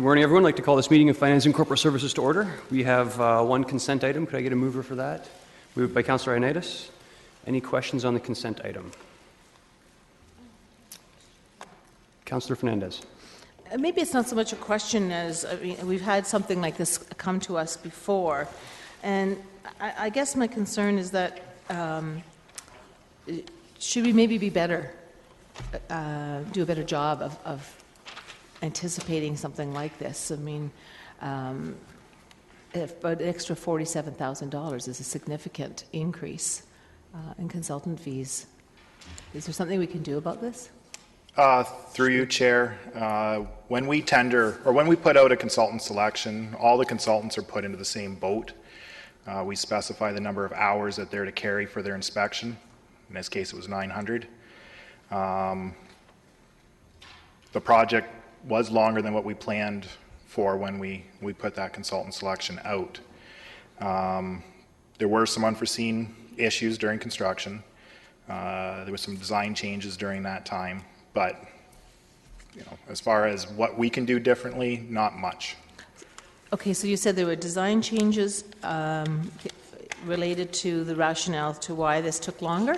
Good morning, everyone. I'd like to call this meeting of Finance and Corporate Services to order. We have one consent item. Could I get a mover for that? Moved by Councillor Ioannidis. Any questions on the consent item? Councillor Fernandez. Maybe it's not so much a question as we've had something like this come to us before. And I guess my concern is that should we maybe be better, do a better job of anticipating something like this? I mean, if an extra $47,000 is a significant increase in consultant fees. Is there something we can do about this? Through you, Chair, when we tender or when we put out a consultant selection, all the consultants are put into the same boat. We specify the number of hours that they're to carry for their inspection. In this case, it was 900. The project was longer than what we planned for when we put that consultant selection out. There were some unforeseen issues during construction. There were some design changes during that time, but as far as what we can do differently, not much. Okay, so you said there were design changes related to the rationale to why this took longer?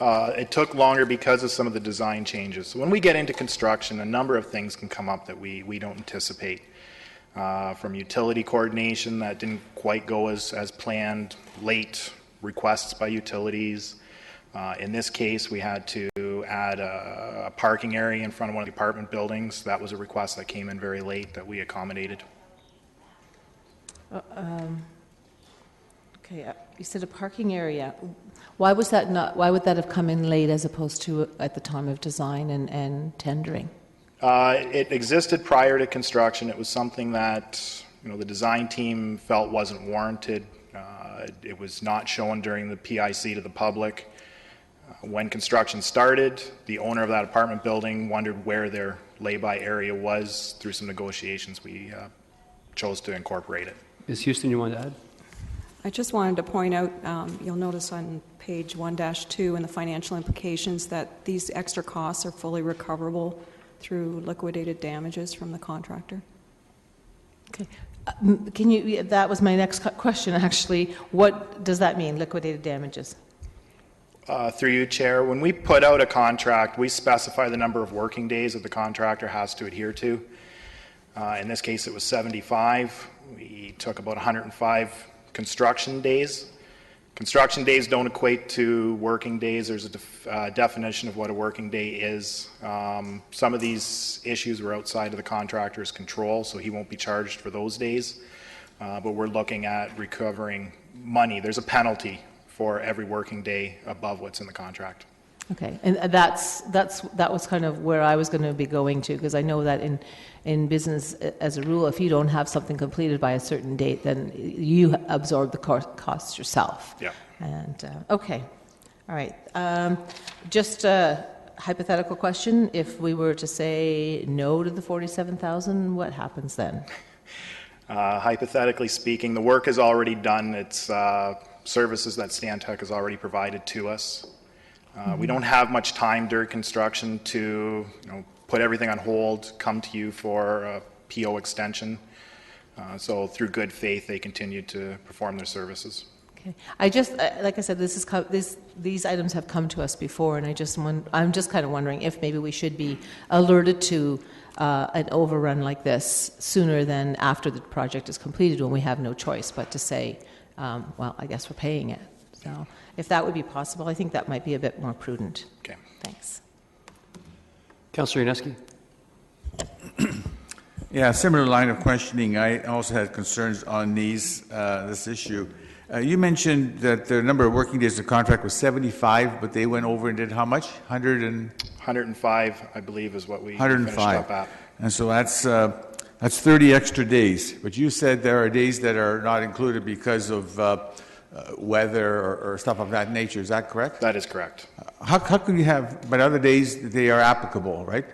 It took longer because of some of the design changes. So when we get into construction, a number of things can come up that we don't anticipate. From utility coordination that didn't quite go as planned, late requests by utilities. In this case, we had to add a parking area in front of one of the apartment buildings. That was a request that came in very late that we accommodated. Okay, you said a parking area. Why was that not? Why would that have come in late as opposed to at the time of design and tendering? It existed prior to construction. It was something that the design team felt wasn't warranted. It was not shown during the PIC to the public. When construction started, the owner of that apartment building wondered where their lay-by area was. Through some negotiations, we chose to incorporate it. Ms. Houston, you want to add? I just wanted to point out, you'll notice on page 1-2 in the financial implications that these extra costs are fully recoverable through liquidated damages from the contractor. Okay. Can you, that was my next question actually. What does that mean, liquidated damages? Through you, Chair, when we put out a contract, we specify the number of working days that the contractor has to adhere to. In this case, it was 75. We took about 105 construction days. Construction days don't equate to working days. There's a definition of what a working day is. Some of these issues were outside of the contractor's control, so he won't be charged for those days. But we're looking at recovering money. There's a penalty for every working day above what's in the contract. Okay, and that was kind of where I was going to be going to, because I know that in business, as a rule, if you don't have something completed by a certain date, then you absorb the costs yourself. Yeah. And okay, all right. Just a hypothetical question: if we were to say no to the $47,000, what happens then? Hypothetically speaking, the work is already done. It's services that Stantec has already provided to us. We don't have much time during construction to put everything on hold, come to you for a PO extension. So through good faith, they continue to perform their services. Okay. I just, like I said, these items have come to us before, and I'm just kind of wondering if maybe we should be alerted to an overrun like this sooner than after the project is completed, when we have no choice but to say, well, I guess we're paying it. So if that would be possible, I think that might be a bit more prudent. Okay. Thanks. Councillor Ioannidis. Yeah, similar line of questioning. I also had concerns on this issue. You mentioned that the number of working days of the contract was 75, but they went over and did how much? 105, I believe, is what we finished up at. And so that's 30 extra days. But you said there are days that are not included because of weather or stuff of that nature. Is that correct? That is correct. How can you have, but other days they are applicable, right?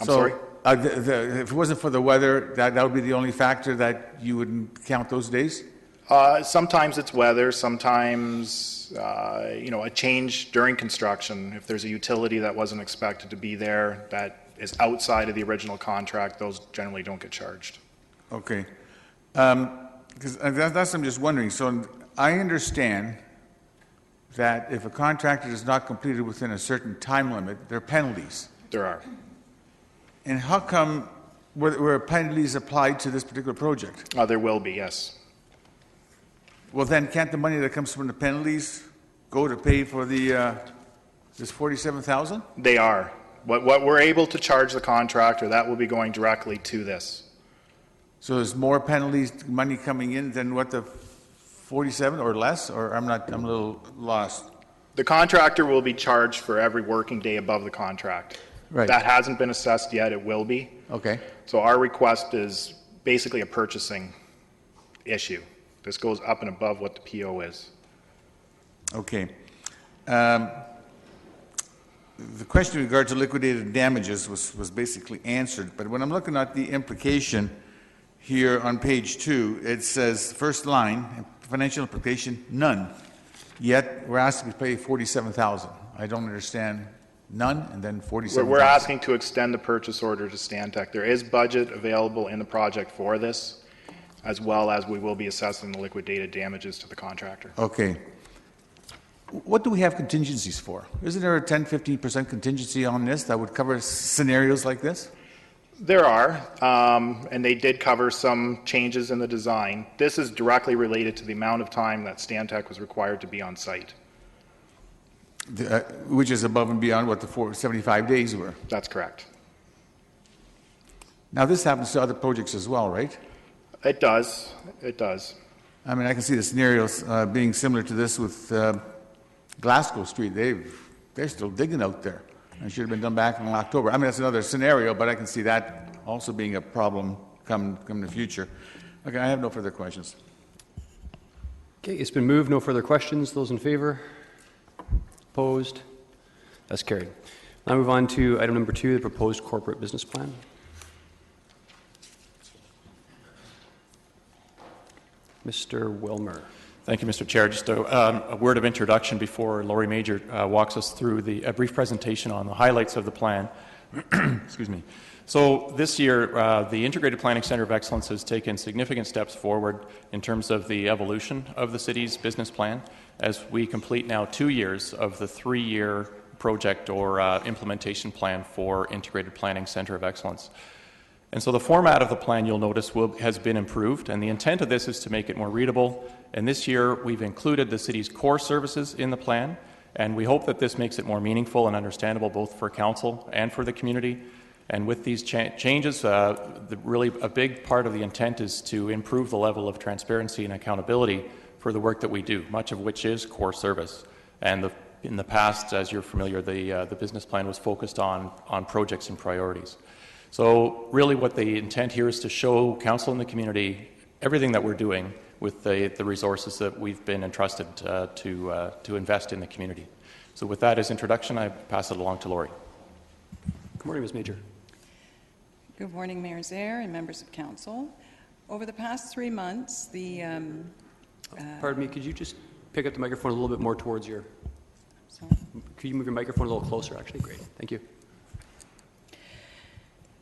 I'm sorry? If it wasn't for the weather, that would be the only factor that you wouldn't count those days? Sometimes it's weather. Sometimes, a change during construction. If there's a utility that wasn't expected to be there, that is outside of the original contract, those generally don't get charged. Okay. Because that's what I'm just wondering. So I understand that if a contractor is not completed within a certain time limit, there are penalties. There are. And how come were penalties applied to this particular project? There will be, yes. Well, then can't the money that comes from the penalties go to pay for the this $47,000? They are. What we're able to charge the contractor, that will be going directly to this. So there's more penalties, money coming in than what the 47 or less? Or I'm a little lost. The contractor will be charged for every working day above the contract. Right. That hasn't been assessed yet. It will be. Okay. So our request is basically a purchasing issue. This goes up and above what the PO is. Okay. The question in regard to liquidated damages was basically answered, but when I'm looking at the implication here on page 2, it says, first line, financial implication, none. Yet we're asked to pay $47,000. I don't understand. None, and then $47,000. We're asking to extend the purchase order to Stantec. There is budget available in the project for this, as well as we will be assessing the liquidated damages to the contractor. Okay. What do we have contingencies for? Isn't there a 10-15% contingency on this that would cover scenarios like this? There are, and they did cover some changes in the design. This is directly related to the amount of time that Stantec was required to be on site. Which is above and beyond what the 75 days were. That's correct. Now, this happens to other projects as well, right? It does. It does. I mean, I can see the scenarios being similar to this with Glasgow Street. They're still digging out there. It should have been done back in October. I mean, that's another scenario, but I can see that also being a problem come in the future. Okay, I have no further questions. Okay, it's been moved. No further questions. Those in favor? Opposed? That's carried. Now move on to item number 2, the proposed corporate business plan. Mr. Wilmer. Thank you, Mr. Chair. Just a word of introduction before Laurie Major walks us through a brief presentation on the highlights of the plan. Excuse me. So this year, the Integrated Planning Centre of Excellence has taken significant steps forward in terms of the evolution of the city's business plan as we complete now 2 years of the 3-year project or implementation plan for Integrated Planning Centre of Excellence. And so the format of the plan, you'll notice, has been improved, and the intent of this is to make it more readable. And this year, we've included the city's core services in the plan, and we hope that this makes it more meaningful and understandable both for council and for the community. And with these changes, really a big part of the intent is to improve the level of transparency and accountability for the work that we do, much of which is core service. And in the past, as you're familiar, the business plan was focused on projects and priorities. So really what the intent here is to show council and the community everything that we're doing with the resources that we've been entrusted to invest in the community. So with that as introduction, I pass it along to Laurie. Good morning, Ms. Major. Good morning, Mayor Zaire and members of council. Over the past 3 months, Pardon me, could you just pick up the microphone a little bit more towards your... Sorry. Could you move your microphone a little closer, actually? Great. Thank you.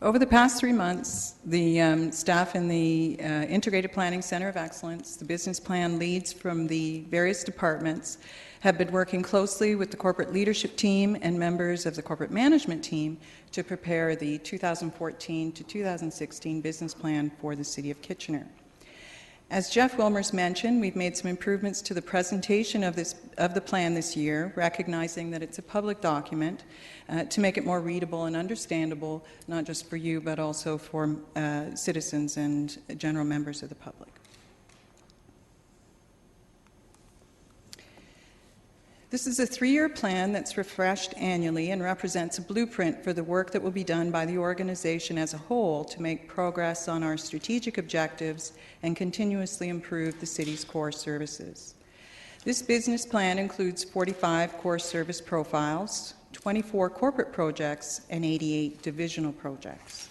Over the past 3 months, the staff in the Integrated Planning Centre of Excellence, the business plan leads from the various departments, have been working closely with the corporate leadership team and members of the corporate management team to prepare the 2014 to 2016 business plan for the City of Kitchener. As Jeff Wilmers mentioned, we've made some improvements to the presentation of the plan this year, recognizing that it's a public document, to make it more readable and understandable, not just for you, but also for citizens and general members of the public. This is a 3-year plan that's refreshed annually and represents a blueprint for the work that will be done by the organization as a whole to make progress on our strategic objectives and continuously improve the city's core services. This business plan includes 45 core service profiles, 24 corporate projects, and 88 divisional projects.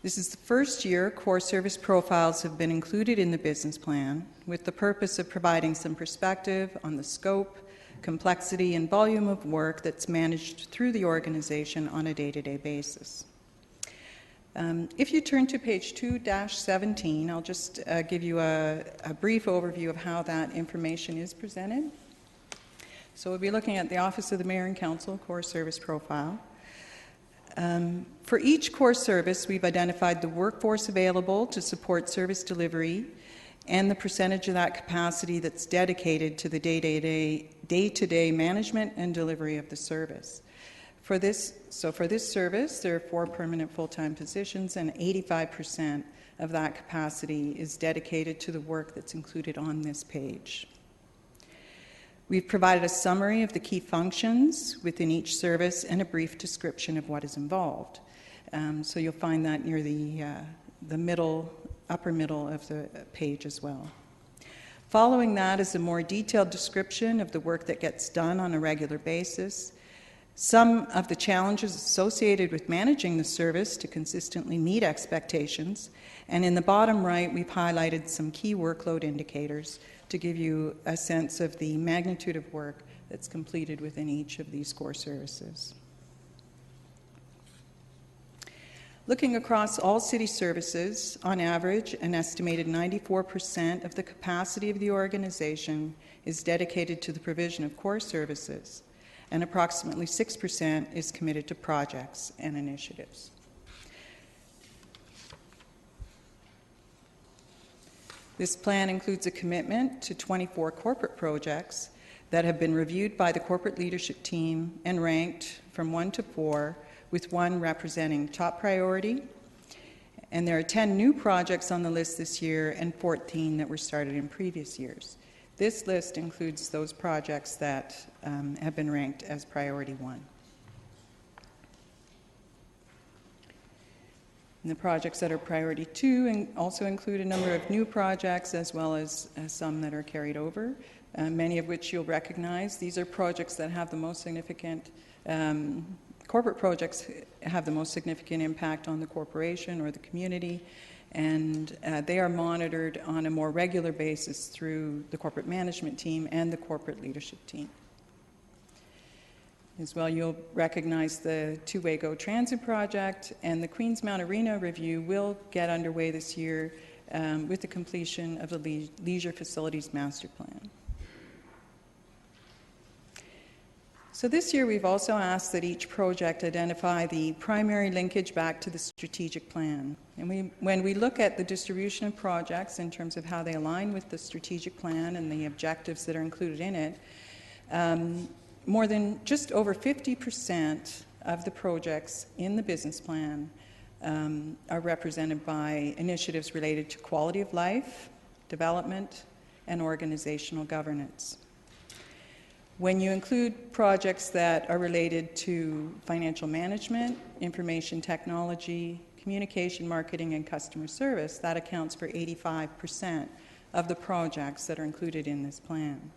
This is the first year core service profiles have been included in the business plan with the purpose of providing some perspective on the scope, complexity, and volume of work that's managed through the organization on a day-to-day basis. If you turn to page 2-17, I'll just give you a brief overview of how that information is presented. So we'll be looking at the Office of the Mayor and Council Core Service Profile. For each core service, we've identified the workforce available to support service delivery and the percentage of that capacity that's dedicated to the day-to-day management and delivery of the service. For this service, there are 4 permanent full-time positions, and 85% of that capacity is dedicated to the work that's included on this page. We've provided a summary of the key functions within each service and a brief description of what is involved. So you'll find that near the upper middle of the page as well. Following that is a more detailed description of the work that gets done on a regular basis, some of the challenges associated with managing the service to consistently meet expectations, and in the bottom right, we've highlighted some key workload indicators to give you a sense of the magnitude of work that's completed within each of these core services. Looking across all city services, on average, an estimated 94% of the capacity of the organization is dedicated to the provision of core services, and approximately 6% is committed to projects and initiatives. This plan includes a commitment to 24 corporate projects that have been reviewed by the corporate leadership team and ranked from 1 to 4, with 1 representing top priority. And there are 10 new projects on the list this year and 14 that were started in previous years. This list includes those projects that have been ranked as priority 1. And the projects that are priority 2 also include a number of new projects as well as some that are carried over, many of which you'll recognize. These are projects that have the most significant, corporate projects have the most significant impact on the corporation or the community, and they are monitored on a more regular basis through the corporate management team and the corporate leadership team. As well, you'll recognize the Two-Way Go Transit project, and the Queensmount Arena review will get underway this year with the completion of the Leisure Facilities Master Plan. So this year we've also asked that each project identify the primary linkage back to the strategic plan. And when we look at the distribution of projects in terms of how they align with the strategic plan and the objectives that are included in it, more than just over 50% of the projects in the business plan are represented by initiatives related to quality of life, development, and organizational governance. When you include projects that are related to financial management, information technology, communication, marketing, and customer service, that accounts for 85% of the projects that are included in this plan.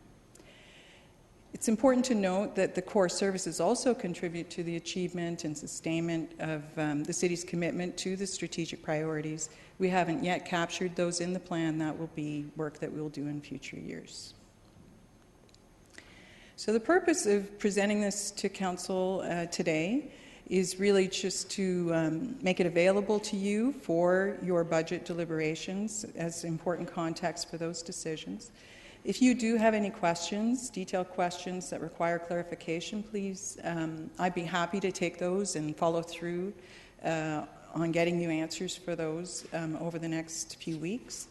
It's important to note that the core services also contribute to the achievement and sustainment of the city's commitment to the strategic priorities. We haven't yet captured those in the plan. That will be work that we'll do in future years. So the purpose of presenting this to Council today is really just to make it available to you for your budget deliberations as important context for those decisions. If you do have any questions, detailed questions that require clarification, please, I'd be happy to take those and follow through on getting you answers for those over the next few weeks.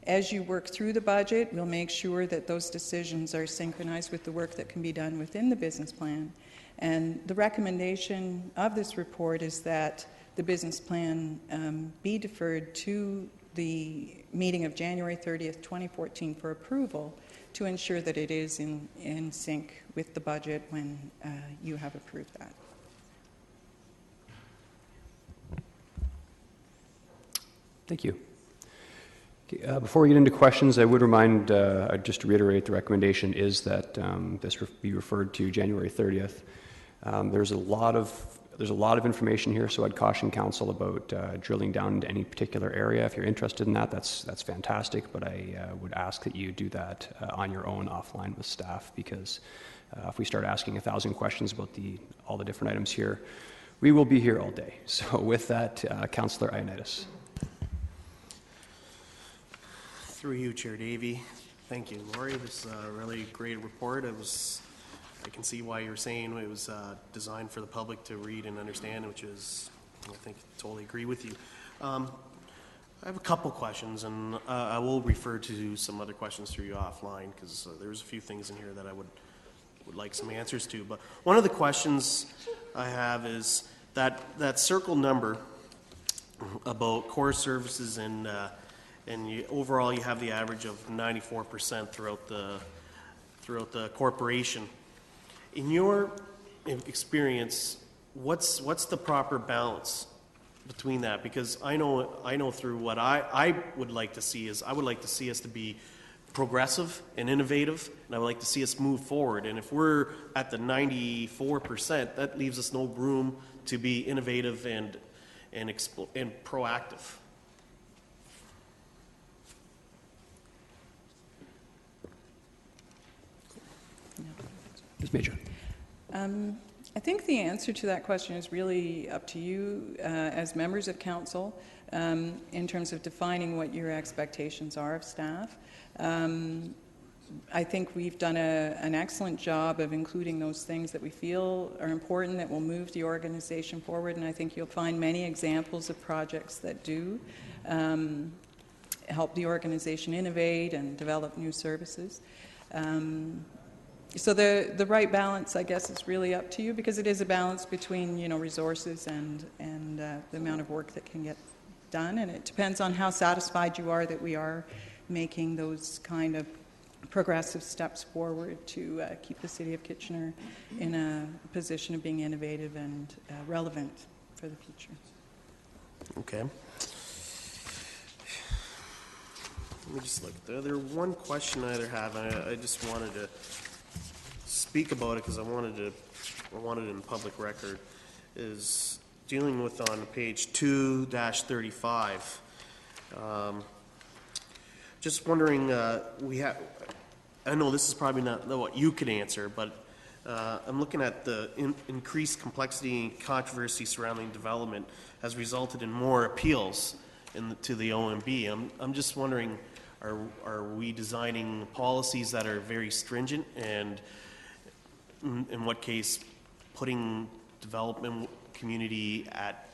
As you work through the budget, we'll make sure that those decisions are synchronized with the work that can be done within the business plan. And the recommendation of this report is that the business plan be deferred to the meeting of January 30th, 2014 for approval to ensure that it is in sync with the budget when you have approved that. Thank you. Okay, before we get into questions, I would remind, just to reiterate, the recommendation is that this be referred to January 30th. There's a lot of information here, so I'd caution council about drilling down into any particular area. If you're interested in that, that's fantastic, but I would ask that you do that on your own offline with staff, because if we start asking 1,000 questions about all the different items here, We will be here all day. So with that, Councillor Ioannidis. Through you, Chair Davey. Thank you, Lori. This is a really great report. I can see why you're saying it was designed for the public to read and understand, which is, I think, totally agree with you. I have a couple questions, and I will refer to some other questions through you offline, because there's a few things in here that I would like some answers to. But one of the questions I have is that circle number about core services and overall you have the average of 94% throughout the corporation. In your experience, what's the proper balance between that? Because I know through what I would like to see is I would like to see us to be progressive and innovative, and I would like to see us move forward. And if we're at the 94%, that leaves us no room to be innovative and proactive. Ms. Major. I think the answer to that question is really up to you as members of council in terms of defining what your expectations are of staff. I think we've done an excellent job of including those things that we feel are important, that will move the organization forward, and I think you'll find many examples of projects that do help the organization innovate and develop new services. So the right balance, I guess, is really up to you, because it is a balance between, resources and the amount of work that can get done, and it depends on how satisfied you are that we are making those kind of progressive steps forward to keep the City of Kitchener in a position of being innovative and relevant for the future. Okay. Let me just look at the other one question I have. I just wanted to speak about it because I wanted it in public record, is dealing with on page 2-35. Just wondering, I know this is probably not what you could answer, but I'm looking at the increased complexity and controversy surrounding development has resulted in more appeals to the OMB. I'm just wondering, are we designing policies that are very stringent, and in what case putting development community at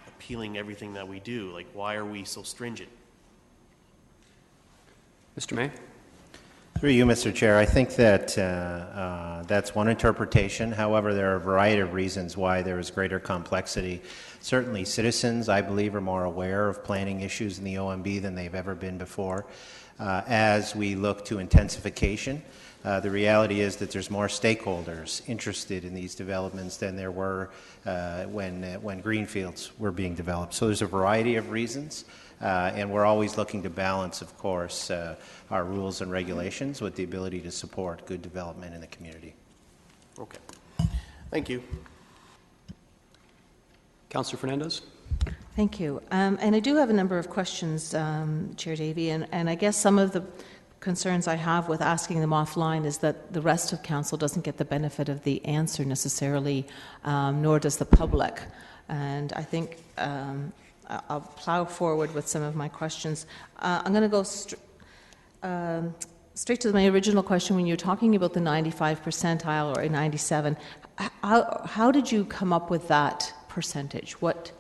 appealing everything that we do? Like, why are we so stringent? Mr. May? Through you, Mr. Chair, I think that that's one interpretation. However, there are a variety of reasons why there is greater complexity. Certainly, citizens, I believe, are more aware of planning issues in the OMB than they've ever been before. As we look to intensification, the reality is that there's more stakeholders interested in these developments than there were when greenfields were being developed. So there's a variety of reasons. And we're always looking to balance, of course, our rules and regulations with the ability to support good development in the community. Okay. Thank you. Councillor Fernandez? Thank you. And I do have a number of questions, Chair Davey, and I guess some of the concerns I have with asking them offline is that the rest of council doesn't get the benefit of the answer necessarily, nor does the public. And I think I'll plow forward with some of my questions. I'm going to go straight to my original question. When you're talking about the 95 percentile or 97, how did you come up with that percentage? What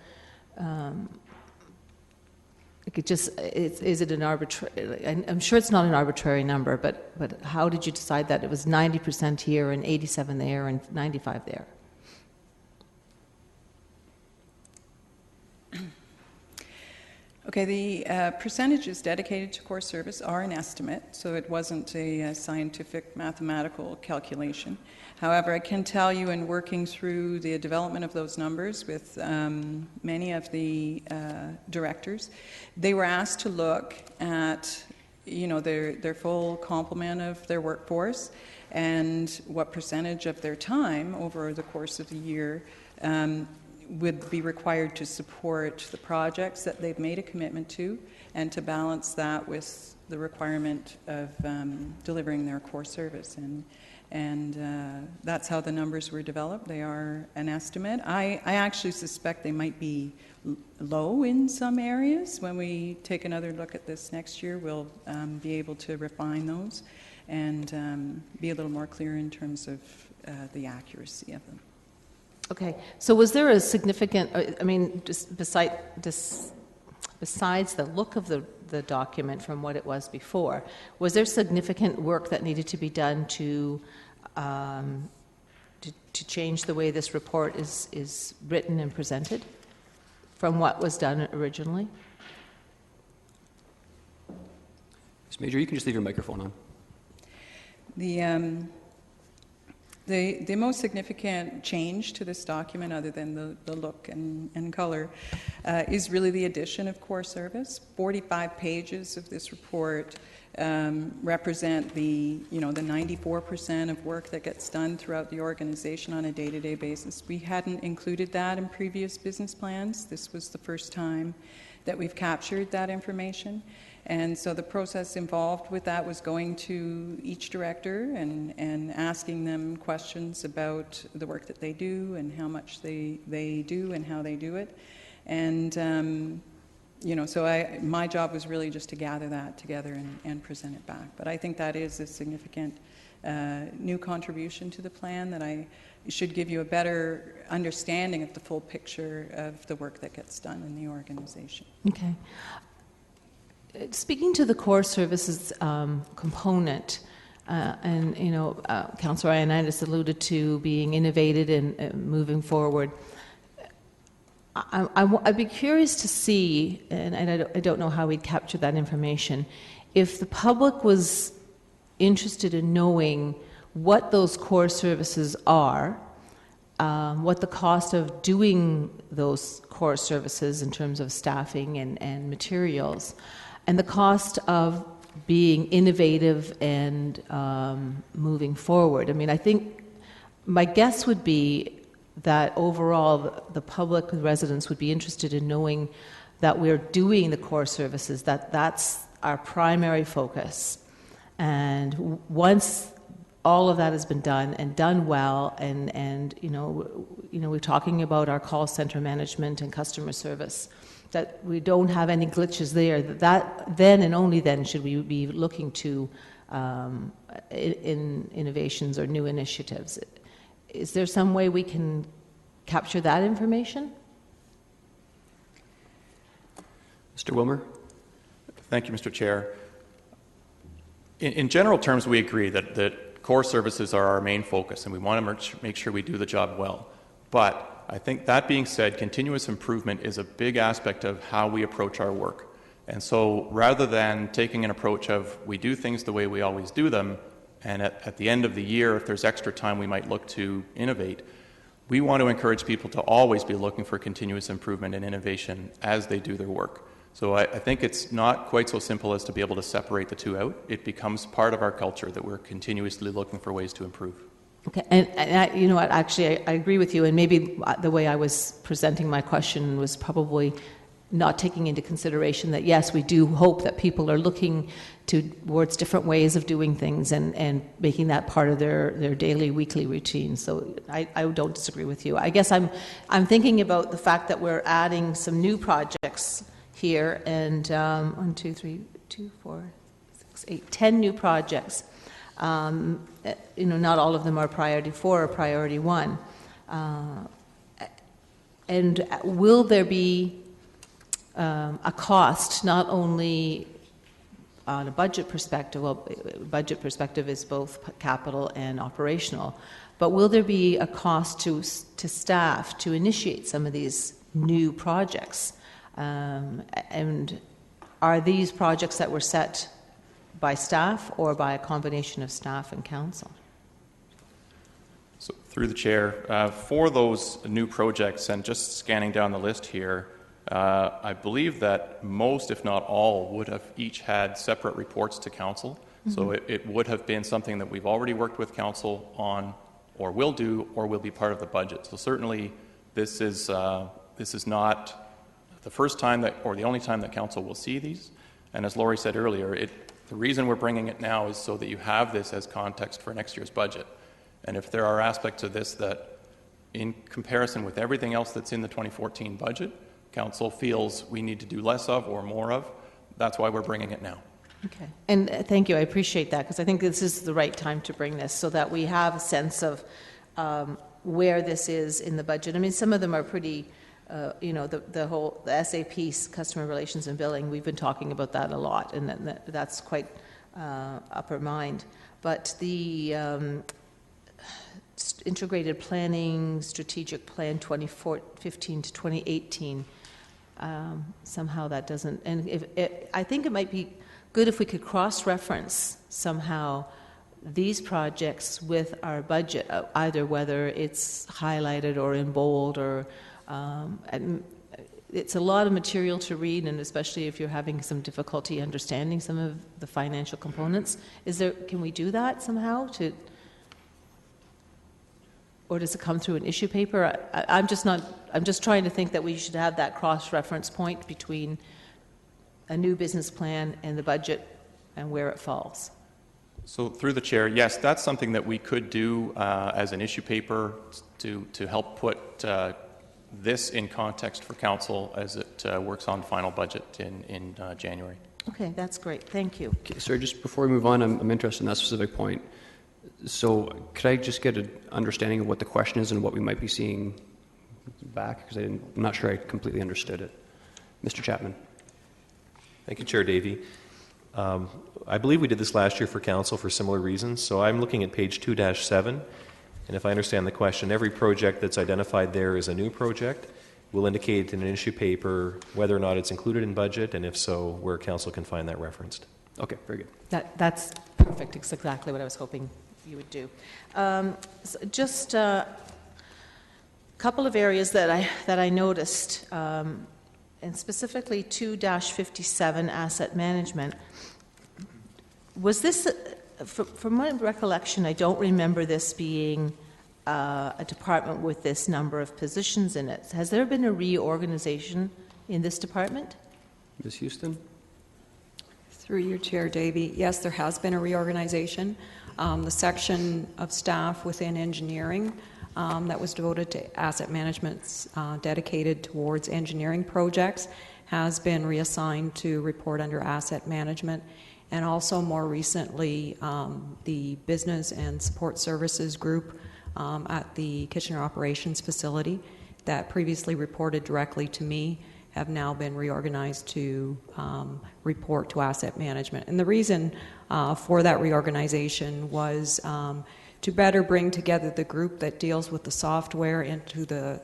is it an arbitrary? I'm sure it's not an arbitrary number, but how did you decide that it was 90% here and 87 there and 95 there? Okay, the percentages dedicated to core service are an estimate, so it wasn't a scientific mathematical calculation. However, I can tell you in working through the development of those numbers with many of the directors, they were asked to look at their full complement of their workforce and what percentage of their time over the course of the year would be required to support the projects that they've made a commitment to, and to balance that with the requirement of delivering their core service. And that's how the numbers were developed. They are an estimate. I actually suspect they might be low in some areas. When we take another look at this next year, we'll be able to refine those and be a little more clear in terms of the accuracy of them. Okay, so was there a significant, I mean, just besides the look of the document from what it was before, was there significant work that needed to be done to change the way this report is written and presented from what was done originally? Ms. Major, you can just leave your microphone on. The most significant change to this document, other than the look and color, is really the addition of core service. 45 pages of this report represent the 94% of work that gets done throughout the organization on a day-to-day basis. We hadn't included that in previous business plans. This was the first time that we've captured that information. And so the process involved with that was going to each director and asking them questions about the work that they do and how much they do and how they do it. And, so my job was really just to gather that together and present it back. But I think that is a significant new contribution to the plan that should give you a better understanding of the full picture of the work that gets done in the organization. Okay. Speaking to the core services component, and Councillor Ioannidis alluded to being innovated and moving forward. I'd be curious to see, and I don't know how we'd capture that information, if the public was interested in knowing what those core services are, what the cost of doing those core services in terms of staffing and materials, and the cost of being innovative and moving forward. I mean, I think my guess would be that overall the public, the residents, would be interested in knowing that we're doing the core services, that's our primary focus. And once all of that has been done and done well, and we're talking about our call center management and customer service, that we don't have any glitches there, that then and only then should we be looking to in innovations or new initiatives. Is there some way we can capture that information? Mr. Wilmer? Thank you, Mr. Chair. In general terms, we agree that core services are our main focus, and we want to make sure we do the job well. But I think that being said, continuous improvement is a big aspect of how we approach our work. And so rather than taking an approach of we do things the way we always do them, and at the end of the year, if there's extra time, we might look to innovate, we want to encourage people to always be looking for continuous improvement and innovation as they do their work. So I think it's not quite so simple as to be able to separate the two out. It becomes part of our culture that we're continuously looking for ways to improve. Okay, and you know what, actually, I agree with you, and maybe the way I was presenting my question was probably not taking into consideration that, yes, we do hope that people are looking towards different ways of doing things and making that part of their daily, weekly routine. So I don't disagree with you. I guess I'm thinking about the fact that we're adding some new projects here, and 1, 2, 3, 2, 4, 6, 8, 10 new projects. Not all of them are priority 4 or priority 1. And will there be a cost, not only on a budget perspective, well, budget perspective is both capital and operational, but will there be a cost to staff to initiate some of these new projects? And are these projects that were set by staff or by a combination of staff and council? So through the chair, for those new projects, and just scanning down the list here, I believe that most, if not all, would have each had separate reports to council. Mm-hmm. So it would have been something that we've already worked with council on, or will do, or will be part of the budget. So certainly this is not the first time that, or the only time that council will see these. And as Laurie said earlier, the reason we're bringing it now is so that you have this as context for next year's budget. And if there are aspects of this that, in comparison with everything else that's in the 2014 budget, council feels we need to do less of or more of, that's why we're bringing it now. Okay. And thank you. I appreciate that, because I think this is the right time to bring this so that we have a sense of where this is in the budget. I mean, some of them are pretty, the SAP, Customer Relations and Billing, we've been talking about that a lot, and that's quite upper mind. But the Integrated Planning, Strategic Plan 2015 to 2018, somehow that doesn't, and I think it might be good if we could cross-reference somehow these projects with our budget, either whether it's highlighted or in bold, or and it's a lot of material to read, and especially if you're having some difficulty understanding some of the financial components. Can we do that somehow or does it come through an issue paper? I'm just trying to think that we should have that cross-reference point between a new business plan and the budget and where it falls. So through the chair, yes, that's something that we could do as an issue paper to help put this in context for council as it works on final budget in January. Okay, that's great. Thank you. Okay, sorry, just before we move on, I'm interested in that specific point. So could I just get an understanding of what the question is and what we might be seeing back? Because I'm not sure I completely understood it. Mr. Chapman. Thank you, Chair Davey. I believe we did this last year for council for similar reasons. So I'm looking at page 2-7, and if I understand the question, every project that's identified there is a new project. We'll indicate in an issue paper whether or not it's included in budget, and if so, where council can find that referenced. Okay, very good. That's perfect. It's exactly what I was hoping you would do. So just a couple of areas that I noticed, and specifically 2-57 asset management. Was this, from my recollection, I don't remember this being a department with this number of positions in it. Has there been a reorganization in this department? Ms. Houston? Through your chair, Davey, yes, there has been a reorganization. The section of staff within engineering that was devoted to asset management, dedicated towards engineering projects, has been reassigned to report under asset management. And also more recently, the business and support services group at the Kitchener Operations Facility that previously reported directly to me have now been reorganized to report to asset management. And the reason for that reorganization was to better bring together the group that deals with the software into the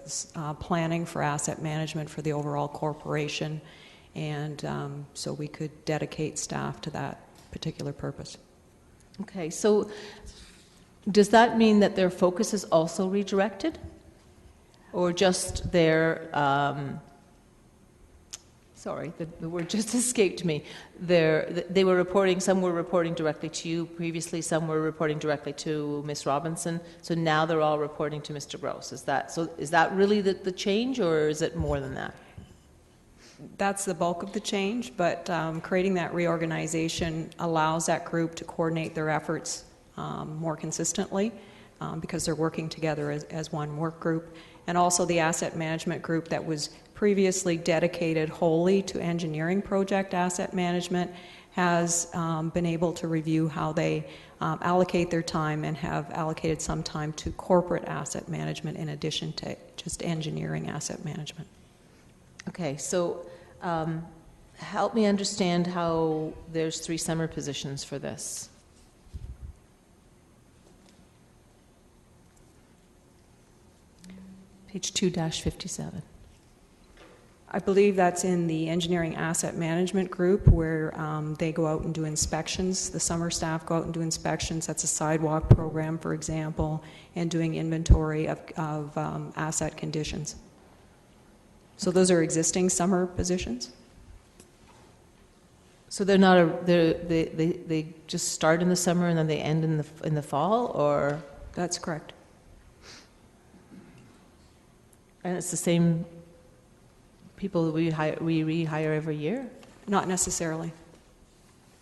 planning for asset management for the overall corporation, and so we could dedicate staff to that particular purpose. Okay, so does that mean that their focus is also redirected? Or just their, sorry, the word just escaped me. They were reporting, some were reporting directly to you previously, some were reporting directly to Ms. Robinson, so now they're all reporting to Mr. Gross. Is that really the change, or is it more than that? That's the bulk of the change, but creating that reorganization allows that group to coordinate their efforts more consistently because they're working together as one work group. And also the asset management group that was previously dedicated wholly to engineering project asset management has been able to review how they allocate their time and have allocated some time to corporate asset management in addition to just engineering asset management. Okay, so help me understand how there's 3 summer positions for this. Page 2-57. I believe that's in the engineering asset management group where they go out and do inspections. The summer staff go out and do inspections. That's a sidewalk program, for example, and doing inventory of asset conditions. So those are existing summer positions? So they're not they just start in the summer and then they end in the fall, or? That's correct. And it's the same people we rehire every year? Not necessarily,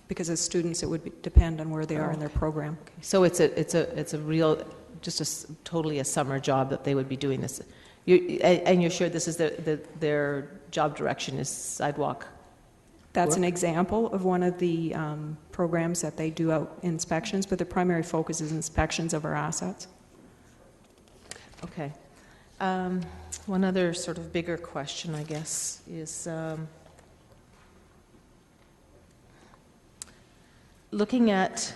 because as students it would depend on where they are in their program. So it's a real just totally a summer job that they would be doing this. And you're sure this is their job direction is sidewalk? That's an example of one of the programs that they do out inspections, but the primary focus is inspections of our assets. Okay. One other sort of bigger question, I guess, is looking at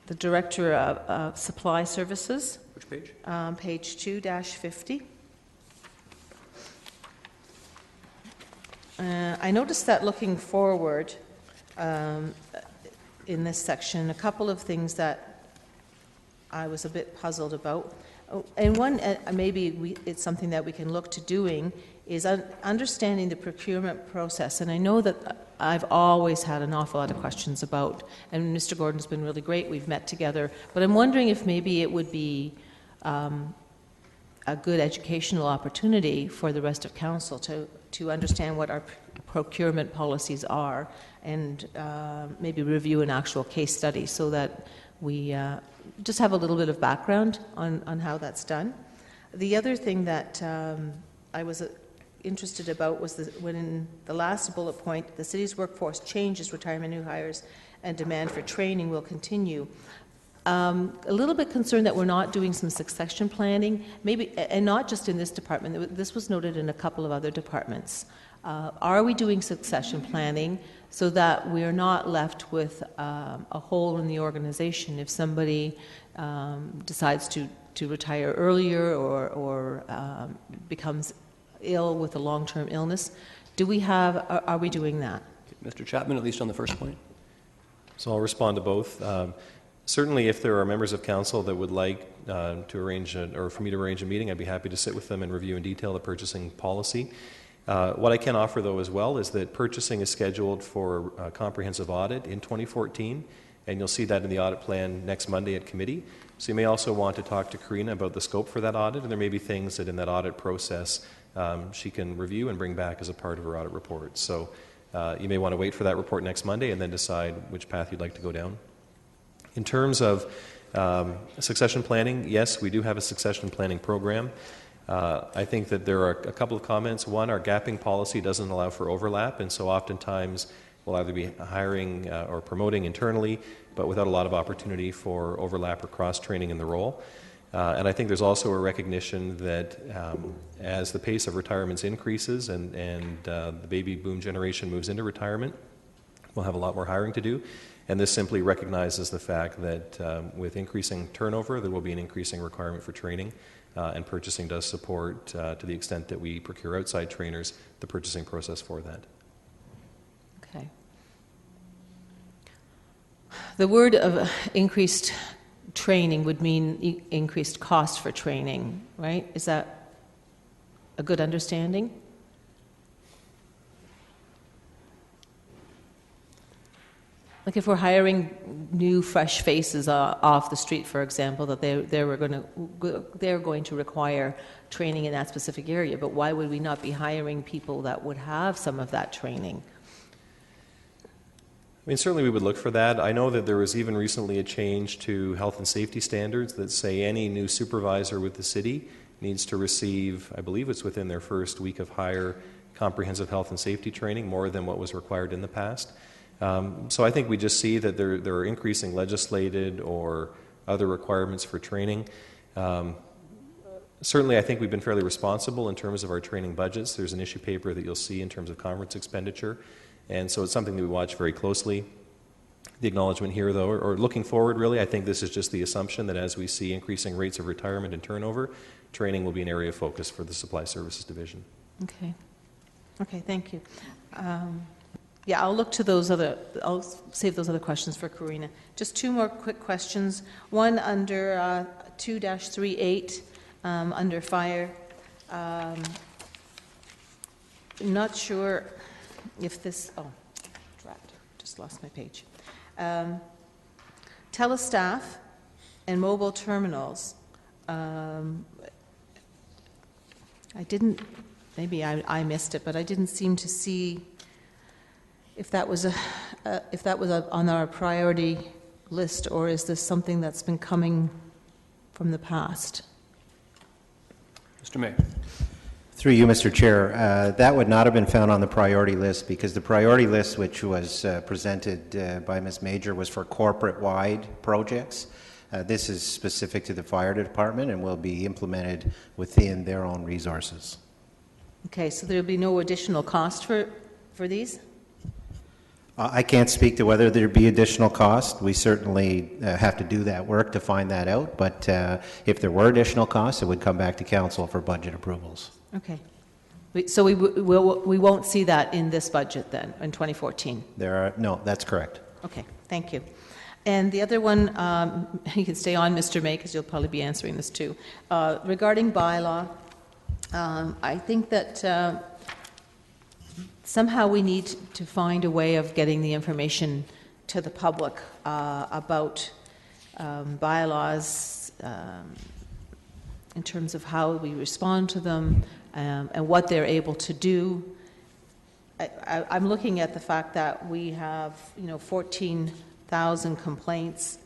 the Director of Supply Services. Which page? Page 2-50. I noticed that looking forward in this section, a couple of things that I was a bit puzzled about. And one, maybe it's something that we can look to doing, is understanding the procurement process. And I know that I've always had an awful lot of questions about, and Mr. Gordon's been really great, we've met together, but I'm wondering if maybe it would be a good educational opportunity for the rest of council to understand what our procurement policies are and maybe review an actual case study so that we just have a little bit of background on how that's done. The other thing that I was interested about was when in the last bullet point, the city's workforce changes, retirement, new hires, and demand for training will continue. A little bit concerned that we're not doing some succession planning, maybe, and not just in this department. This was noted in a couple of other departments. Are we doing succession planning so that we are not left with a hole in the organization if somebody decides to retire earlier or becomes ill with a long-term illness? Are we doing that? Mr. Chapman, at least on the first point. So I'll respond to both. Certainly, if there are members of council that would like to arrange or for me to arrange a meeting, I'd be happy to sit with them and review in detail the purchasing policy. What I can offer, though, as well, is that purchasing is scheduled for a comprehensive audit in 2014, and you'll see that in the audit plan next Monday at committee. So you may also want to talk to Karina about the scope for that audit, and there may be things that in that audit process she can review and bring back as a part of her audit report. So you may want to wait for that report next Monday and then decide which path you'd like to go down. In terms of succession planning, yes, we do have a succession planning program. I think that there are a couple of comments. One, our gapping policy doesn't allow for overlap, and so oftentimes we'll either be hiring or promoting internally, but without a lot of opportunity for overlap or cross-training in the role. And I think there's also a recognition that as the pace of retirements increases and the baby boom generation moves into retirement, we'll have a lot more hiring to do. And this simply recognizes the fact that with increasing turnover, there will be an increasing requirement for training, and purchasing does support, to the extent that we procure outside trainers, the purchasing process for that. Okay. The word of increased training would mean increased cost for training, right? Is that a good understanding? Like if we're hiring new, fresh faces off the street, for example, that they're going to require training in that specific area, but why would we not be hiring people that would have some of that training? I mean, certainly we would look for that. I know that there was even recently a change to health and safety standards that say any new supervisor with the city needs to receive, I believe it's within their first week of hire, comprehensive health and safety training, more than what was required in the past. So I think we just see that there are increasing legislated or other requirements for training. Certainly I think we've been fairly responsible in terms of our training budgets. There's an issue paper that you'll see in terms of conference expenditure, and so it's something that we watch very closely. The acknowledgement here, though, or looking forward really, I think this is just the assumption that as we see increasing rates of retirement and turnover, training will be an area of focus for the Supply Services Division. Okay. Okay, thank you. Yeah, I'll look to I'll save those other questions for Karina. Just two more quick questions. One under 2-38, under fire. Not sure if this, dropped, just lost my page. Telestaff and mobile terminals. Maybe I missed it, but I didn't seem to see if that was on our priority list, or is this something that's been coming from the past. Mr. May. Through you, Mr. Chair, that would not have been found on the priority list because the priority list which was presented by Ms. Major was for corporate-wide projects. This is specific to the fire department and will be implemented within their own resources. Okay, so there'll be no additional cost for these? I can't speak to whether there'd be additional cost. We certainly have to do that work to find that out, but if there were additional costs, it would come back to council for budget approvals. Okay. So we won't see that in this budget then, in 2014? No, that's correct. Okay, thank you. And the other one, you can stay on, Mr. May, because you'll probably be answering this too. Regarding bylaw, I think that somehow we need to find a way of getting the information to the public about bylaws in terms of how we respond to them and what they're able to do. I'm looking at the fact that we have, 14,000 complaints,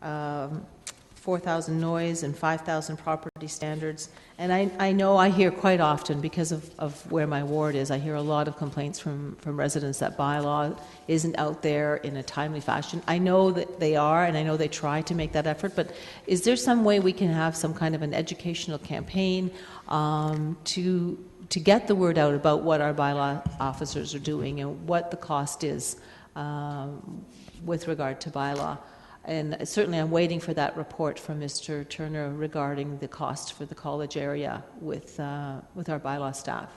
4,000 noise and 5,000 property standards. And I know I hear quite often, because of where my ward is, I hear a lot of complaints from residents that bylaw isn't out there in a timely fashion. I know that they are, and I know they try to make that effort, but is there some way we can have some kind of an educational campaign to get the word out about what our bylaw officers are doing and what the cost is with regard to bylaw? And certainly I'm waiting for that report from Mr. Turner regarding the cost for the college area with our bylaw staff.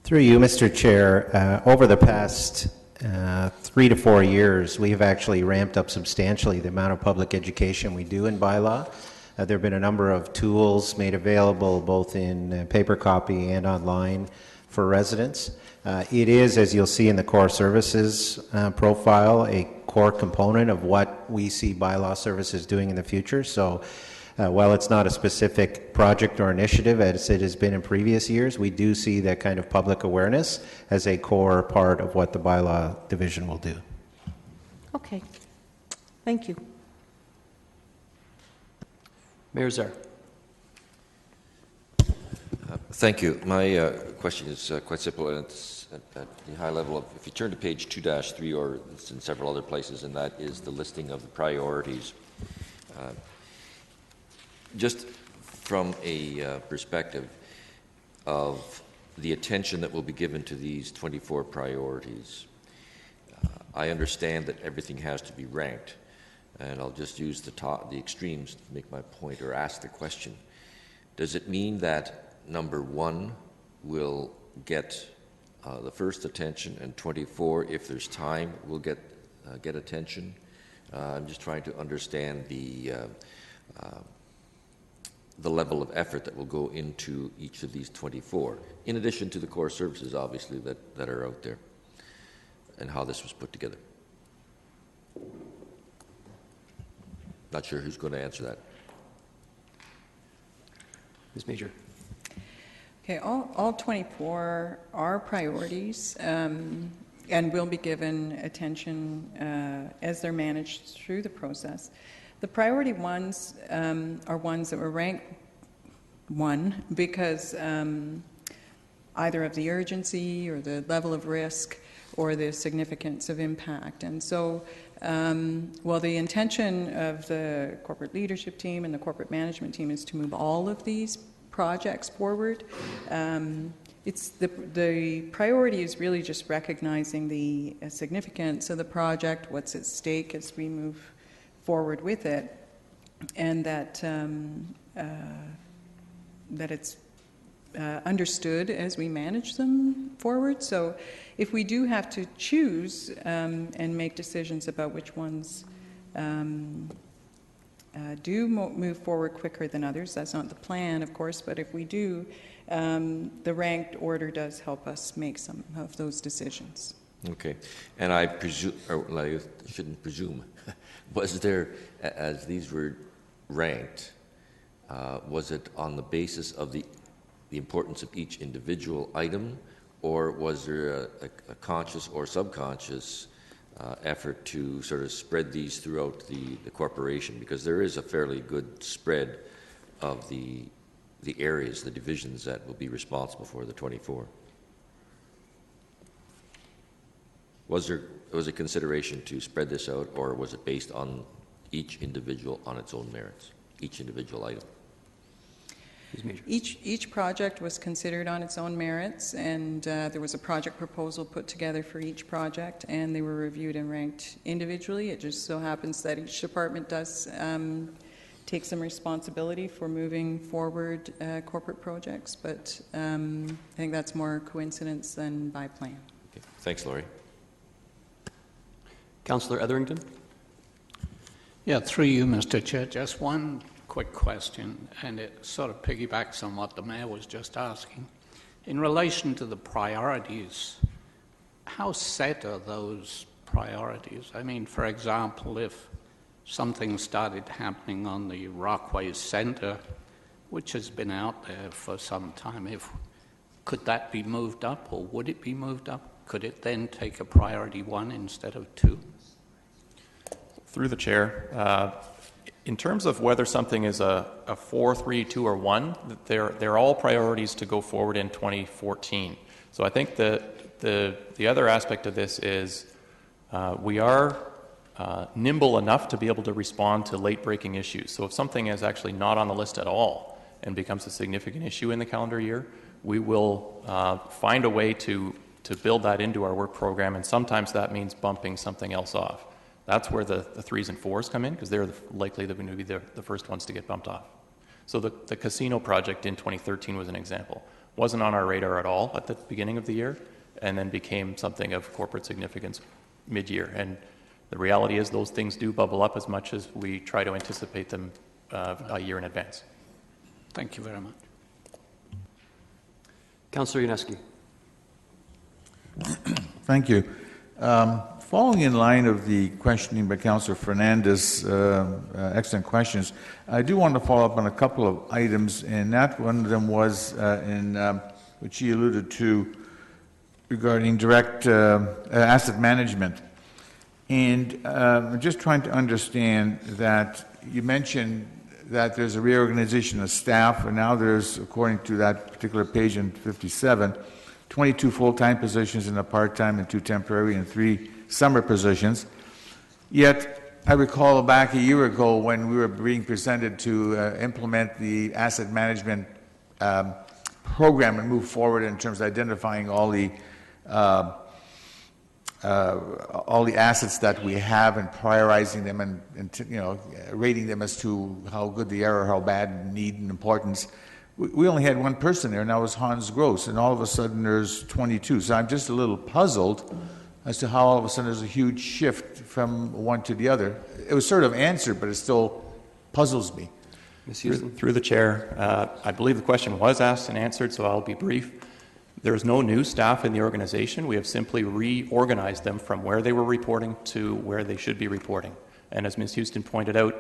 Through you, Mr. Chair, over the past 3 to 4 years, we have actually ramped up substantially the amount of public education we do in bylaw. There have been a number of tools made available both in paper copy and online for residents. It is, as you'll see in the core services profile, a core component of what we see bylaw services doing in the future. So while it's not a specific project or initiative as it has been in previous years, we do see that kind of public awareness as a core part of what the bylaw division will do. Okay. Thank you. Mayor Zer. Thank you. My question is quite simple, and it's at the high level of, if you turn to page 2-3, or it's in several other places, and that is the listing of the priorities. Just from a perspective of the attention that will be given to these 24 priorities, I understand that everything has to be ranked, and I'll just use the extremes to make my point or ask the question. Does it mean that number 1 will get the first attention, and 24, if there's time, will get attention? I'm just trying to understand the level of effort that will go into each of these 24, in addition to the core services, obviously, that are out there, and how this was put together. Not sure who's going to answer that. Ms. Major. Okay, all 24 are priorities and will be given attention as they're managed through the process. The priority ones are ones that were ranked 1 because either of the urgency or the level of risk or the significance of impact. And so while the intention of the corporate leadership team and the corporate management team is to move all of these projects forward, it's the priority is really just recognizing the significance of the project, what's at stake as we move forward with it, and that it's understood as we manage them forward. So if we do have to choose and make decisions about which ones do move forward quicker than others, that's not the plan, of course, but if we do, the ranked order does help us make some of those decisions. Okay. And I presume, or I shouldn't presume, was there, as these were ranked, was it on the basis of the importance of each individual item, or was there a conscious or subconscious effort to sort of spread these throughout the corporation, because there is a fairly good spread of the areas, the divisions that will be responsible for the 24. Was there a consideration to spread this out, or was it based on each individual on its own merits, each individual item? Each project was considered on its own merits, and there was a project proposal put together for each project, and they were reviewed and ranked individually. It just so happens that each department does take some responsibility for moving forward corporate projects, but I think that's more coincidence than by plan. Okay. Thanks, Laurie. Councillor Etherington? Yeah, through you, Mr. Chair, just one quick question, and it sort of piggybacks on what the Mayor was just asking. In relation to the priorities, how set are those priorities? I mean, for example, if something started happening on the Rockway Centre, which has been out there for some time, could that be moved up, or would it be moved up? Could it then take a priority 1 instead of 2? Through the chair, in terms of whether something is a 4, 3, 2, or 1, they're all priorities to go forward in 2014. So I think that the other aspect of this is we are nimble enough to be able to respond to late-breaking issues. So if something is actually not on the list at all and becomes a significant issue in the calendar year, we will find a way to build that into our work program, and sometimes that means bumping something else off. That's where the 3s and 4s come in, because they're likely going to be the first ones to get bumped off. So the casino project in 2013 was an example. Wasn't on our radar at all at the beginning of the year, and then became something of corporate significance mid-year. And the reality is those things do bubble up as much as we try to anticipate them a year in advance. Thank you very much. Councillor Yaneski. Thank you. Following in line of the questioning by Councillor Fernandez, excellent questions, I do want to follow up on a couple of items, and that one of them was which he alluded to regarding direct asset management. And I'm just trying to understand that you mentioned that there's a reorganization of staff, and now there's, according to that particular page in 57, 22 full-time positions and a part-time and 2 temporary and 3 summer positions. Yet, I recall back a year ago when we were being presented to implement the asset management program and move forward in terms of identifying all the assets that we have and prioritizing them and rating them as to how good they are or how bad, need, and importance. We only had one person there, and that was Hans Gross, and all of a sudden there's 22. So I'm just a little puzzled as to how all of a sudden there's a huge shift from one to the other. It was sort of answered, but it still puzzles me. Through the chair, I believe the question was asked and answered, so I'll be brief. There's no new staff in the organization. We have simply reorganized them from where they were reporting to where they should be reporting. And as Ms. Houston pointed out,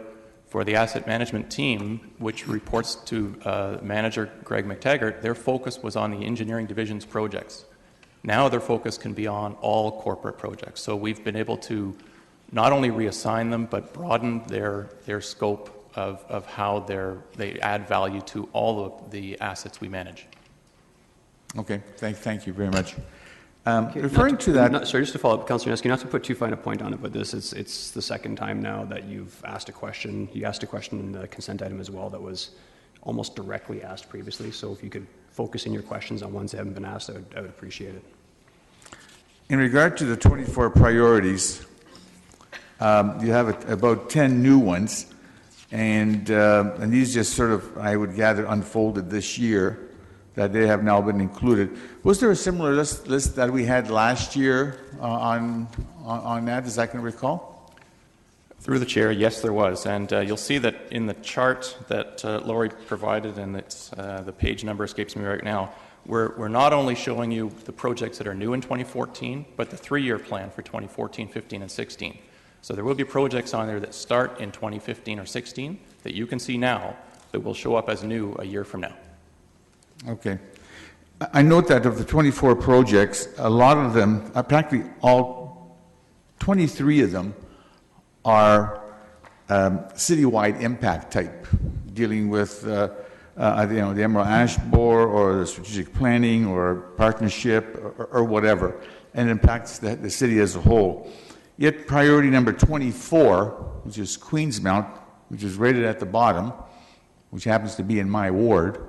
for the asset management team, which reports to manager Greg McTaggart, their focus was on the engineering division's projects. Now their focus can be on all corporate projects. So we've been able to not only reassign them, but broaden their scope of how they add value to all of the assets we manage. Okay, thank you very much. Referring to that... sorry, just to follow up, Councillor Yaneski, not to put too fine a point on it, but it's the second time now that you've asked a question. You asked a question in the consent item as well that was almost directly asked previously. So if you could focus in your questions on ones that haven't been asked, I would appreciate it. In regard to the 24 priorities, you have about 10 new ones, and these just sort of, I would gather, unfolded this year, that they have now been included. Was there a similar list that we had last year on that, as I can recall? Through the chair, yes, there was. And you'll see that in the chart that Laurie provided, and it's, the page number escapes me right now, we're not only showing you the projects that are new in 2014, but the 3-year plan for 2014, 15, and 16. So there will be projects on there that start in 2015 or 16 that you can see now that will show up as new a year from now. Okay. I note that of the 24 projects, a lot of them, practically all 23 of them are citywide impact type, dealing with the Emerald Ash Borer or the strategic planning or partnership or whatever, and impacts the city as a whole. Yet priority number 24, which is Queensmount, which is rated at the bottom, which happens to be in my ward,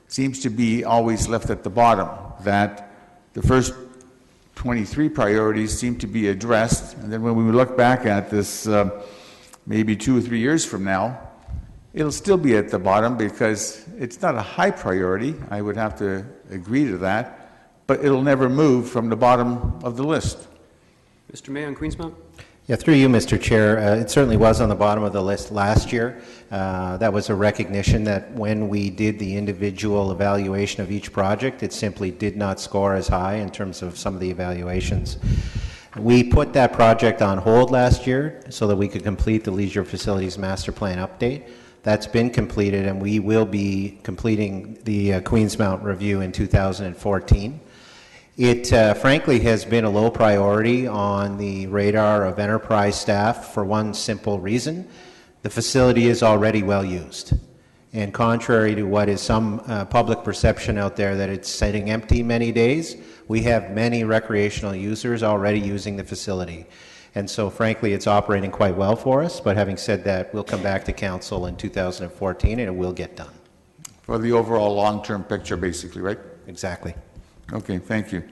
seems to be always left at the bottom, that the first 23 priorities seem to be addressed, and then when we look back at this maybe 2 or 3 years from now, it'll still be at the bottom because it's not a high priority. I would have to agree to that, but it'll never move from the bottom of the list. Mr. May on Queensmount? Yeah, through you, Mr. Chair. It certainly was on the bottom of the list last year. That was a recognition that when we did the individual evaluation of each project, it simply did not score as high in terms of some of the evaluations. We put that project on hold last year so that we could complete the Leisure Facilities Master Plan update. That's been completed, and we will be completing the Queensmount review in 2014. It frankly has been a low priority on the radar of enterprise staff for one simple reason. The facility is already well used. And contrary to what is some public perception out there that it's sitting empty many days, we have many recreational users already using the facility. And so frankly, it's operating quite well for us. But having said that, we'll come back to council in 2014 and it will get done. For the overall long-term picture, basically, right? Exactly. Okay, thank you.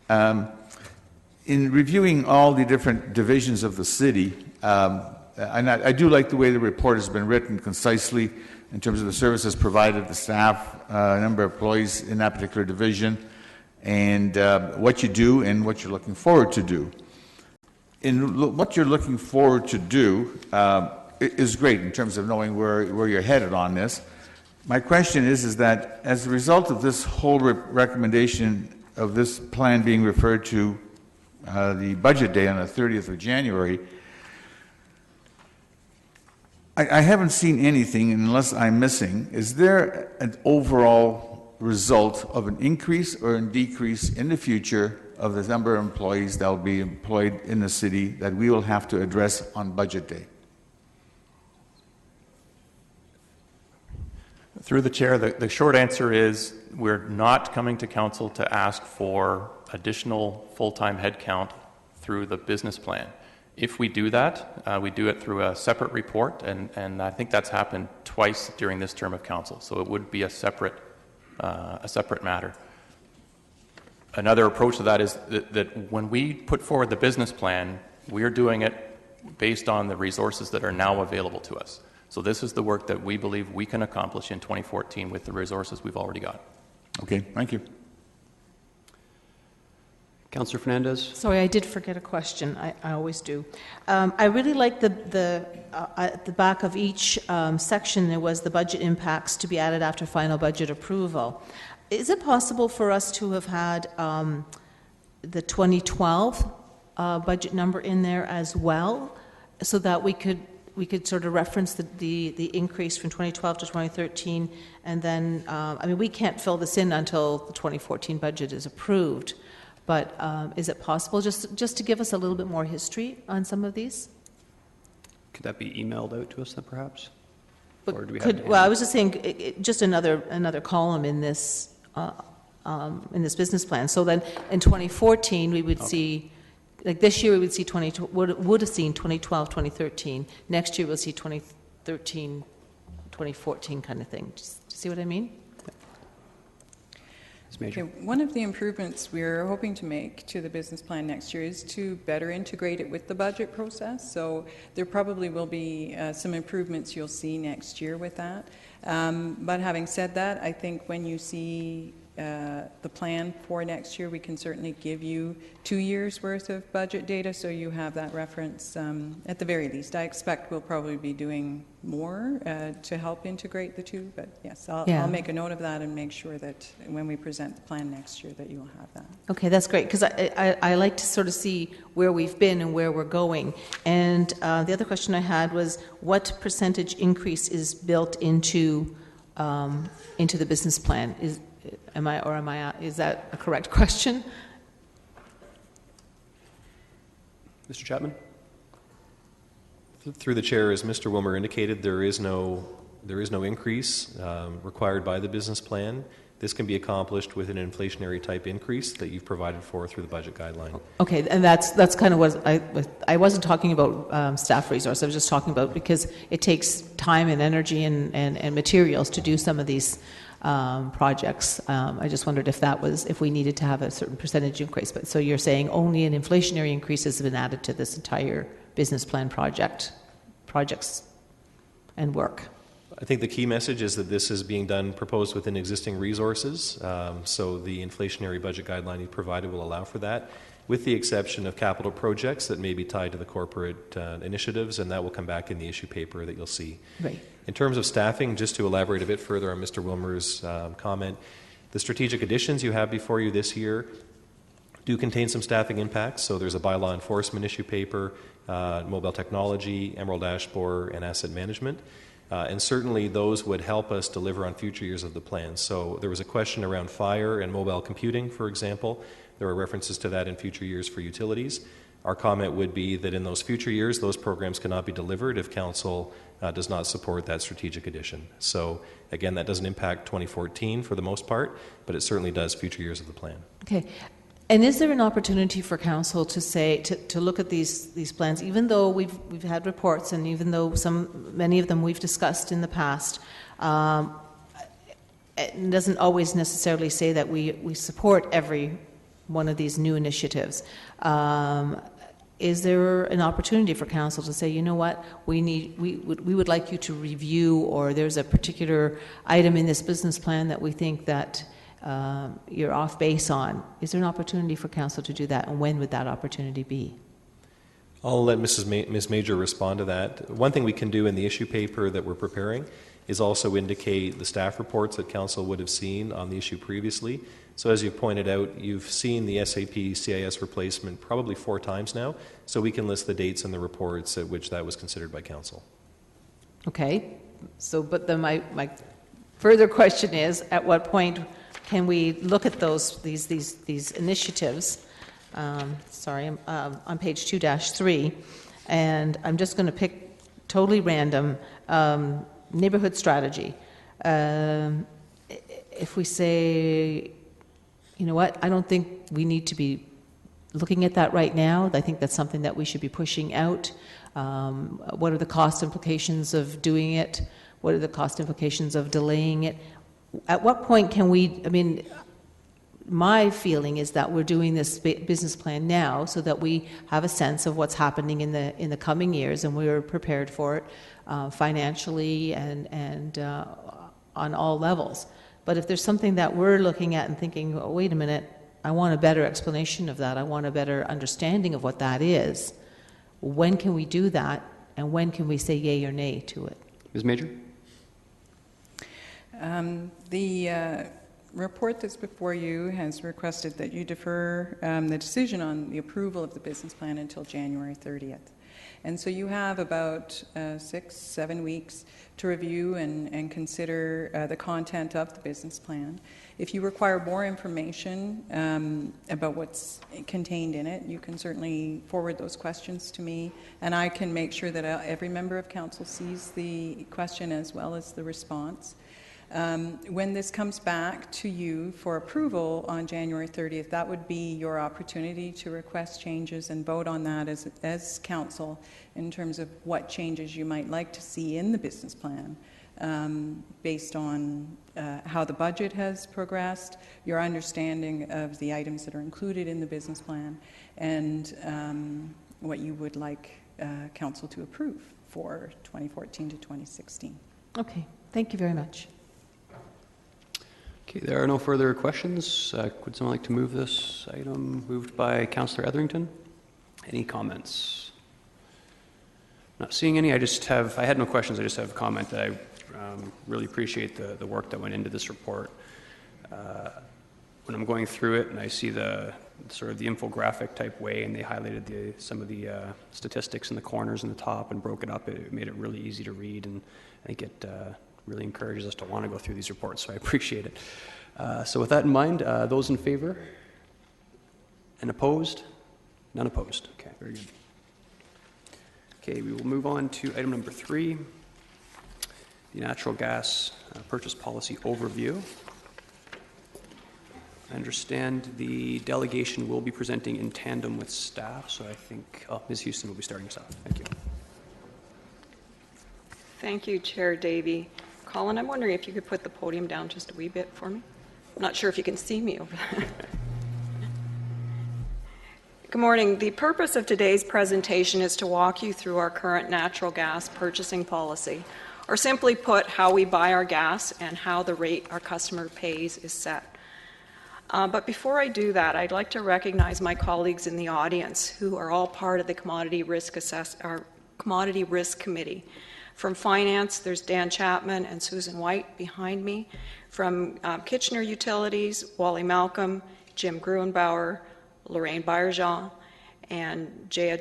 In reviewing all the different divisions of the city, and I do like the way the report has been written concisely in terms of the services provided, the staff, number of employees in that particular division, and what you do and what you're looking forward to do. In what you're looking forward to do is great in terms of knowing where you're headed on this. My question is that as a result of this whole recommendation of this plan being referred to the budget day on the 30th of January, I haven't seen anything, unless I'm missing. Is there an overall result of an increase or a decrease in the future of the number of employees that will be employed in the city that we will have to address on budget day? Through the chair, the short answer is we're not coming to council to ask for additional full-time headcount through the business plan. If we do that, we do it through a separate report, and I think that's happened twice during this term of council, so it would be a separate matter. Another approach to that is that when we put forward the business plan, we're doing it based on the resources that are now available to us. So this is the work that we believe we can accomplish in 2014 with the resources we've already got. Okay, thank you. Councillor Fernandez? Sorry, I did forget a question. I always do. I really like at the back of each section there was the budget impacts to be added after final budget approval. Is it possible for us to have had the 2012 budget number in there as well, so that we could sort of reference the increase from 2012 to 2013, and then, I mean, we can't fill this in until the 2014 budget is approved, but is it possible just to give us a little bit more history on some of these? Could that be emailed out to us then, perhaps? But Or do we have to I was just saying, just another column in this business plan. So then, in 2014, we would see. Like this year, we would see would have seen 2012, 2013. Next year, we'll see 2013, 2014 kind of thing. Do you see what I mean? Okay, one of the improvements we're hoping to make to the business plan next year is to better integrate it with the budget process. So there probably will be some improvements you'll see next year with that. But having said that, I think when you see the plan for next year, we can certainly give you 2 years worth of budget data, so you have that reference at the very least. I expect we'll probably be doing more to help integrate the two, but yes, I'll make a note of that and make sure that when we present the plan next year that you'll have that. Okay, that's great, because I like to sort of see where we've been and where we're going. And the other question I had was, what percentage increase is built into the business plan? Is that a correct question? Mr. Chapman? Through the chair, as Mr. Wilmer indicated, there is no increase required by the business plan. This can be accomplished with an inflationary type increase that you've provided for through the budget guideline. Okay, and that's kind of what I wasn't talking about staff resource. I was just talking about because it takes time and energy and materials to do some of these projects. I just wondered if we needed to have a certain percentage increase. But so you're saying only an inflationary increase has been added to this entire business plan projects and work. I think the key message is that this is being done, proposed within existing resources. So the inflationary budget guideline you provided will allow for that, with the exception of capital projects that may be tied to the corporate initiatives, and that will come back in the issue paper that you'll see. Right. In terms of staffing, just to elaborate a bit further on Mr. Wilmer's comment, the strategic additions you have before you this year do contain some staffing impacts. So there's a bylaw enforcement issue paper, mobile technology, Emerald Ash Borer, and asset management. And certainly those would help us deliver on future years of the plan. So there was a question around fire and mobile computing, for example. There are references to that in future years for utilities. Our comment would be that in those future years, those programs cannot be delivered if Council does not support that strategic addition. So again, that doesn't impact 2014 for the most part, but it certainly does future years of the plan. Okay. And is there an opportunity for Council to say to look at these plans, even though we've had reports and even though many of them we've discussed in the past, it doesn't always necessarily say that we support every one of these new initiatives. Is there an opportunity for Council to say, you know what, we would like you to review, or there's a particular item in this business plan that we think that you're off base on? Is there an opportunity for Council to do that, and when would that opportunity be? I'll let Ms. Major respond to that. One thing we can do in the issue paper that we're preparing is also indicate the staff reports that Council would have seen on the issue previously. So as you've pointed out, you've seen the SAP CIS replacement probably 4 times now, so we can list the dates and the reports at which that was considered by Council. Okay. So, but then my further question is, at what point can we look at these initiatives? Sorry, on page 2-3, and I'm just going to pick totally random neighborhood strategy. If we say, you know what, I don't think we need to be looking at that right now. I think that's something that we should be pushing out. What are the cost implications of doing it? What are the cost implications of delaying it? At what point can we, I mean, my feeling is that we're doing this business plan now so that we have a sense of what's happening in the coming years, and we're prepared for it financially and on all levels. But if there's something that we're looking at and thinking, oh, wait a minute, I want a better explanation of that, I want a better understanding of what that is, when can we do that, and when can we say yay or nay to it? Ms. Major? The report that's before you has requested that you defer the decision on the approval of the business plan until January 30th. And so you have about 6-7 weeks to review and consider the content of the business plan. If you require more information about what's contained in it, you can certainly forward those questions to me, and I can make sure that every member of council sees the question as well as the response. When this comes back to you for approval on January 30th, that would be your opportunity to request changes and vote on that as council in terms of what changes you might like to see in the business plan based on how the budget has progressed, your understanding of the items that are included in the business plan, and what you would like council to approve for 2014 to 2016. Okay, thank you very much. Okay, there are no further questions. Would someone like to move this item? Moved by Councillor Etherington. Any comments? Not seeing any. I had no questions. I just have a comment that I really appreciate the work that went into this report. When I'm going through it and I see the sort of the infographic type way, and they highlighted some of the statistics in the corners and the top and broke it up, it made it really easy to read, and I think it really encourages us to want to go through these reports, so I appreciate it. So with that in mind, those in favor? And opposed? None opposed. Okay, very good. Okay, we will move on to item number 3, the natural gas purchase policy overview. I understand the delegation will be presenting in tandem with staff, so I think Ms. Houston will be starting us off. Thank you. Thank you, Chair Davey. Colin, I'm wondering if you could put the podium down just a wee bit for me. I'm not sure if you can see me over there. Good morning. The purpose of today's presentation is to walk you through our current natural gas purchasing policy, or simply put, how we buy our gas and how the rate our customer pays is set. But before I do that, I'd like to recognize my colleagues in the audience who are all part of the Commodity Risk Committee. From Finance, there's Dan Chapman and Susan White behind me. From Kitchener Utilities, Wally Malcolm, Jim Gruenbauer, Lorraine Bayerjean, and Jaya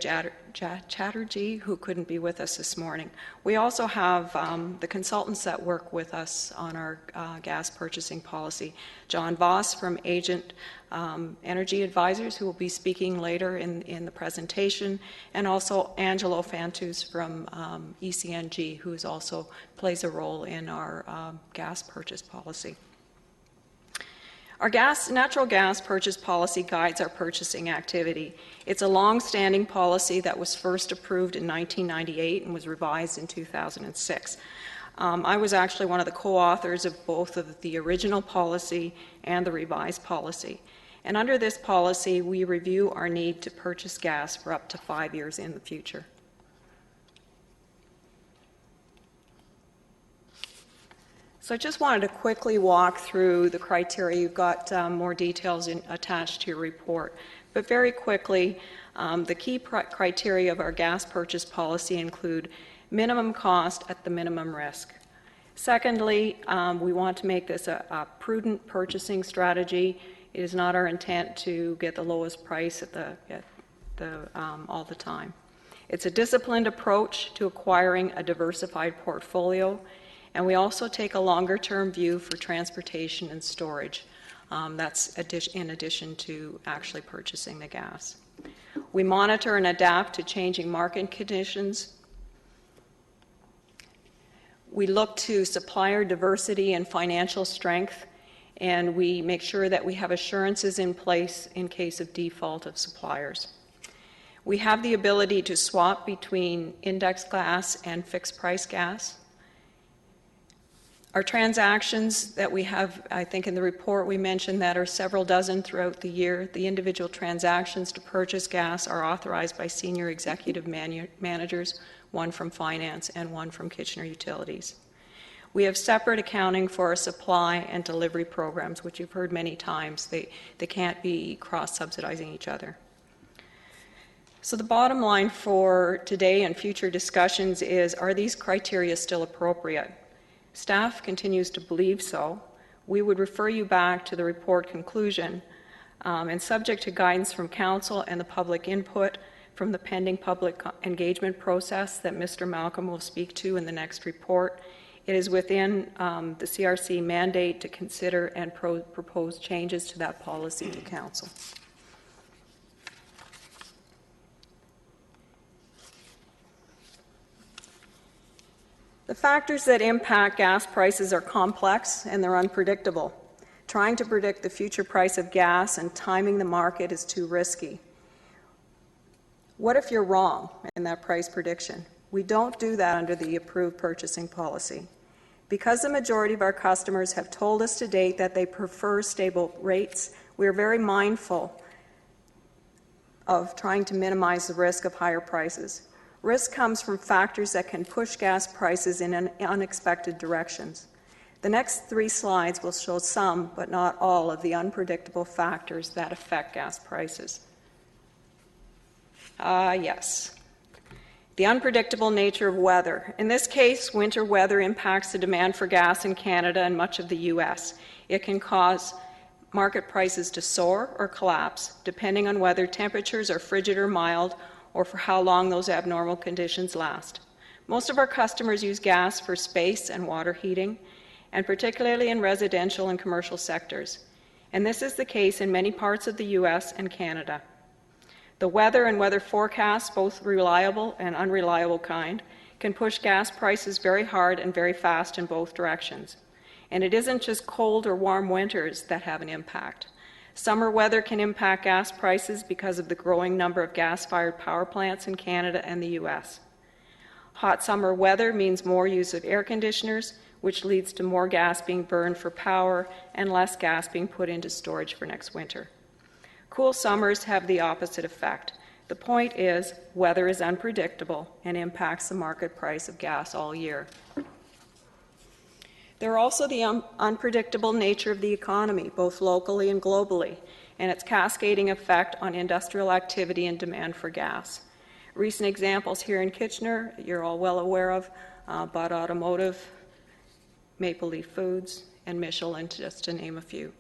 Chatterjee, who couldn't be with us this morning. We also have the consultants that work with us on our gas purchasing policy. John Voss from Agent Energy Advisors, who will be speaking later in the presentation, and also Angelo Fantus from ECNG, who also plays a role in our gas purchase policy. Our natural gas purchase policy guides our purchasing activity. It's a long-standing policy that was first approved in 1998 and was revised in 2006. I was actually one of the co-authors of both of the original policy and the revised policy. And under this policy, we review our need to purchase gas for up to 5 years in the future. So I just wanted to quickly walk through the criteria. You've got more details attached to your report. But very quickly, the key criteria of our gas purchase policy include minimum cost at the minimum risk. Secondly, we want to make this a prudent purchasing strategy. It is not our intent to get the lowest price all the time. It's a disciplined approach to acquiring a diversified portfolio. And we also take a longer-term view for transportation and storage. That's in addition to actually purchasing the gas. We monitor and adapt to changing market conditions. We look to supplier diversity and financial strength, and we make sure that we have assurances in place in case of default of suppliers. We have the ability to swap between index gas and fixed price gas. Our transactions that we have, I think in the report we mentioned that are several dozen throughout the year. The individual transactions to purchase gas are authorized by senior executive managers, one from Finance and one from Kitchener Utilities. We have separate accounting for our supply and delivery programs, which you've heard many times. They can't be cross-subsidizing each other. So the bottom line for today and future discussions is, are these criteria still appropriate? Staff continues to believe so. We would refer you back to the report conclusion, and subject to guidance from Council and the public input from the pending public engagement process that Mr. Malcolm will speak to in the next report, it is within the CRC mandate to consider and propose changes to that policy to Council. The factors that impact gas prices are complex and they're unpredictable. Trying to predict the future price of gas and timing the market is too risky. What if you're wrong in that price prediction? We don't do that under the approved purchasing policy. Because the majority of our customers have told us to date that they prefer stable rates, we are very mindful of trying to minimize the risk of higher prices. Risk comes from factors that can push gas prices in unexpected directions. The next 3 slides will show some, but not all, of the unpredictable factors that affect gas prices. Yes. The unpredictable nature of weather. In this case, winter weather impacts the demand for gas in Canada and much of the U.S. It can cause market prices to soar or collapse, depending on whether temperatures are frigid or mild, or for how long those abnormal conditions last. Most of our customers use gas for space and water heating, and particularly in residential and commercial sectors. And this is the case in many parts of the U.S. and Canada. The weather and weather forecasts, both reliable and unreliable kind, can push gas prices very hard and very fast in both directions. And it isn't just cold or warm winters that have an impact. Summer weather can impact gas prices because of the growing number of gas-fired power plants in Canada and the U.S. Hot summer weather means more use of air conditioners, which leads to more gas being burned for power and less gas being put into storage for next winter. Cool summers have the opposite effect. The point is, weather is unpredictable and impacts the market price of gas all year. There are also the unpredictable nature of the economy, both locally and globally, and its cascading effect on industrial activity and demand for gas. Recent examples here in Kitchener, you're all well aware of, Budd Automotive, Maple Leaf Foods, and Michelin, just to name a few.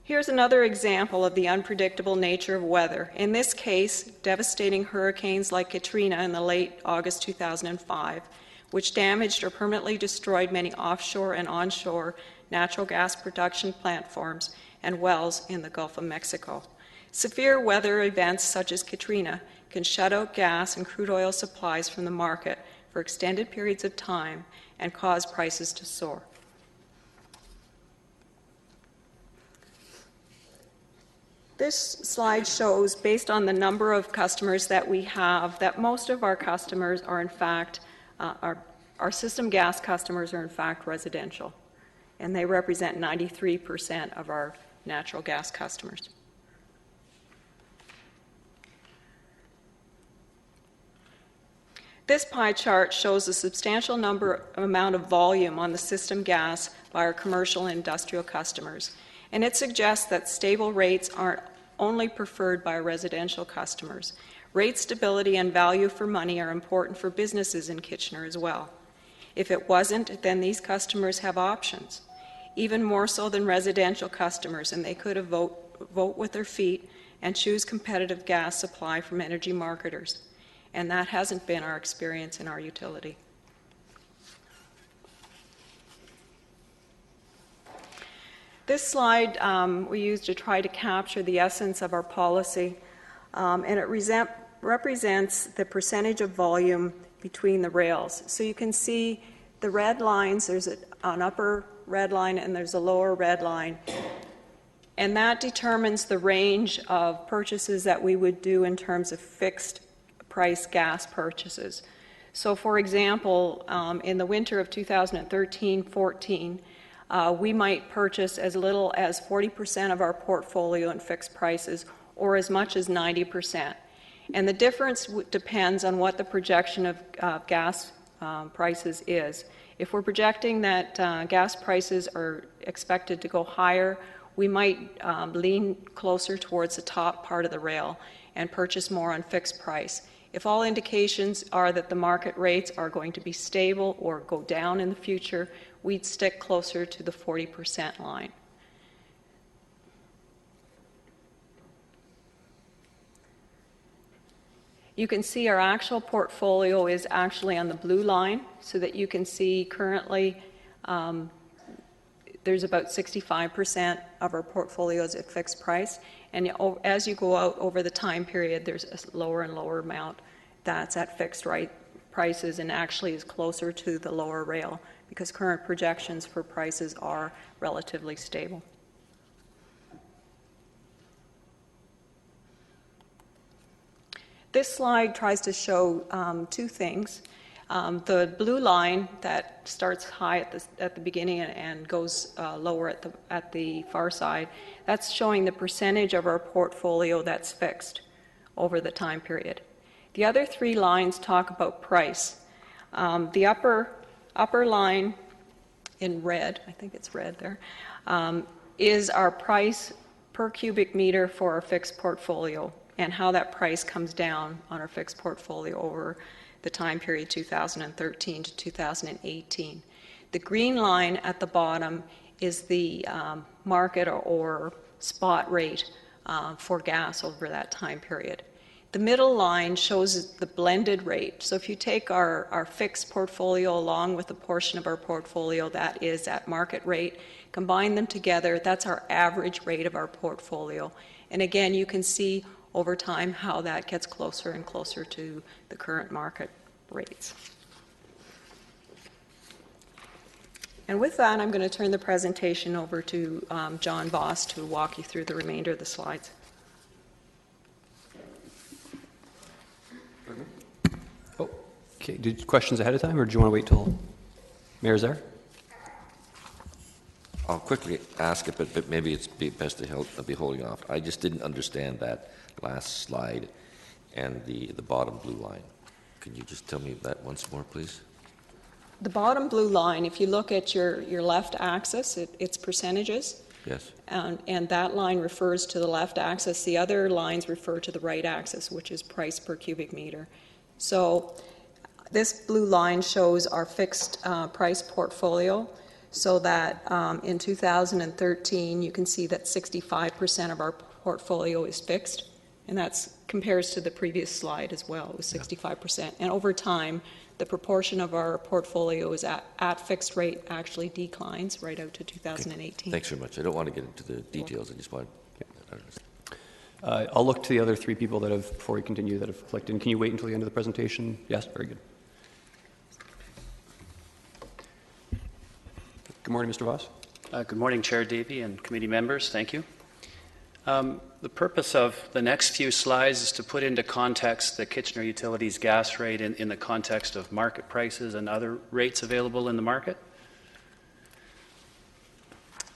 Here's another example of the unpredictable nature of weather. In this case, devastating hurricanes like Katrina in the late August 2005, which damaged or permanently destroyed many offshore and onshore natural gas production platforms and wells in the Gulf of Mexico. Severe weather events such as Katrina can shut out gas and crude oil supplies from the market for extended periods of time and cause prices to soar. This slide shows, based on the number of customers that we have, that most of our customers are in fact our system gas customers are in fact residential, and they represent 93% of our natural gas customers. This pie chart shows a substantial amount of volume on the system gas by our commercial and industrial customers, and it suggests that stable rates aren't only preferred by residential customers. Rate stability and value for money are important for businesses in Kitchener as well. If it wasn't, then these customers have options, even more so than residential customers, and they could vote with their feet and choose competitive gas supply from energy marketers. And that hasn't been our experience in our utility. This slide we use to try to capture the essence of our policy, and it represents the percentage of volume between the rails. So you can see the red lines, there's an upper red line and there's a lower red line, and that determines the range of purchases that we would do in terms of fixed price gas purchases. So for example, in the winter of 2013-14, we might purchase as little as 40% of our portfolio in fixed prices or as much as 90%. And the difference depends on what the projection of gas prices is. If we're projecting that gas prices are expected to go higher, we might lean closer towards the top part of the rail and purchase more on fixed price. If all indications are that the market rates are going to be stable or go down in the future, we'd stick closer to the 40% line. You can see our actual portfolio is actually on the blue line, so that you can see currently there's about 65% of our portfolios at fixed price, and as you go out over the time period, there's a lower and lower amount that's at fixed prices and actually is closer to the lower rail because current projections for prices are relatively stable. This slide tries to show two things. The blue line that starts high at the beginning and goes lower at the far side, that's showing the percentage of our portfolio that's fixed over the time period. The other three lines talk about price. The upper line in red, I think it's red there, is our price per cubic meter for our fixed portfolio and how that price comes down on our fixed portfolio over the time period 2013 to 2018. The green line at the bottom is the market or spot rate for gas over that time period. The middle line shows the blended rate. So if you take our fixed portfolio along with a portion of our portfolio that is at market rate, combine them together, that's our average rate of our portfolio. And again, you can see over time how that gets closer and closer to the current market rates. And with that, I'm going to turn the presentation over to John Voss to walk you through the remainder of the slides. Oh, okay. Did questions ahead of time, or do you want to wait till Mayor's there? I'll quickly ask it, but maybe it's best to be holding off. I just didn't understand that last slide and the bottom blue line. Can you just tell me that once more, please? The bottom blue line, if you look at your left axis, it's percentages. Yes. And that line refers to the left axis. The other lines refer to the right axis, which is price per cubic meter. So this blue line shows our fixed price portfolio, so that in 2013, you can see that 65% of our portfolio is fixed, and that compares to the previous slide as well. It was 65%. And over time, the proportion of our portfolio is at fixed rate actually declines right out to 2018. Okay. Thanks very much. I don't want to get into the details. I just want to understand. I'll look to the other three people that have, before we continue, that have clicked in. Can you wait until the end of the presentation? Yes, very good. Good morning, Mr. Voss. Good morning, Chair Davey and committee members. Thank you. The purpose of the next few slides is to put into context the Kitchener Utilities gas rate in the context of market prices and other rates available in the market.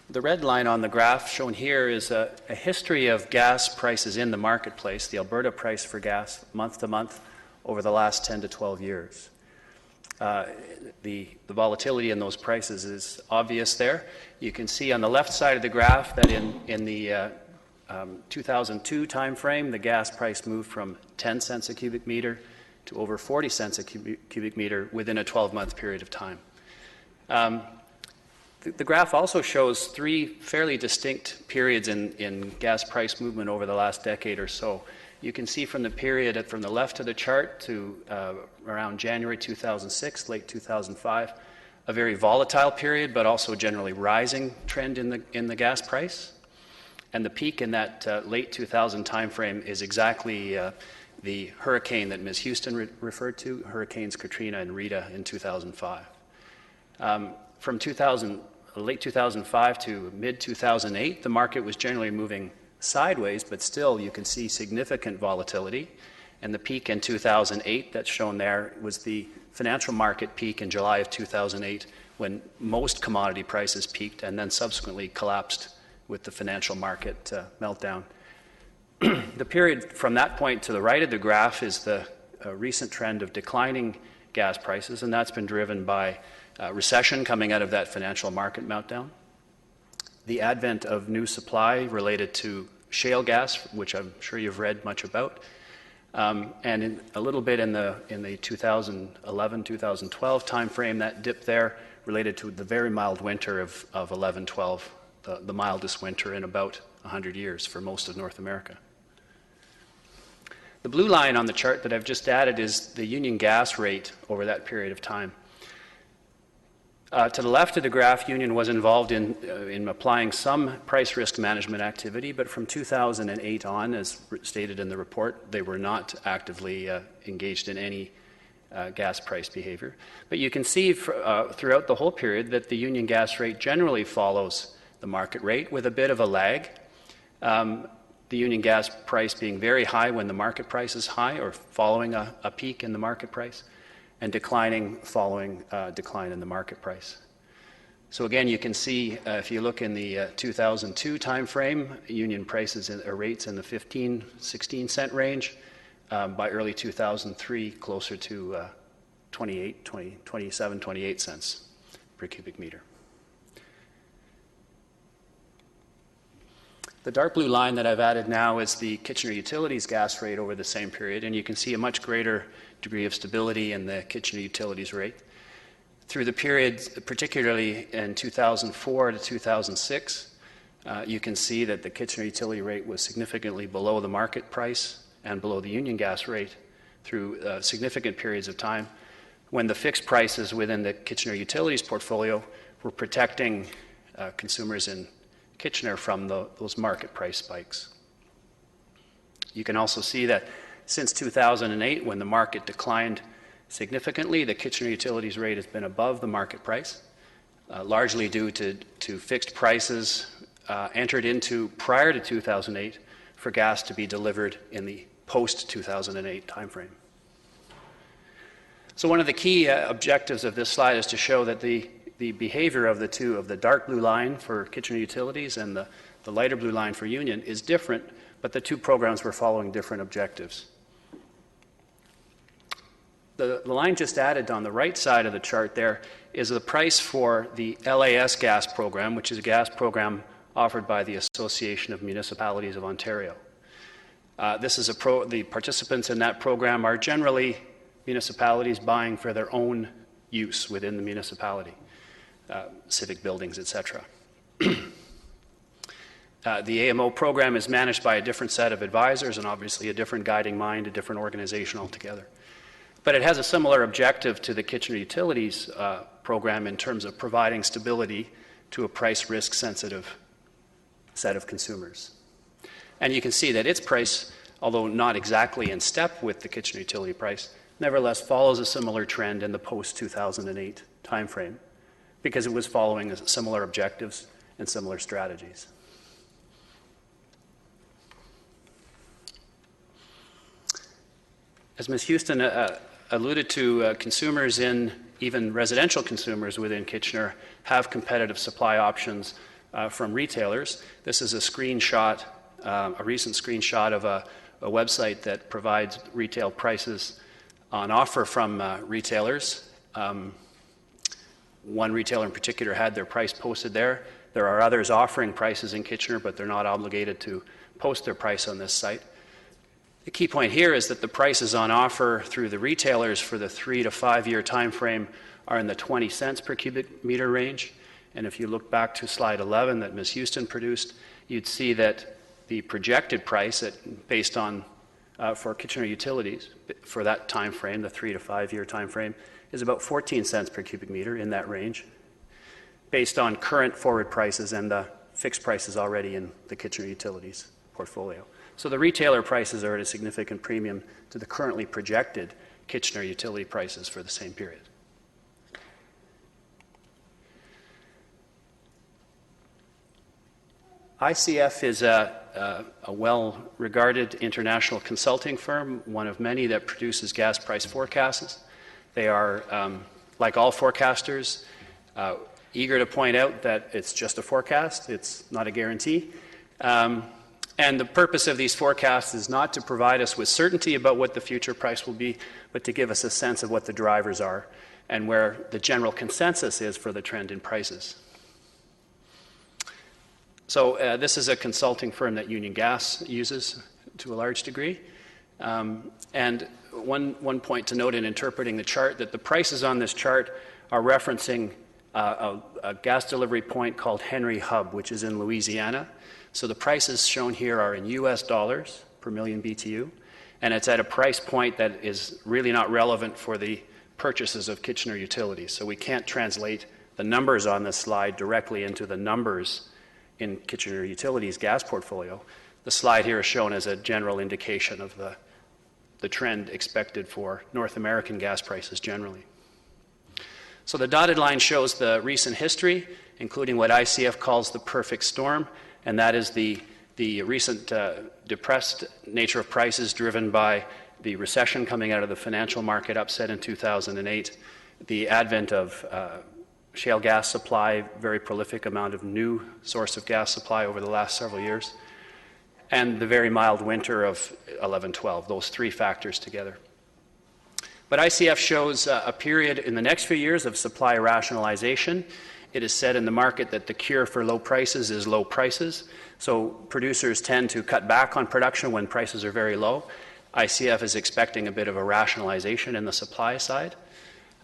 The red line on the graph shown here is a history of gas prices in the marketplace, the Alberta price for gas month to month over the last 10 to 12 years. The volatility in those prices is obvious there. You can see on the left side of the graph that in the 2002 timeframe, the gas price moved from 10 cents a cubic meter to over 40 cents a cubic meter within a 12-month period of time. The graph also shows three fairly distinct periods in gas price movement over the last decade or so. You can see from the period from the left of the chart to around January 2006, late 2005, a very volatile period, but also generally rising trend in the gas price. And the peak in that late 2000 timeframe is exactly the hurricane that Ms. Houston referred to, Hurricanes Katrina and Rita in 2005. From late 2005 to mid-2008, the market was generally moving sideways, but still you can see significant volatility. And the peak in 2008 that's shown there was the financial market peak in July of 2008, when most commodity prices peaked and then subsequently collapsed with the financial market meltdown. The period from that point to the right of the graph is the recent trend of declining gas prices, and that's been driven by recession coming out of that financial market meltdown, the advent of new supply related to shale gas, which I'm sure you've read much about, and a little bit in the 2011-2012 timeframe, that dip there related to the very mild winter of 11-12. The mildest winter in about 100 years for most of North America. The blue line on the chart that I've just added is the Union gas rate over that period of time. To the left of the graph, Union was involved in applying some price risk management activity, but from 2008 on, as stated in the report, they were not actively engaged in any gas price behavior. But you can see throughout the whole period that the Union gas rate generally follows the market rate with a bit of a lag. The Union gas price being very high when the market price is high or following a peak in the market price, and declining following decline in the market price. So again, you can see if you look in the 2002 timeframe, Union prices or rates in the 15-16 cent range. By early 2003, closer to 27, 28 cents per cubic meter. The dark blue line that I've added now is the Kitchener Utilities gas rate over the same period, and you can see a much greater degree of stability in the Kitchener Utilities rate. Through the period, particularly in 2004 to 2006, you can see that the Kitchener Utility rate was significantly below the market price and below the Union gas rate through significant periods of time, when the fixed prices within the Kitchener Utilities portfolio were protecting consumers in Kitchener from those market price spikes. You can also see that since 2008, when the market declined significantly, the Kitchener Utilities rate has been above the market price, largely due to fixed prices entered into prior to 2008 for gas to be delivered in the post-2008 timeframe. So one of the key objectives of this slide is to show that the behavior of the dark blue line for Kitchener Utilities and the lighter blue line for Union is different, but the two programs were following different objectives. The line just added on the right side of the chart there is the price for the LAS gas program, which is a gas program offered by the Association of Municipalities of Ontario. The participants in that program are generally municipalities buying for their own use within the municipality, civic buildings, etc. The AMO program is managed by a different set of advisors and obviously a different guiding mind, a different organization altogether. But it has a similar objective to the Kitchener Utilities program in terms of providing stability to a price risk sensitive set of consumers. And you can see that its price, although not exactly in step with the Kitchener Utility price, nevertheless follows a similar trend in the post-2008 timeframe because it was following similar objectives and similar strategies. As Ms. Houston alluded to, consumers even residential consumers within Kitchener have competitive supply options from retailers. This is a screenshot, a recent screenshot of a website that provides retail prices on offer from retailers. One retailer in particular had their price posted there. There are others offering prices in Kitchener, but they're not obligated to post their price on this site. The key point here is that the prices on offer through the retailers for the 3 to 5 year time frame are in the 20 cents per cubic meter range. And if you look back to slide 11 that Ms. Houston produced, you'd see that the projected price based on for Kitchener Utilities for that time frame, the 3 to 5 year time frame, is about 14 cents per cubic meter in that range, based on current forward prices and the fixed prices already in the Kitchener Utilities portfolio. So the retailer prices are at a significant premium to the currently projected Kitchener Utility prices for the same period. ICF is a well-regarded international consulting firm, one of many that produces gas price forecasts. They are, like all forecasters, eager to point out that it's just a forecast, it's not a guarantee. And the purpose of these forecasts is not to provide us with certainty about what the future price will be, but to give us a sense of what the drivers are and where the general consensus is for the trend in prices. So this is a consulting firm that Union Gas uses to a large degree. And one point to note in interpreting the chart, that the prices on this chart are referencing a gas delivery point called Henry Hub, which is in Louisiana. So the prices shown here are in US dollars per million BTU, and it's at a price point that is really not relevant for the purchases of Kitchener Utilities. So we can't translate the numbers on this slide directly into the numbers in Kitchener Utilities' gas portfolio. The slide here is shown as a general indication of the trend expected for North American gas prices generally. So the dotted line shows the recent history, including what ICF calls the perfect storm, and that is the recent depressed nature of prices driven by the recession coming out of the financial market upset in 2008, the advent of shale gas supply, very prolific amount of new source of gas supply over the last several years, and the very mild winter of 11-12, those three factors together. But ICF shows a period in the next few years of supply rationalization. It is said in the market that the cure for low prices is low prices. So producers tend to cut back on production when prices are very low. ICF is expecting a bit of a rationalization in the supply side.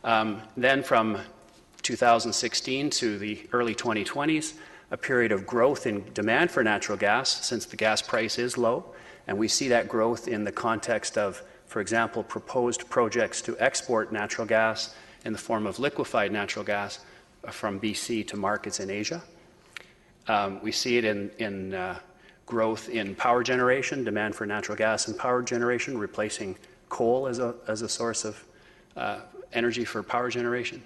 Then from 2016 to the early 2020s, a period of growth in demand for natural gas since the gas price is low. And we see that growth in the context of, for example, proposed projects to export natural gas in the form of liquefied natural gas from BC to markets in Asia. We see it in growth in power generation, demand for natural gas and power generation, replacing coal as a source of energy for power generation.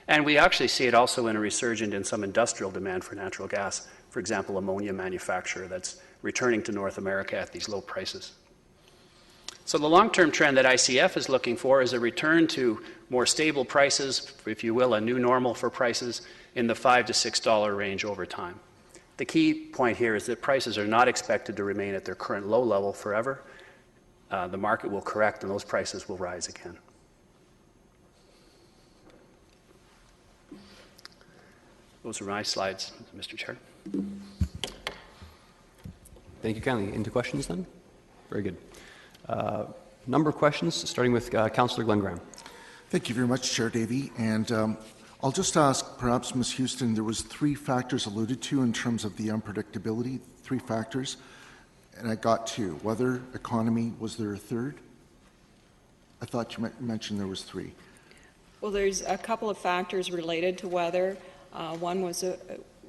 And we actually see it also in a resurgence in some industrial demand for natural gas, for example, ammonia manufacture that's returning to North America at these low prices. So the long-term trend that ICF is looking for is a return to more stable prices, if you will, a new normal for prices in the $5 to $6 range over time. The key point here is that prices are not expected to remain at their current low level forever. The market will correct and those prices will rise again. Those are my slides, Mr. Chair. Thank you kindly. Into questions then? Very good. Number of questions, starting with Councillor Glenn Graham. Thank you very much, Chair Davey. And I'll just ask, perhaps, Ms. Houston, there was 3 factors alluded to in terms of the unpredictability, 3 factors, and I got 2. Weather, economy, was there a third? I thought you mentioned there was 3. Well, there's a couple of factors related to weather. One was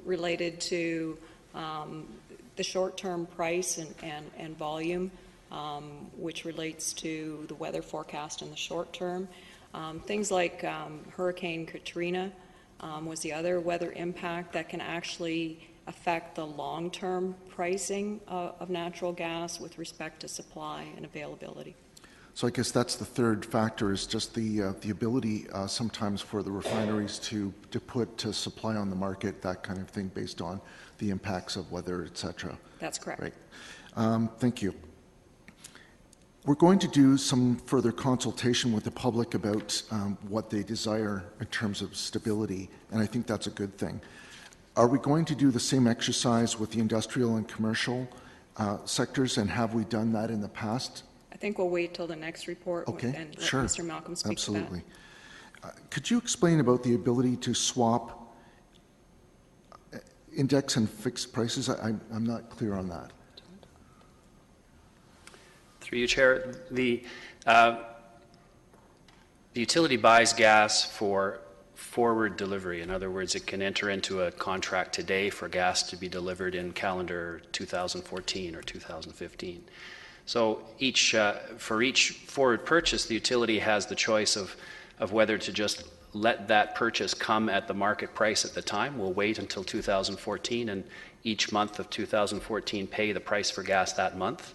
related to the short-term price and volume, which relates to the weather forecast in the short term. Things like Hurricane Katrina was the other weather impact that can actually affect the long-term pricing of natural gas with respect to supply and availability. So I guess that's the third factor, is just the ability sometimes for the refineries to put supply on the market, that kind of thing, based on the impacts of weather, et cetera. That's correct. Right. Thank you. We're going to do some further consultation with the public about what they desire in terms of stability, and I think that's a good thing. Are we going to do the same exercise with the industrial and commercial sectors, and have we done that in the past? I think we'll wait till the next report and let Mr. Malcolm speak Absolutely. to that. Could you explain about the ability to swap index and fixed prices? I'm not clear on that. Through you, Chair, the utility buys gas for forward delivery. In other words, it can enter into a contract today for gas to be delivered in calendar 2014 or 2015. So for each forward purchase, the utility has the choice of whether to just let that purchase come at the market price at the time. We'll wait until 2014 and each month of 2014 pay the price for gas that month.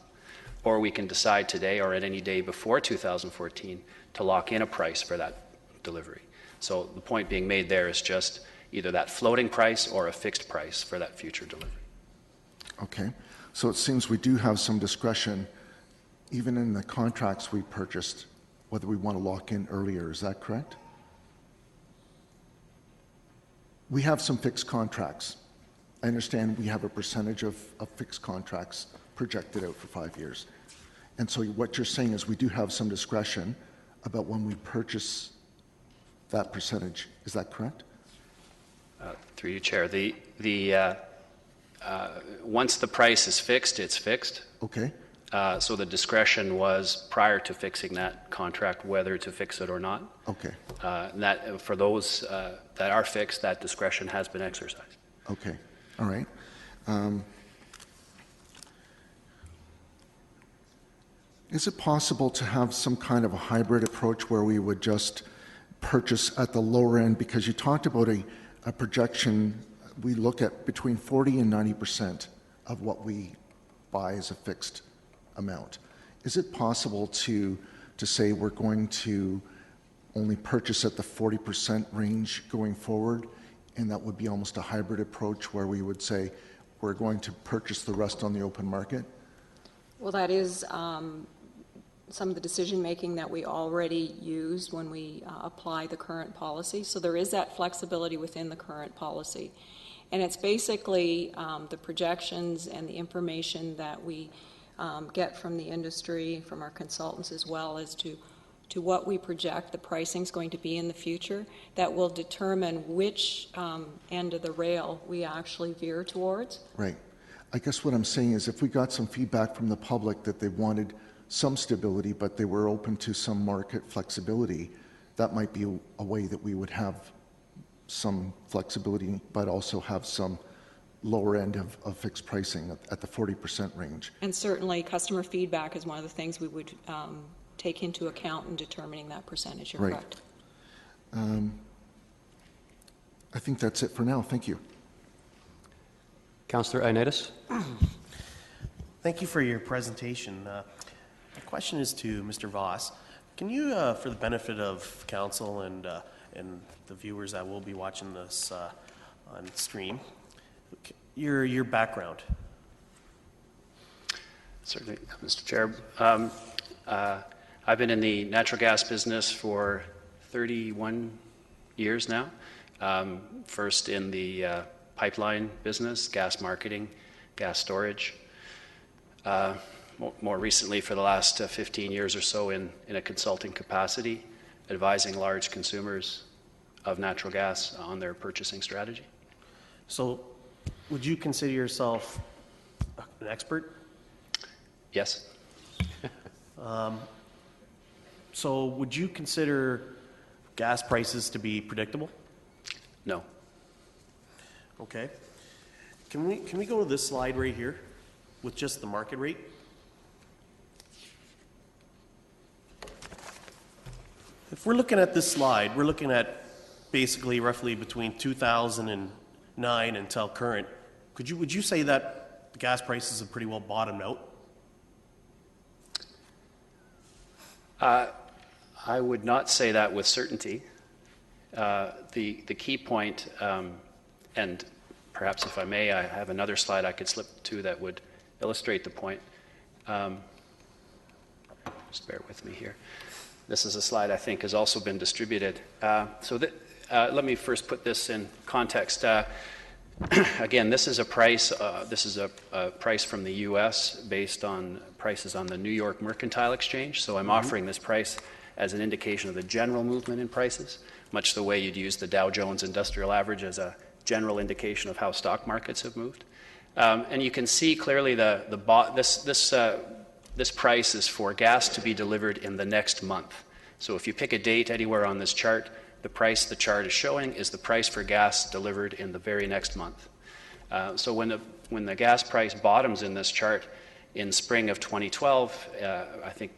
Or we can decide today or at any day before 2014 to lock in a price for that delivery. So the point being made there is just either that floating price or a fixed price for that future delivery. Okay. So it seems we do have some discretion, even in the contracts we purchased, whether we want to lock in earlier. Is that correct? We have some fixed contracts. I understand we have a percentage of fixed contracts projected out for 5 years. And so what you're saying is we do have some discretion about when we purchase that percentage. Is that correct? Through you, Chair. Once the price is fixed, it's fixed. Okay. So the discretion was prior to fixing that contract whether to fix it or not. Okay. That for those that are fixed, that discretion has been exercised. Okay. All right. Is it possible to have some kind of a hybrid approach where we would just purchase at the lower end? Because you talked about a projection, we look at between 40 and 90% of what we buy as a fixed amount. Is it possible to say we're going to only purchase at the 40% range going forward, and that would be almost a hybrid approach where we would say we're going to purchase the rest on the open market? Well, that is some of the decision-making that we already use when we apply the current policy. So there is that flexibility within the current policy. And it's basically the projections and the information that we get from the industry, from our consultants, as well as to what we project the pricing is going to be in the future, that will determine which end of the rail we actually veer towards. Right. I guess what I'm saying is if we got some feedback from the public that they wanted some stability, but they were open to some market flexibility, that might be a way that we would have some flexibility, but also have some lower end of fixed pricing at the 40% range. And certainly, customer feedback is one of the things we would take into account in determining that percentage. You're Right. correct. I think that's it for now. Thank you. Councillor Ioannidis? Thank you for your presentation. My question is to Mr. Voss. Can you, for the benefit of council and the viewers that will be watching this on stream, your background? Certainly, Mr. Chair. I've been in the natural gas business for 31 years now. First in the pipeline business, gas marketing, gas storage. More recently, for the last 15 years or so, in a consulting capacity, advising large consumers of natural gas on their purchasing strategy. So, would you consider yourself an expert? Yes. So, would you consider gas prices to be predictable? No. Okay. Can we go to this slide right here with just the market rate? If we're looking at this slide, we're looking at basically roughly between 2009 until current. Would you say that the gas prices have pretty well bottomed out? I would not say that with certainty. The key point, and perhaps if I may, I have another slide I could slip to that would illustrate the point. Just bear with me here. This is a slide I think has also been distributed. Let me first put this in context. Again, this is a price. This is a price from the U.S. based on prices on the New York Mercantile Exchange. So I'm offering this price as an indication of the general movement in prices, much the way you'd use the Dow Jones Industrial Average as a general indication of how stock markets have moved. And you can see clearly this price is for gas to be delivered in the next month. So if you pick a date anywhere on this chart, the price the chart is showing is the price for gas delivered in the very next month. So when the gas price bottoms in this chart in spring of 2012,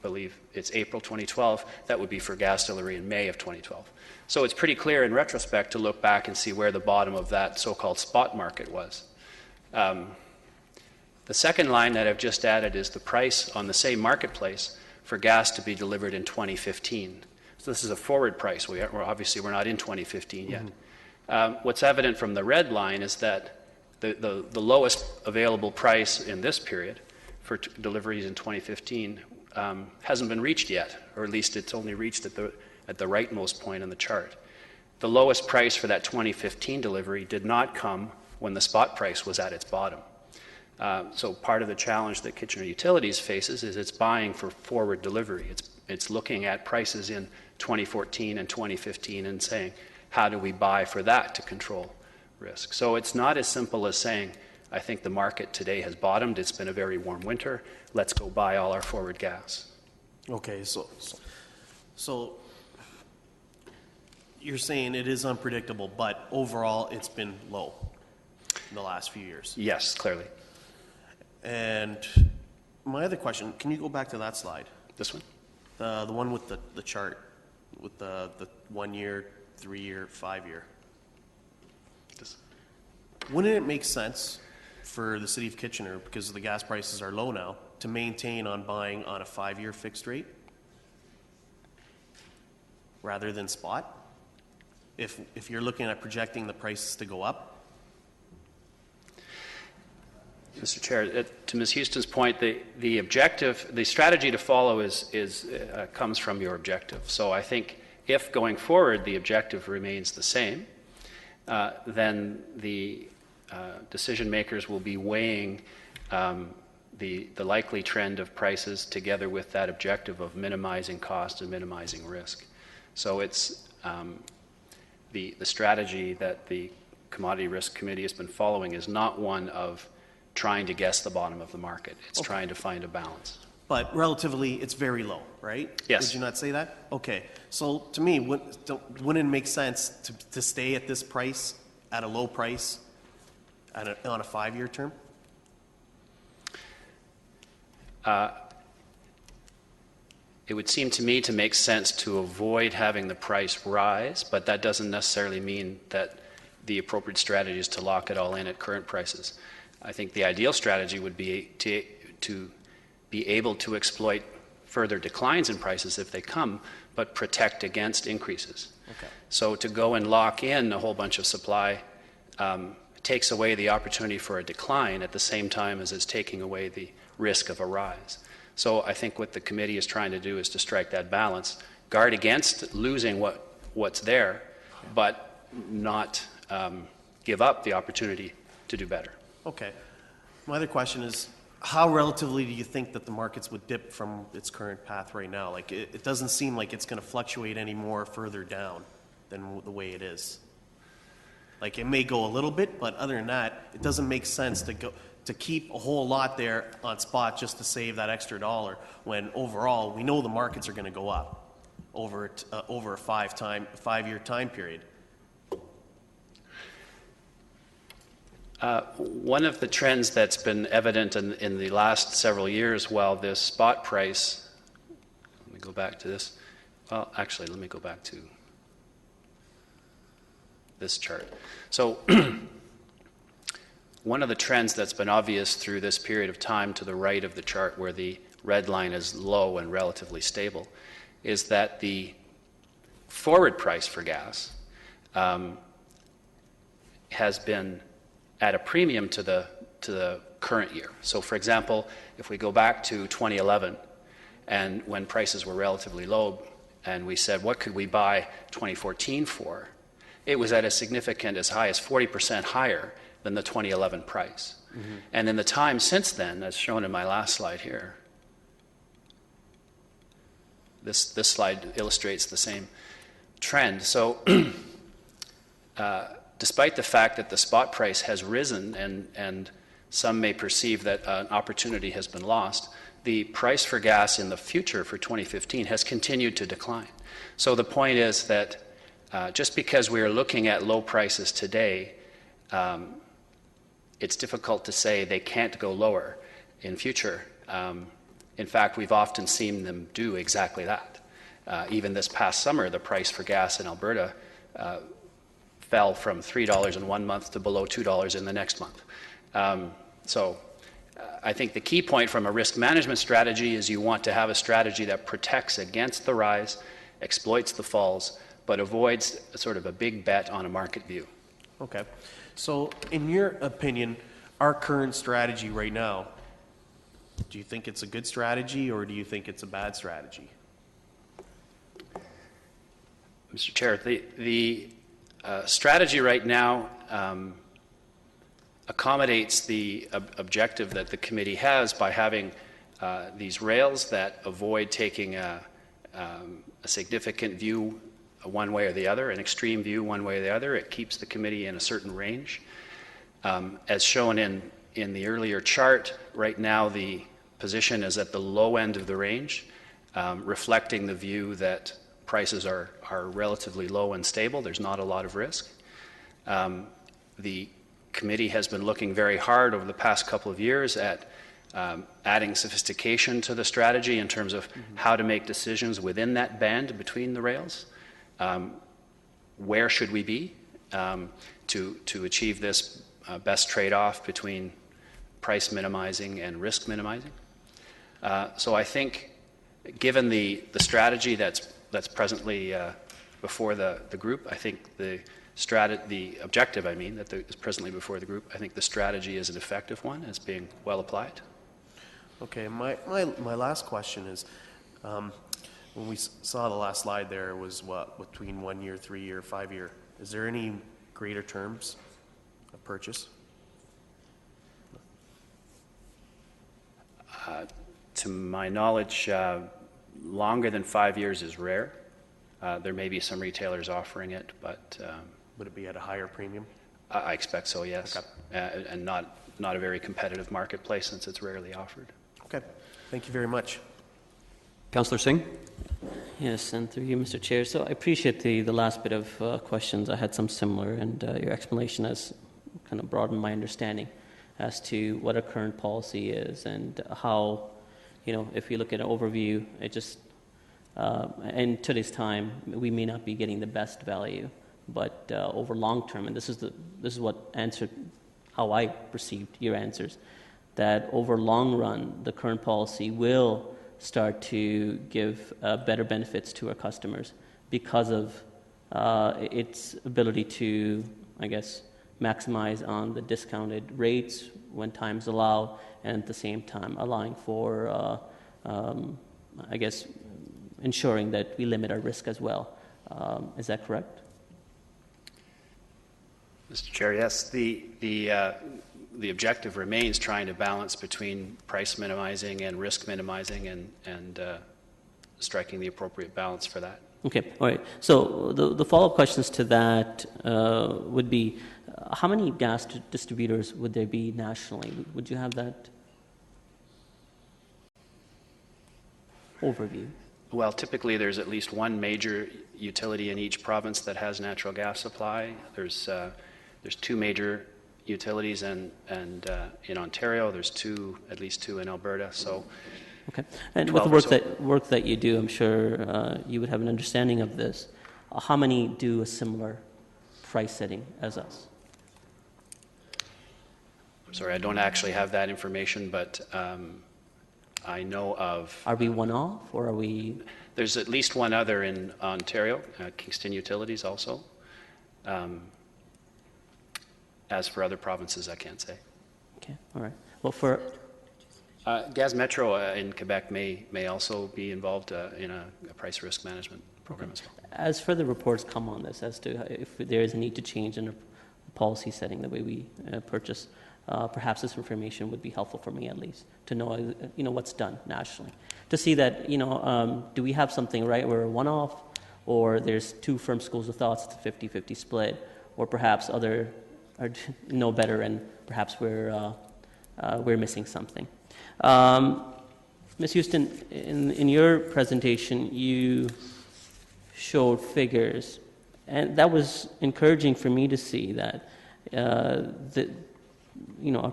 believe it's April 2012, that would be for gas delivery in May of 2012. So it's pretty clear in retrospect to look back and see where the bottom of that so-called spot market was. The second line that I've just added is the price on the same marketplace for gas to be delivered in 2015. So this is a forward price. We're not in 2015 yet. What's evident from the red line is that the lowest available price in this period for deliveries in 2015 hasn't been reached yet, or at least it's only reached at the rightmost point on the chart. The lowest price for that 2015 delivery did not come when the spot price was at its bottom. So part of the challenge that Kitchener Utilities faces is it's buying for forward delivery. It's looking at prices in 2014 and 2015 and saying, how do we buy for that to control risk? So it's not as simple as saying, I think the market today has bottomed. It's been a very warm winter. Let's go buy all our forward gas. Okay, so you're saying it is unpredictable, but overall it's been low in the last few years. Yes, clearly. And my other question, can you go back to that slide? This one? The one with the chart, with the 1 year, 3 year, 5 year. Wouldn't it make sense for the City of Kitchener, because the gas prices are low now, to maintain on buying on a 5-year fixed rate rather than spot? If you're looking at projecting the prices to go up? Mr. Chair, to Ms. Houston's point, the objective, the strategy to follow comes from your objective. So I think if going forward the objective remains the same, then the decision makers will be weighing the likely trend of prices together with that objective of minimizing cost and minimizing risk. So it's the strategy that the Commodity Risk Committee has been following is not one of trying to guess the bottom of the market. It's trying to find a balance. But relatively, it's very low, right? Yes. Would you not say that? Okay. So to me, wouldn't it make sense to stay at this price, at a low price, on a 5-year term? It would seem to me to make sense to avoid having the price rise, but that doesn't necessarily mean that the appropriate strategy is to lock it all in at current prices. I think the ideal strategy would be to be able to exploit further declines in prices if they come, but protect against increases. Okay. So to go and lock in a whole bunch of supply takes away the opportunity for a decline at the same time as it's taking away the risk of a rise. So I think what the committee is trying to do is to strike that balance, guard against losing what's there, but not give up the opportunity to do better. Okay. My other question is, how relatively do you think that the markets would dip from its current path right now? Like, it doesn't seem like it's going to fluctuate any more further down than the way it is. Like, it may go a little bit, but other than that, it doesn't make sense to keep a whole lot there on spot just to save that extra dollar, when overall we know the markets are going to go up over a 5-year time period. One of the trends that's been evident in the last several years, while this spot price, let me go back to this. Well, actually, let me go back to this chart. So one of the trends that's been obvious through this period of time to the right of the chart, where the red line is low and relatively stable, is that the forward price for gas has been at a premium to the current year. So for example, if we go back to 2011, and when prices were relatively low, and we said, what could we buy 2014 for? It was at a significant, as high as 40% higher than the 2011 price. Mm-hmm. And in the time since then, as shown in my last slide here, this slide illustrates the same trend. So despite the fact that the spot price has risen and some may perceive that an opportunity has been lost, the price for gas in the future for 2015 has continued to decline. So the point is that just because we are looking at low prices today, it's difficult to say they can't go lower in future. In fact, we've often seen them do exactly that. Even this past summer, the price for gas in Alberta fell from $3 in one month to below $2 in the next month. So I think the key point from a risk management strategy is you want to have a strategy that protects against the rise, exploits the falls, but avoids sort of a big bet on a market view. Okay. So in your opinion, our current strategy right now, do you think it's a good strategy or do you think it's a bad strategy? Mr. Chair, the strategy right now accommodates the objective that the committee has by having these rails that avoid taking a significant view one way or the other, an extreme view one way or the other. It keeps the committee in a certain range. As shown in the earlier chart, right now the position is at the low end of the range, reflecting the view that prices are relatively low and stable. There's not a lot of risk. The committee has been looking very hard over the past couple of years at adding sophistication to the strategy in terms of how to make decisions within that band between the rails. Where should we be to achieve this best trade-off between price minimizing and risk minimizing? So I think, given the strategy that's presently before the group, I think the objective, that is presently before the group, I think the strategy is an effective one, as being well applied. Okay, my last question is, when we saw the last slide there, was what, between 1 year, 3 year, 5 year? Is there any greater terms of purchase? To my knowledge, longer than 5 years is rare. There may be some retailers offering it, but would it be at a higher premium? I expect so, yes. Okay. And not a very competitive marketplace, since it's rarely offered. Okay. Thank you very much. Councillor Singh? Yes, and through you, Mr. Chair. So I appreciate the last bit of questions. I had some similar, and your explanation has kind of broaden my understanding as to what our current policy is and how, if you look at an overview, it just, in today's time, we may not be getting the best value, but over long term, and this is what answered how I perceived your answers, that over long run, the current policy will start to give better benefits to our customers because of its ability to, I guess, maximize on the discounted rates when times allow, and at the same time allowing for, I guess, ensuring that we limit our risk as well. Is that correct? Mr. Chair, yes. The objective remains trying to balance between price minimizing and risk minimizing and striking the appropriate balance for that. Okay, all right. So the follow-up questions to that would be, how many gas distributors would there be nationally? Would you have that overview? Well, typically there's at least one major utility in each province that has natural gas supply. There's two major utilities and in Ontario. There's at least two in Alberta. So, okay. And with the work that you do, I'm sure you would have an understanding of this. How many do a similar price setting as us? I'm sorry, I don't actually have that information, but I know of. Are we one off, or are we? There's at least one other in Ontario, Kingston Utilities also. As for other provinces, I can't say. Okay, all right. Well, for Gaz Metro in Quebec may also be involved in a price risk management program as well. As further reports come on this, as to if there is a need to change in a policy setting the way we purchase, perhaps this information would be helpful for me at least to know, what's done nationally, to see that, do we have something right where we're one-off, or there's two firm schools of thoughts, it's a 50-50 split, or perhaps other are no better, and perhaps we're missing something. Ms. Houston, in your presentation, you showed figures, and that was encouraging for me to see that our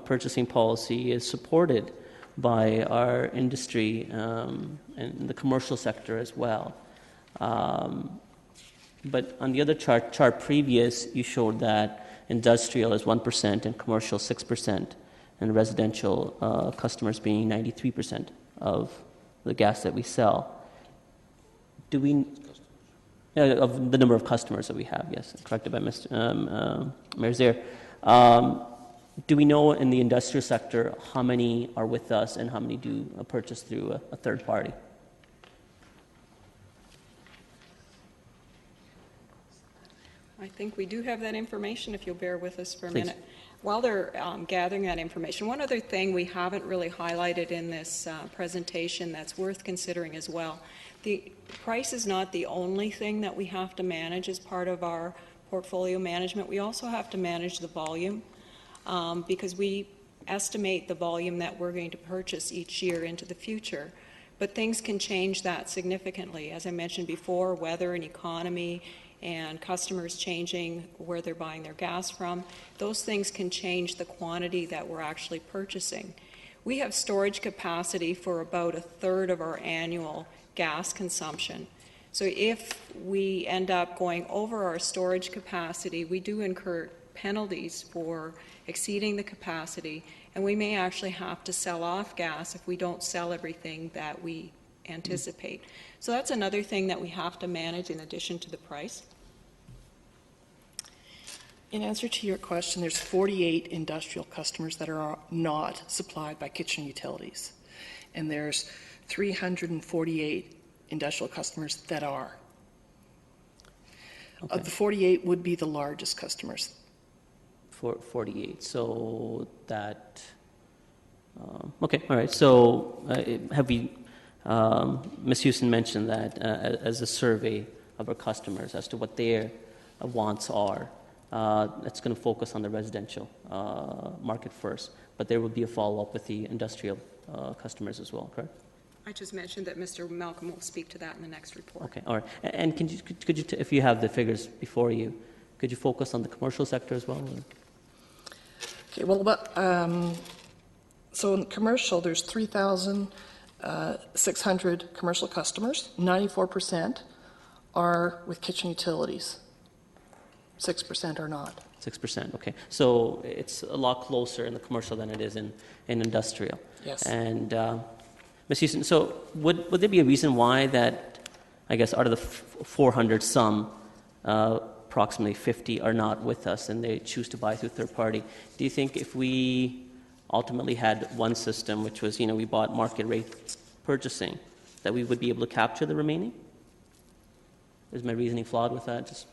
purchasing policy is supported by our industry and the commercial sector as well. But on the other chart previous, you showed that industrial is 1% and commercial 6%, and residential customers being 93% of the gas that we sell. Do we, of the number of customers that we have, yes, corrected by Mr. Mayor Zaire. Do we know in the industrial sector how many are with us and how many do purchase through a third party? I think we do have that information, if you'll bear with us for a Please. minute. While they're gathering that information, one other thing we haven't really highlighted in this presentation that's worth considering as well. The price is not the only thing that we have to manage as part of our portfolio management. We also have to manage the volume because we estimate the volume that we're going to purchase each year into the future. But things can change that significantly. As I mentioned before, weather and economy and customers changing where they're buying their gas from, those things can change the quantity that we're actually purchasing. We have storage capacity for about a third of our annual gas consumption. So if we end up going over our storage capacity, we do incur penalties for exceeding the capacity, and we may actually have to sell off gas if we don't sell everything that we anticipate. So that's another thing that we have to manage in addition to the price. In answer to your question, there's 48 industrial customers that are not supplied by Kitchen Utilities, and there's 348 industrial customers that are. Okay. Of the 48 would be the largest customers. 48. So that. Okay. All right. So have we? Ms. Houston mentioned that as a survey of our customers as to what their wants are. It's going to focus on the residential market first, but there will be a follow-up with the industrial customers as well, correct? I just mentioned that Mr. Malcolm will speak to that in the next report. Okay, all right. And could you if you have the figures before you, could you focus on the commercial sector as well? Okay, well, so in commercial, there's 3,600 commercial customers. 94% are with kitchen utilities. 6% are not. 6%, okay. So it's a lot closer in the commercial than it is in industrial. Yes. And Ms. Houston, so would there be a reason why that, I guess, out of the 400 some, approximately 50 are not with us and they choose to buy through third party? Do you think if we ultimately had one system, which was, we bought market rate purchasing, that we would be able to capture the remaining? Is my reasoning flawed with that?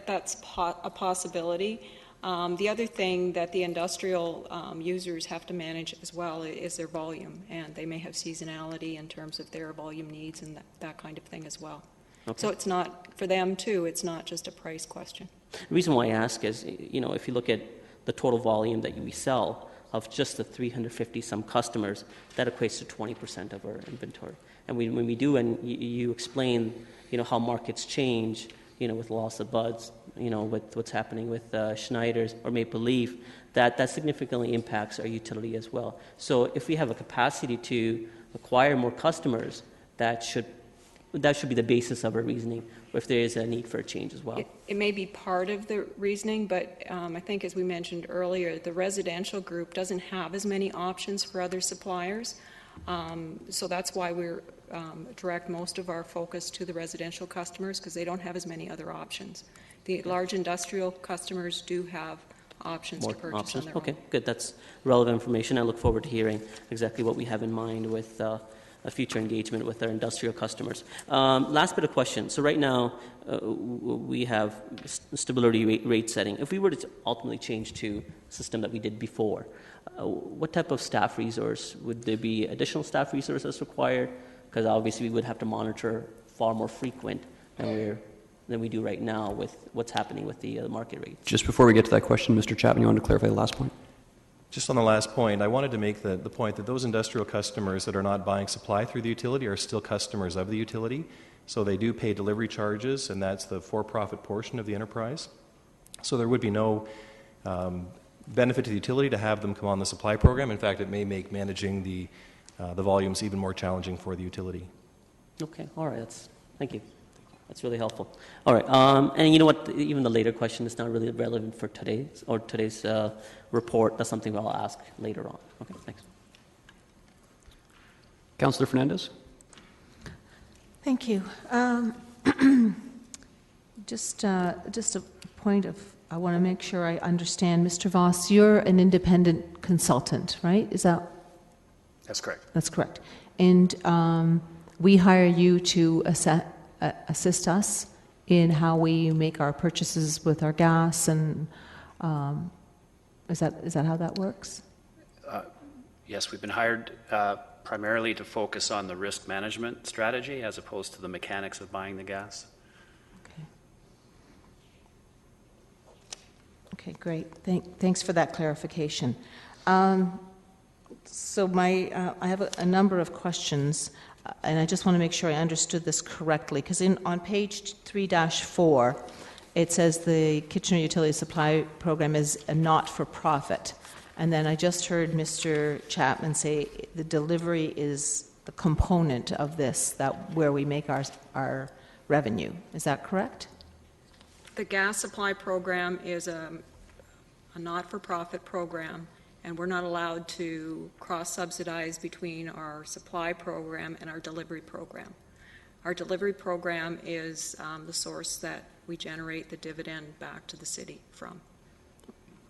That's a possibility. The other thing that the industrial users have to manage as well is their volume, and they may have seasonality in terms of their volume needs and that kind of thing as well. Okay. So it's not, for them too, it's not just a price question. The reason why I ask is, if you look at the total volume that we sell of just the 350 some customers, that equates to 20% of our inventory. And when we do, and you explain, how markets change, with loss of buds, with what's happening with Schneider's or Maple Leaf, that significantly impacts our utility as well. So if we have a capacity to acquire more customers, that should be the basis of our reasoning, or if there is a need for a change as well. It may be part of the reasoning, but I think, as we mentioned earlier, the residential group doesn't have as many options for other suppliers. So that's why we're direct most of our focus to the residential customers, because they don't have as many other options. The large industrial customers do have options More to purchase options. on their Okay, own. good. That's relevant information. I look forward to hearing exactly what we have in mind with a future engagement with our industrial customers. Last bit of question. So right now, we have stability rate setting. If we were to ultimately change to a system that we did before, what type of staff resource? Would there be additional staff resources required? Because obviously we would have to monitor far more frequent than we do right now with what's happening with the market rates. Just before we get to that question, Mr. Chapman, you wanted to clarify the last point? Just on the last point, I wanted to make the point that those industrial customers that are not buying supply through the utility are still customers of the utility. So they do pay delivery charges, and that's the for-profit portion of the enterprise. So there would be no benefit to the utility to have them come on the supply program. In fact, it may make managing the volumes even more challenging for the utility. Okay, all right. Thank you. That's really helpful. All right, and you know what? Even the later question is not really relevant for today's report. That's something I'll ask later on. Okay, thanks. Councillor Fernandez? Thank you. Just a point of, I want to make sure I understand. Mr. Voss, you're an independent consultant, right? Is that? That's correct. That's correct. And we hire you to assist us in how we make our purchases with our gas, and is that how that works? Yes, we've been hired primarily to focus on the risk management strategy as opposed to the mechanics of buying the gas. Okay, great. Thanks for that clarification. So I have a number of questions, and I just want to make sure I understood this correctly, because on page 3-4, it says the Kitchener Utility Supply Program is a not-for-profit. And then I just heard Mr. Chapman say the delivery is the component of this, where we make our revenue. Is that correct? The gas supply program is a not-for-profit program, and we're not allowed to cross-subsidize between our supply program and our delivery program. Our delivery program is the source that we generate the dividend back to the city from.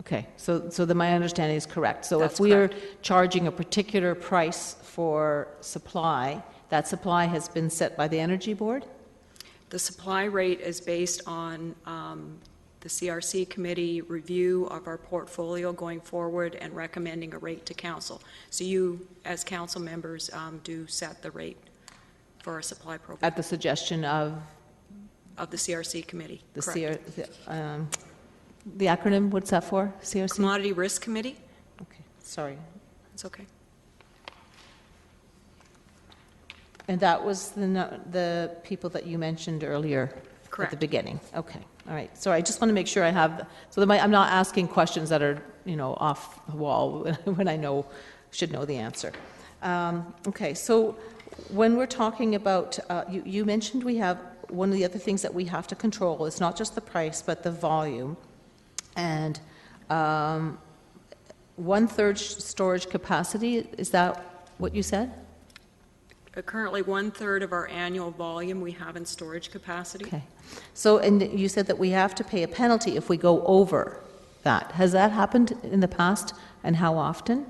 Okay, so my understanding is correct. So That's if we are correct. charging a particular price for supply, that supply has been set by the Energy Board? The supply rate is based on the CRC committee review of our portfolio going forward and recommending a rate to council. So you, as council members, do set the rate for our supply program. At the suggestion of? Of the CRC committee, The acronym, what's that for, CRC? Commodity Risk Committee. Okay, sorry. It's okay. And that was the people that you mentioned earlier? Correct. At the beginning? Okay, all right. So I just want to make sure I have, I'm not asking questions that are off the wall when I should know the answer. Okay, so when we're talking about, you mentioned we have, one of the other things that we have to control is not just the price, but the volume. And 1/3 storage capacity, is that what you said? Currently, 1/3 of our annual volume we have in storage capacity. Okay. So, and you said that we have to pay a penalty if we go over that. Has that happened in the past, and how often?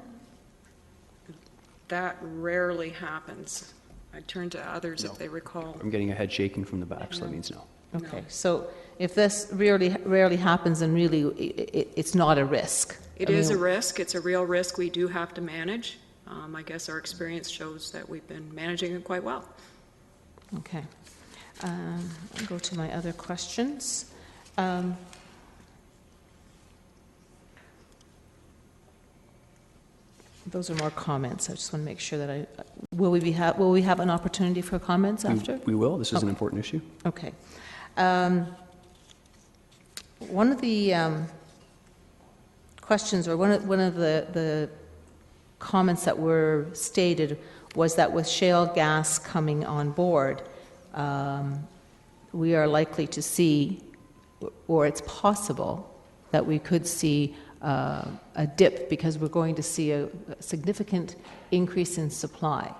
That rarely happens. I turn to others if they recall. I'm getting a head shaking from the back, so that means no. Okay, so if this rarely happens, then really it's not a risk. It is a risk. It's a real risk we do have to manage. I guess our experience shows that we've been managing it quite well. Okay. I'll go to my other questions. Those are more comments. I just want to make sure that will we have an opportunity for comments after? We will. This is an important issue. Okay. One of the questions, or one of the comments that were stated, was that with shale gas coming on board, we are likely to see, or it's possible that we could see a dip, because we're going to see a significant increase in supply,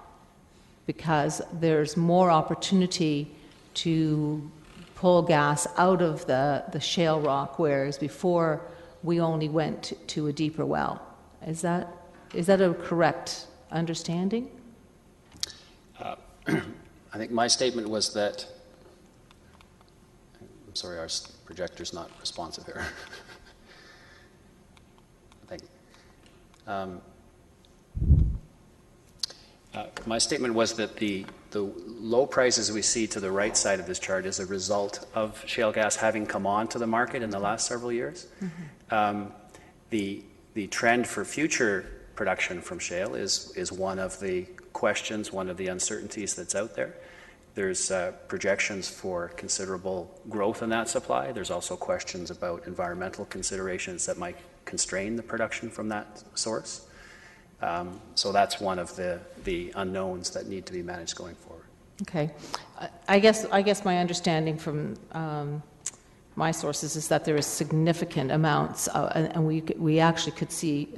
because there's more opportunity to pull gas out of the shale rock, whereas before we only went to a deeper well. Is that a correct understanding? I think my statement was that, I'm sorry, our projector's not responsive here. I think. My statement was that the low prices we see to the right side of this chart is a result of shale gas having come on to the market in the last several years. Mm-hmm. The trend for future production from shale is one of the questions, one of the uncertainties that's out there. There's projections for considerable growth in that supply. There's also questions about environmental considerations that might constrain the production from that source. So that's one of the unknowns that need to be managed going forward. Okay. I guess my understanding from my sources is that there is significant amounts, and we actually could see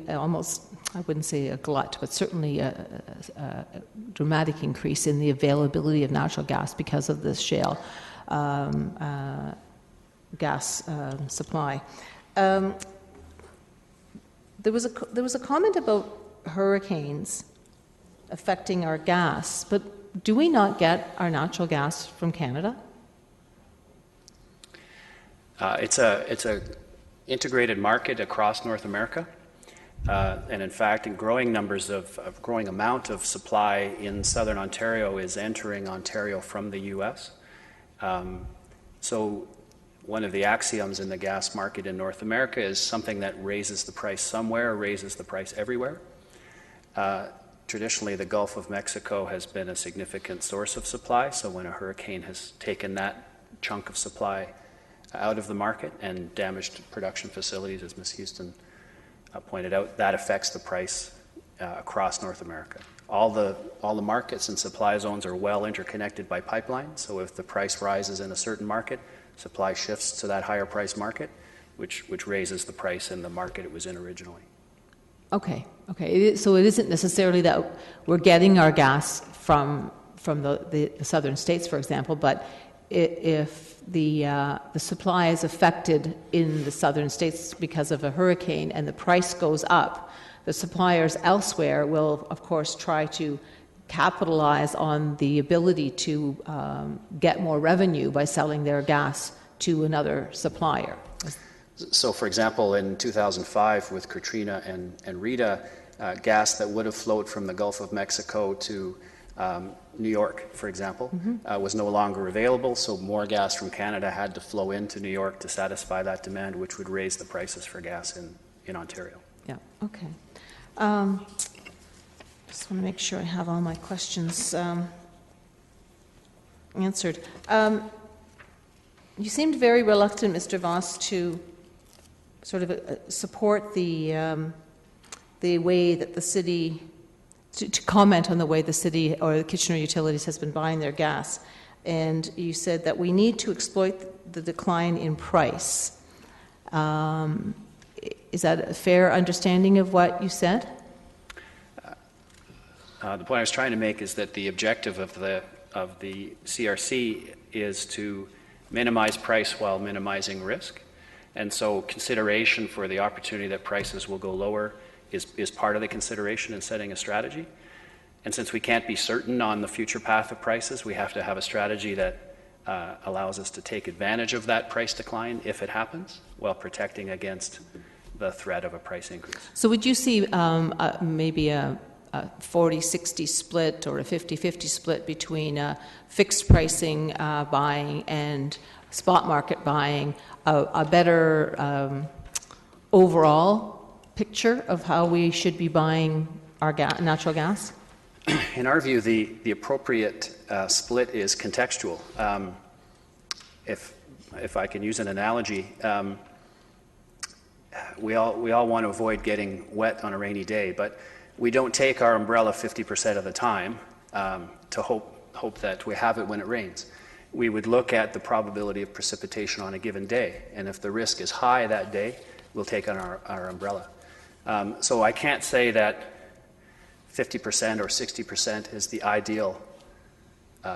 almost, I wouldn't say a glut, but certainly a dramatic increase in the availability of natural gas because of this shale gas supply. There was a comment about hurricanes affecting our gas, but do we not get our natural gas from Canada? It's a integrated market across North America, and in fact, in growing numbers growing amount of supply in southern Ontario is entering Ontario from the U.S. So one of the axioms in the gas market in North America is something that raises the price somewhere, raises the price everywhere. Traditionally, the Gulf of Mexico has been a significant source of supply, so when a hurricane has taken that chunk of supply out of the market and damaged production facilities, as Ms. Houston pointed out, that affects the price across North America. All the markets and supply zones are well interconnected by pipeline, so if the price rises in a certain market, supply shifts to that higher price market, which raises the price in the market it was in originally. Okay. So it isn't necessarily that we're getting our gas from the southern states, for example, but if the supply is affected in the southern states because of a hurricane and the price goes up, the suppliers elsewhere will, of course, try to capitalize on the ability to get more revenue by selling their gas to another supplier. So, for example, in 2005 with Katrina and Rita, gas that would have flowed from the Gulf of Mexico to New York, for example, was no longer available, so more gas from Canada had to flow into New York to satisfy that demand, which would raise the prices for gas in Ontario. Yeah, okay. Just want to make sure I have all my questions answered. You seemed very reluctant, Mr. Voss, to sort of support the way that the city, to comment on the way the city or the Kitchener Utilities has been buying their gas. And you said that we need to exploit the decline in price. Is that a fair understanding of what you said? The point I was trying to make is that the objective of the CRC is to minimize price while minimizing risk. And so consideration for the opportunity that prices will go lower is part of the consideration in setting a strategy. And since we can't be certain on the future path of prices, we have to have a strategy that allows us to take advantage of that price decline if it happens, while protecting against the threat of a price increase. So would you see maybe a 40-60 split or a 50-50 split between fixed pricing buying and spot market buying, a better overall picture of how we should be buying our natural gas? In our view, the appropriate split is contextual. If I can use an analogy, we all want to avoid getting wet on a rainy day, but we don't take our umbrella 50% of the time to hope that we have it when it rains. We would look at the probability of precipitation on a given day, and if the risk is high that day, we'll take on our umbrella. So I can't say that 50% or 60% is the ideal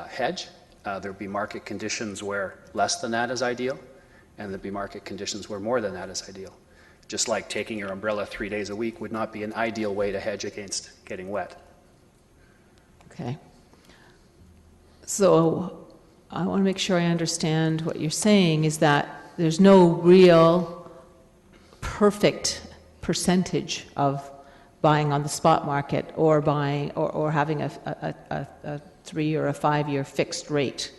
hedge. There'll be market conditions where less than that is ideal, and there'll be market conditions where more than that is ideal. Just like taking your umbrella 3 days a week would not be an ideal way to hedge against getting wet. Okay. So I want to make sure I understand what you're saying is that there's no real perfect percentage of buying on the spot market or buying or having a 3 or a 5 year fixed rate.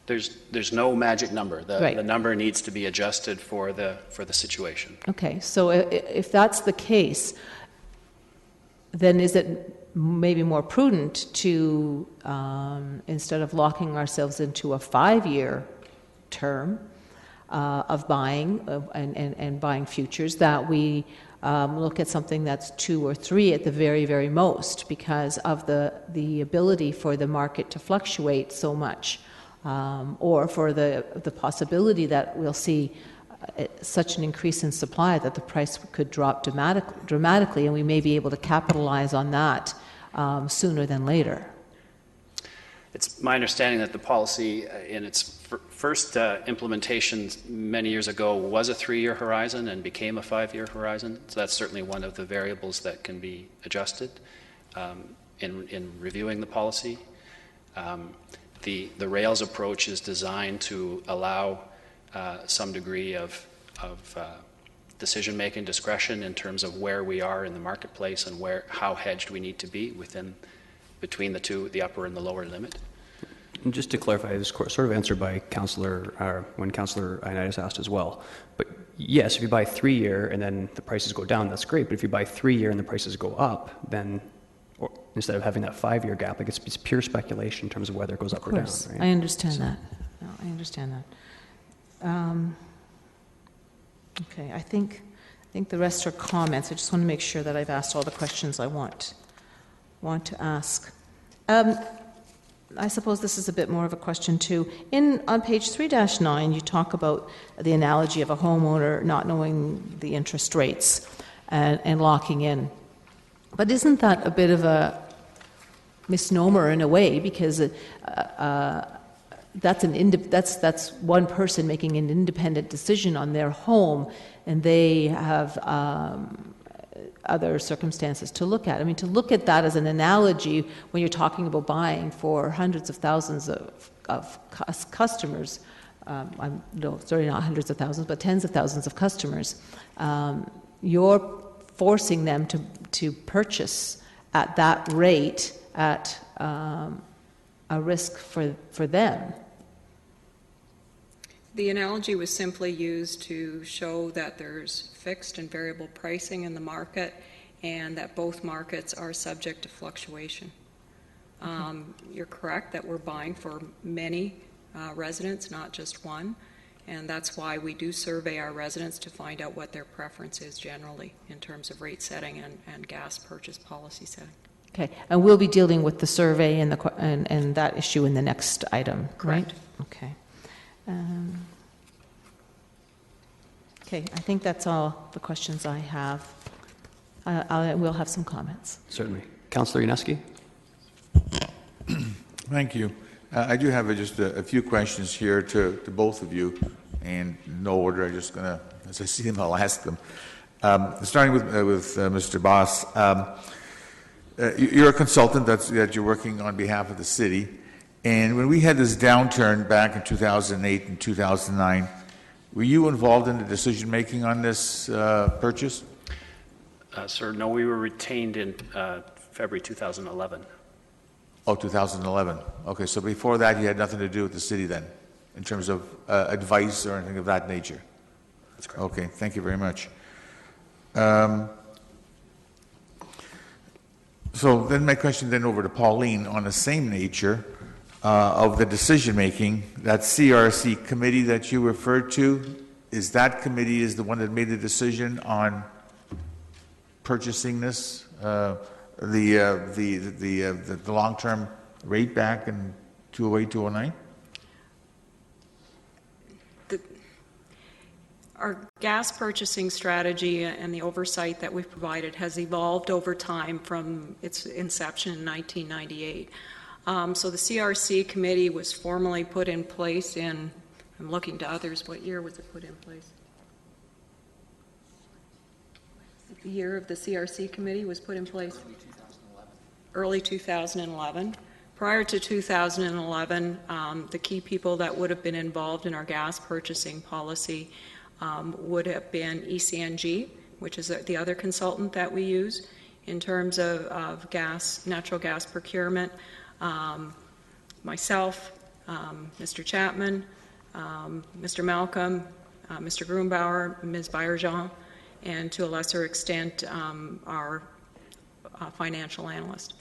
There's no magic number. Right. The number needs to be adjusted for the situation. Okay, so if that's the case, then is it maybe more prudent to, instead of locking ourselves into a 5-year term of buying and buying futures, that we look at something that's 2 or 3 at the very, very most, because of the ability for the market to fluctuate so much, or for the possibility that we'll see such an increase in supply that the price could drop dramatically, and we may be able to capitalize on that sooner than later. It's my understanding that the policy in its first implementation many years ago was a 3-year horizon and became a 5-year horizon. So that's certainly one of the variables that can be adjusted in reviewing the policy. The rails approach is designed to allow some degree of decision-making discretion in terms of where we are in the marketplace and how hedged we need to be between the two, the upper and the lower limit. And just to clarify, this was sort of answered by when Councillor Ioannidis asked as well. But yes, if you buy 3-year and then the prices go down, that's great. But if you buy 3-year and the prices go up, then instead of having that 5-year gap, it's pure speculation in terms of whether it goes up or down. Right? I understand that. No, I understand that. Okay, I think the rest are comments. I just want to make sure that I've asked all the questions I want to ask. I suppose this is a bit more of a question too. On page 3-9, you talk about the analogy of a homeowner not knowing the interest rates and locking in. But isn't that a bit of a misnomer in a way, because that's one person making an independent decision on their home, and they have other circumstances to look at. I mean, to look at that as an analogy when you're talking about buying for hundreds of thousands of customers, sorry, not hundreds of thousands, but tens of thousands of customers, you're forcing them to purchase at that rate at a risk for them. The analogy was simply used to show that there's fixed and variable pricing in the market, and that both markets are subject to fluctuation. You're correct that we're buying for many residents, not just one, And that's why we do survey our residents to find out what their preference is generally in terms of rate setting and gas purchase policy setting. Okay, and we'll be dealing with the survey and and that issue in the next item, Correct. right? Okay. Okay, I think that's all the questions I have. We'll have some comments. Certainly. Councillor Yaneski? Thank you. I do have just a few questions here to both of you, and no order. I'm just going to, as I see them, I'll ask them. Starting with Mr. Boss, you're a consultant that you're working on behalf of the city, and when we had this downturn back in 2008 and 2009, were you involved in the decision-making on this purchase? Sir, no, we were retained in February 2011. Oh, 2011. Okay, so before that, you had nothing to do with the city then, in terms of advice or anything of that nature? That's correct. Okay, thank you very much. So then my question then over to Pauline on the same nature of the decision-making, that CRC committee that you referred to, is that committee is the one that made the decision on purchasing this? The long-term rate back in 2008, 2009? Our gas purchasing strategy and the oversight that we've provided has evolved over time from its inception in 1998. So the CRC committee was formally put in place in, I'm looking to others, what year was it put in place? The year of the CRC committee was put in place? Early 2011. Prior to 2011, the key people that would have been involved in our gas purchasing policy would have been ECNG, which is the other consultant that we use in terms of natural gas procurement, myself, Mr. Chapman, Mr. Malcolm, Mr. Groombauer, Ms. Bayerjean, and to a lesser extent, our financial analyst.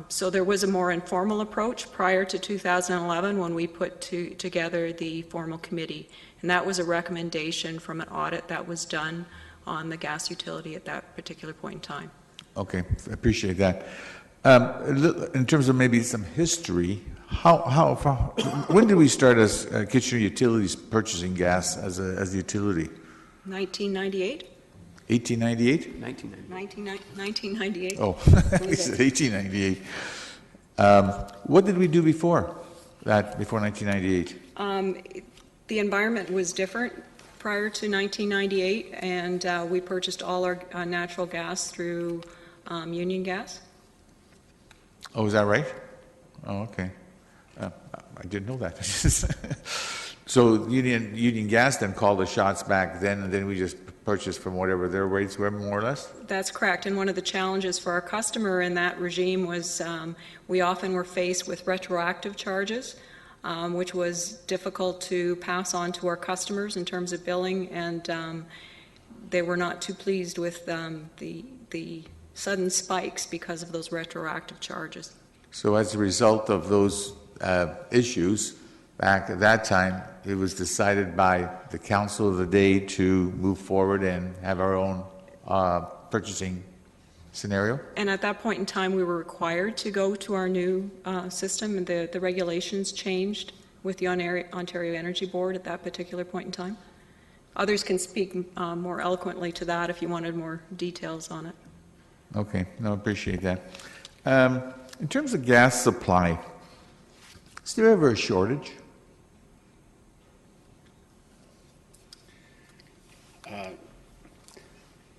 So there was a more informal approach prior to 2011 when we put together the formal committee, and that was a recommendation from an audit that was done on the gas utility at that particular point in time. Okay, I appreciate that. In terms of maybe some history, when did we start as Kitchener Utilities purchasing gas as a utility? 1998? 1898? 1998. Oh, he said 1898. What did we do before that, before 1998? The environment was different prior to 1998, and we purchased all our natural gas through Union Gas. Oh, is that right? Oh, okay. I didn't know that. So Union Gas then called the shots back then, and then we just purchased from whatever their rates were, more or less? That's correct. And one of the challenges for our customer in that regime was we often were faced with retroactive charges, which was difficult to pass on to our customers in terms of billing, and they were not too pleased with the sudden spikes because of those retroactive charges. So as a result of those issues, back at that time, it was decided by the council of the day to move forward and have our own purchasing scenario? And at that point in time, we were required to go to our new system. The regulations changed with the Ontario Energy Board at that particular point in time. Others can speak more eloquently to that if you wanted more details on it. Okay, no, I appreciate that. In terms of gas supply, is there ever a shortage?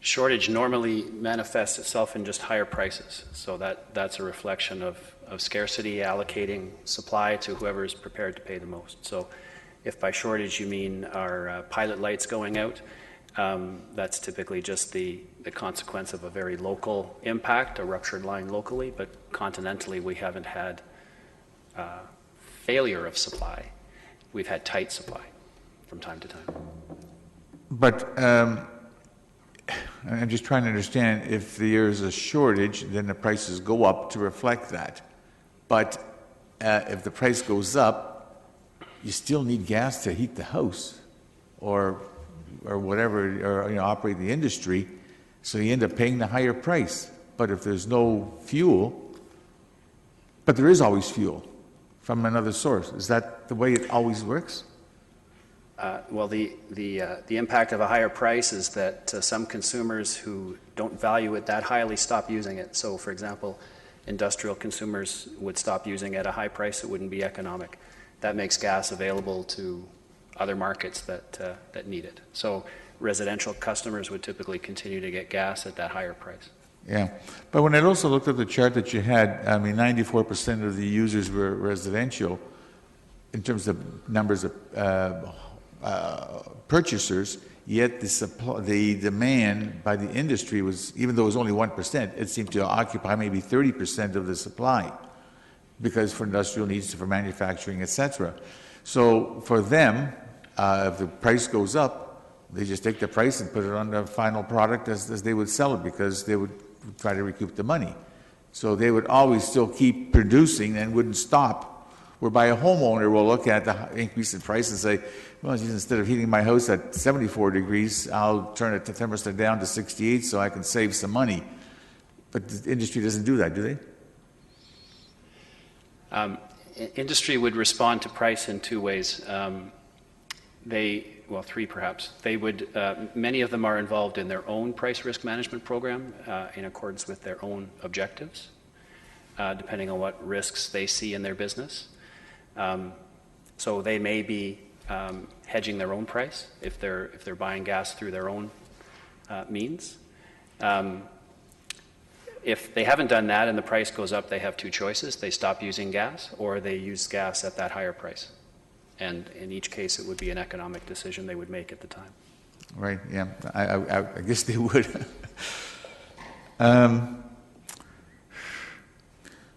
Shortage normally manifests itself in just higher prices. So that's a reflection of scarcity, allocating supply to whoever is prepared to pay the most. So if by shortage you mean our pilot lights going out, that's typically just the consequence of a very local impact, a ruptured line locally, but continentally we haven't had failure of supply. We've had tight supply from time to time. But I'm just trying to understand, if there's a shortage, then the prices go up to reflect that. But if the price goes up, you still need gas to heat the house or whatever, or operate the industry, so you end up paying the higher price. But if there's no fuel, but there is always fuel from another source, is that the way it always works? Well, the impact of a higher price is that some consumers who don't value it that highly stop using it. So, for example, industrial consumers would stop using it at a high price. It wouldn't be economic. That makes gas available to other markets that need it. So residential customers would typically continue to get gas at that higher price. Yeah, but when I also looked at the chart that you had, 94% of the users were residential in terms of numbers of purchasers, yet the demand by the industry was, even though it was only 1%, it seemed to occupy maybe 30% of the supply, because for industrial needs, for manufacturing, etc. So for them, if the price goes up, they just take the price and put it on the final product as they would sell it, because they would try to recoup the money. So they would always still keep producing and wouldn't stop. Whereby a homeowner will look at the increase in price and say, well, geez, instead of heating my house at 74 degrees, I'll turn the thermostat down to 68 so I can save some money. But the industry doesn't do that, do they? Industry would respond to price in two ways. Well, three perhaps. They would, many of them are involved in their own price risk management program in accordance with their own objectives, depending on what risks they see in their business. So they may be hedging their own price if they're buying gas through their own means. If they haven't done that and the price goes up, they have two choices. They stop using gas, or they use gas at that higher price. And in each case, it would be an economic decision they would make at the time. Right, yeah, I guess they would.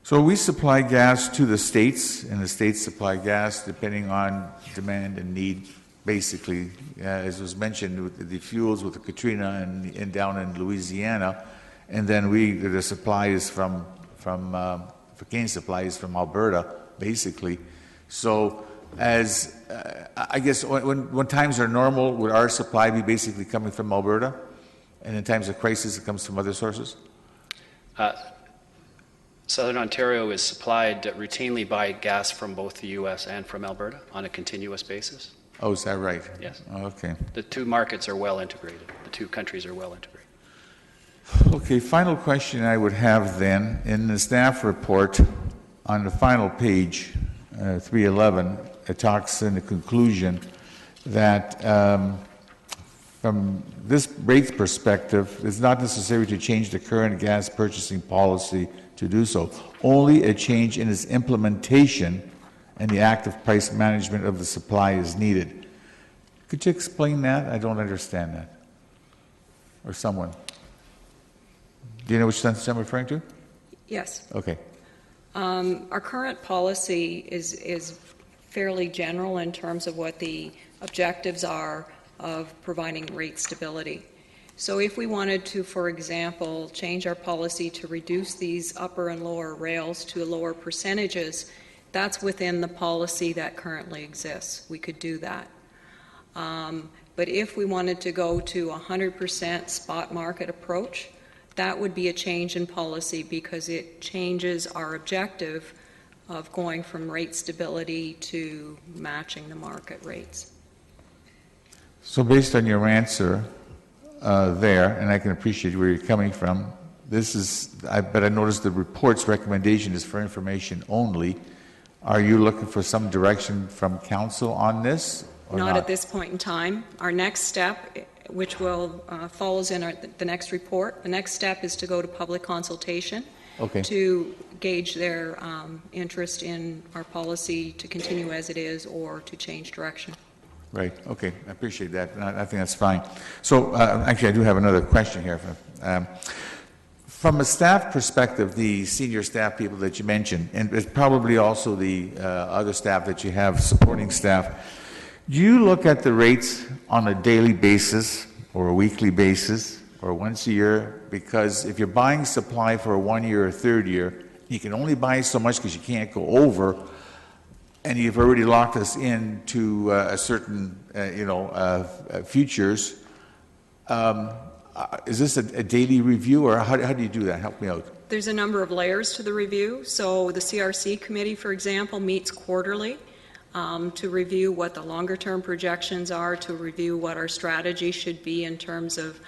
So we supply gas to the states, and the states supply gas depending on demand and need, basically. As was mentioned, with the fuels with the Katrina and down in Louisiana. And then the supply is from Canadian supply is from Alberta, basically. So as I guess when times are normal, would our supply be basically coming from Alberta? And in times of crisis, it comes from other sources? Southern Ontario is supplied routinely by gas from both the U.S. and from Alberta on a continuous basis. Oh, is that right? Yes. Okay. The two markets are well integrated. The two countries are well integrated. Okay, final question I would have then. In the staff report, on the final page, 311, it talks in the conclusion that from this rates perspective, it's not necessary to change the current gas purchasing policy to do so. Only a change in its implementation and the active price management of the supply is needed. Could you explain that? I don't understand that. Or someone. Do you know which sentence I'm referring to? Yes. Okay. Our current policy is fairly general in terms of what the objectives are of providing rate stability. So if we wanted to, for example, change our policy to reduce these upper and lower rails to lower percentages, that's within the policy that currently exists. We could do that. But if we wanted to go to 100% spot market approach, that would be a change in policy because it changes our objective of going from rate stability to matching the market rates. So based on your answer there, and I can appreciate where you're coming from, but I noticed the report's recommendation is for information only. Are you looking for some direction from council on this? Or not at this point in time. Our next step, which will follows in the next report, the next step is to go to public consultation to gauge their interest in our policy to continue as it is or to change direction. Right, okay, I appreciate that. I think that's fine. So actually I do have another question here. From a staff perspective, the senior staff people that you mentioned, and it's probably also the other staff that you have, supporting staff, do you look at the rates on a daily basis or a weekly basis or once a year? Because if you're buying supply for a 1 year or third year, you can only buy so much because you can't go over. and you've already locked us into a certain, futures. Is this a daily review, or how do you do that? Help me out. There's a number of layers to the review. So the CRC committee, for example, meets quarterly to review what the longer-term projections are, to review what our strategy should be in terms of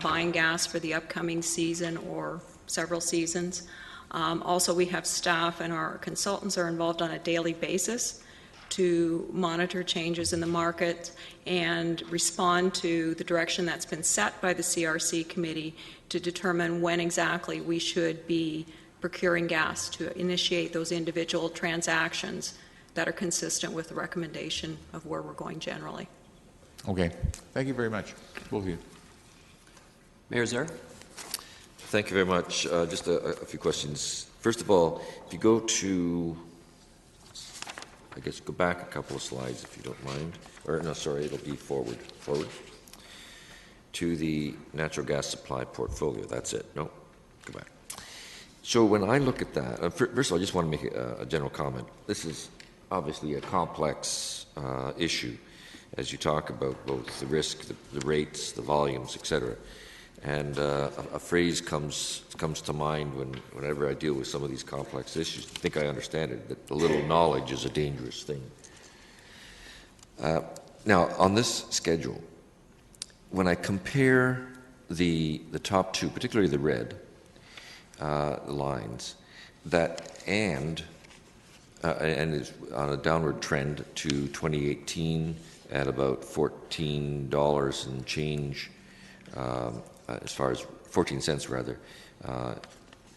buying gas for the upcoming season or several seasons. Also, we have staff and our consultants are involved on a daily basis to monitor changes in the market and respond to the direction that's been set by the CRC committee to determine when exactly we should be procuring gas to initiate those individual transactions that are consistent with the recommendation of where we're going generally. Okay. Thank you very much, both of you. Mayor Zer? Thank you very much. Just a few questions. First of all, if you go to, I guess, go back a couple of slides if you don't mind. Or, no, sorry, it'll be forward. To the natural gas supply portfolio. That's it. No, go back. So when I look at that, first of all, I just want to make a general comment. This is obviously a complex issue as you talk about both the risk, the rates, the volumes, etc. And a phrase comes to mind whenever I deal with some of these complex issues. I think I understand it, that a little knowledge is a dangerous thing. Now, on this schedule, when I compare the top two, particularly the red lines, that and is on a downward trend to 2018 at about $14 and change, as far as 14 cents rather.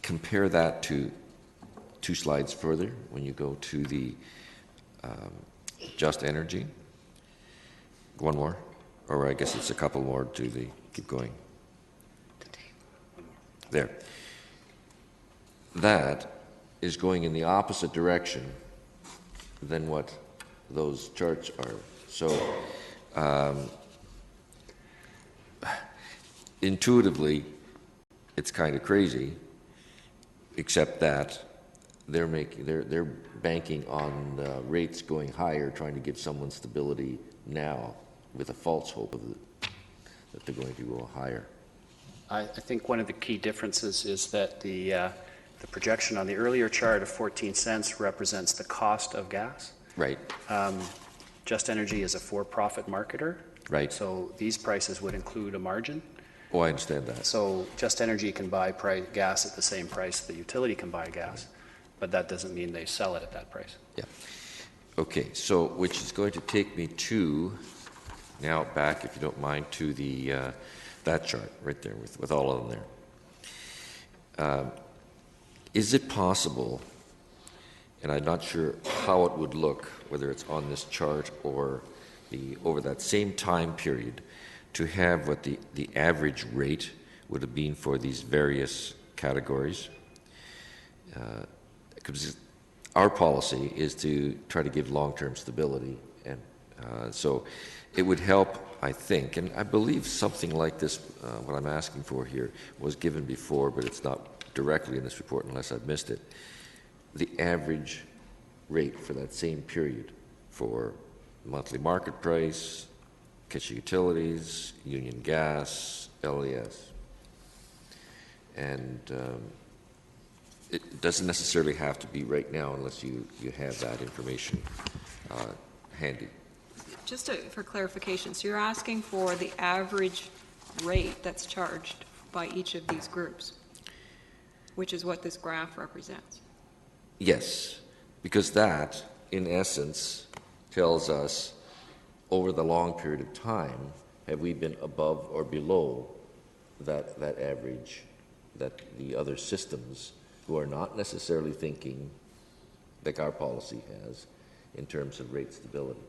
Compare that to two slides further when you go to the Just Energy. One more, or I guess it's a couple more to the, keep going. There. That is going in the opposite direction than what those charts are. So, intuitively, it's kind of crazy, except that they're banking on rates going higher, trying to give someone stability now, with a false hope that they're going to go higher. I think one of the key differences is that the projection on the earlier chart of 14 cents represents the cost of gas. Right. Just Energy is a for-profit marketer. Right. So these prices would include a margin. Oh, I understand that. So Just Energy can buy gas at the same price the utility can buy gas, but that doesn't mean they sell it at that price. Yeah. Okay, so which is going to take me to, now back, if you don't mind, to the that chart right there with all of them there. Is it possible, and I'm not sure how it would look, whether it's on this chart or over that same time period, to have what the average rate would have been for these various categories? Because our policy is to try to give long-term stability, and so it would help, I think, and I believe something like this, what I'm asking for here, was given before, but it's not directly in this report unless I've missed it. The average rate for that same period for monthly market price, Kitchen Utilities, Union Gas, LES. And it doesn't necessarily have to be right now unless you have that information handy. Just for clarification, so you're asking for the average rate that's charged by each of these groups, which is what this graph represents? Yes, because that, in essence, tells us over the long period of time, have we been above or below that average that the other systems who are not necessarily thinking like our policy has in terms of rate stability.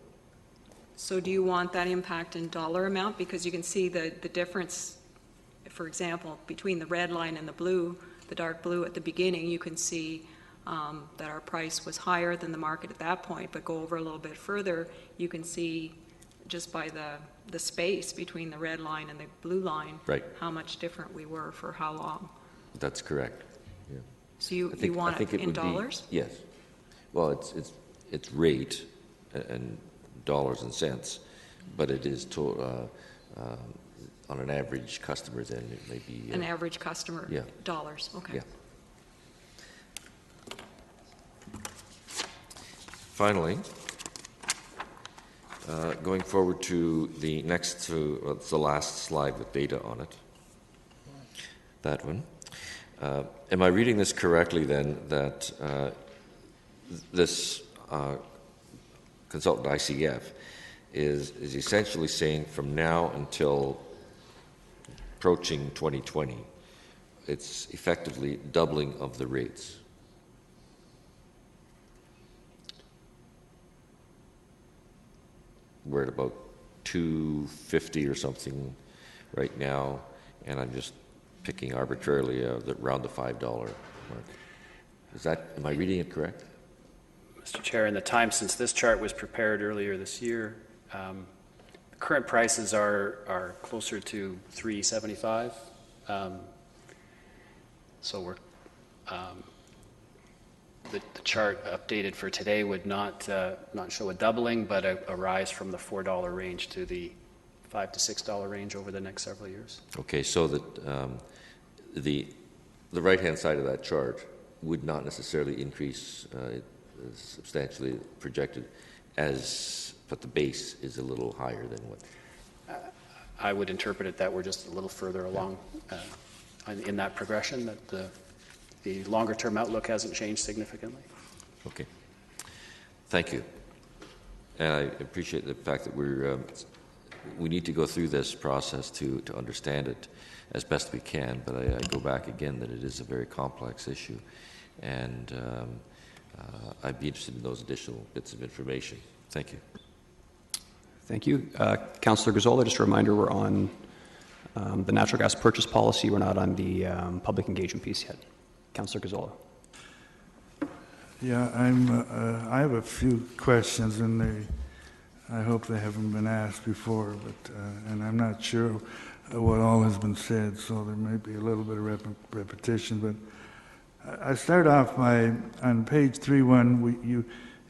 So do you want that impact in dollar amount? Because you can see the difference, for example, between the red line and the blue, the dark blue at the beginning, you can see that our price was higher than the market at that point, but go over a little bit further, you can see just by the space between the red line and the blue line, right, how much different we were for how long. That's correct. Yeah. So you want it in dollars? Yes. Well, its rate and dollars and cents, but it is on an average customer, then it may be... An average customer, yeah. dollars, okay. Yeah. Finally, going forward to the next, it's the last slide with data on it, that one. Am I reading this correctly then, that this consultant ICF is essentially saying from now until approaching 2020, it's effectively doubling of the rates? We're at about $2.50 or something right now, and I'm just picking arbitrarily around the $5 mark. Am I reading it correct? Mr. Chair, in the time since this chart was prepared earlier this year, current prices are closer to $3.75. So we're the chart updated for today would not show a doubling, but a rise from the $4 range to the $5 to $6 range over the next several years. Okay, so that the right-hand side of that chart would not necessarily increase substantially projected, but the base is a little higher than what? I would interpret it that we're just a little further along in that progression, that the longer-term outlook hasn't changed significantly. Okay. Thank you. And I appreciate the fact that we need to go through this process to understand it as best we can, but I go back again that it is a very complex issue, and I'd be interested in those additional bits of information. Thank you. Thank you. Councillor Gazzola, just a reminder, we're on the natural gas purchase policy. We're not on the public engagement piece yet. Councillor Gazzola. Yeah, I have a few questions, and I hope they haven't been asked before, but and I'm not sure what all has been said, so there may be a little bit of repetition. But I start off by on page 3.1.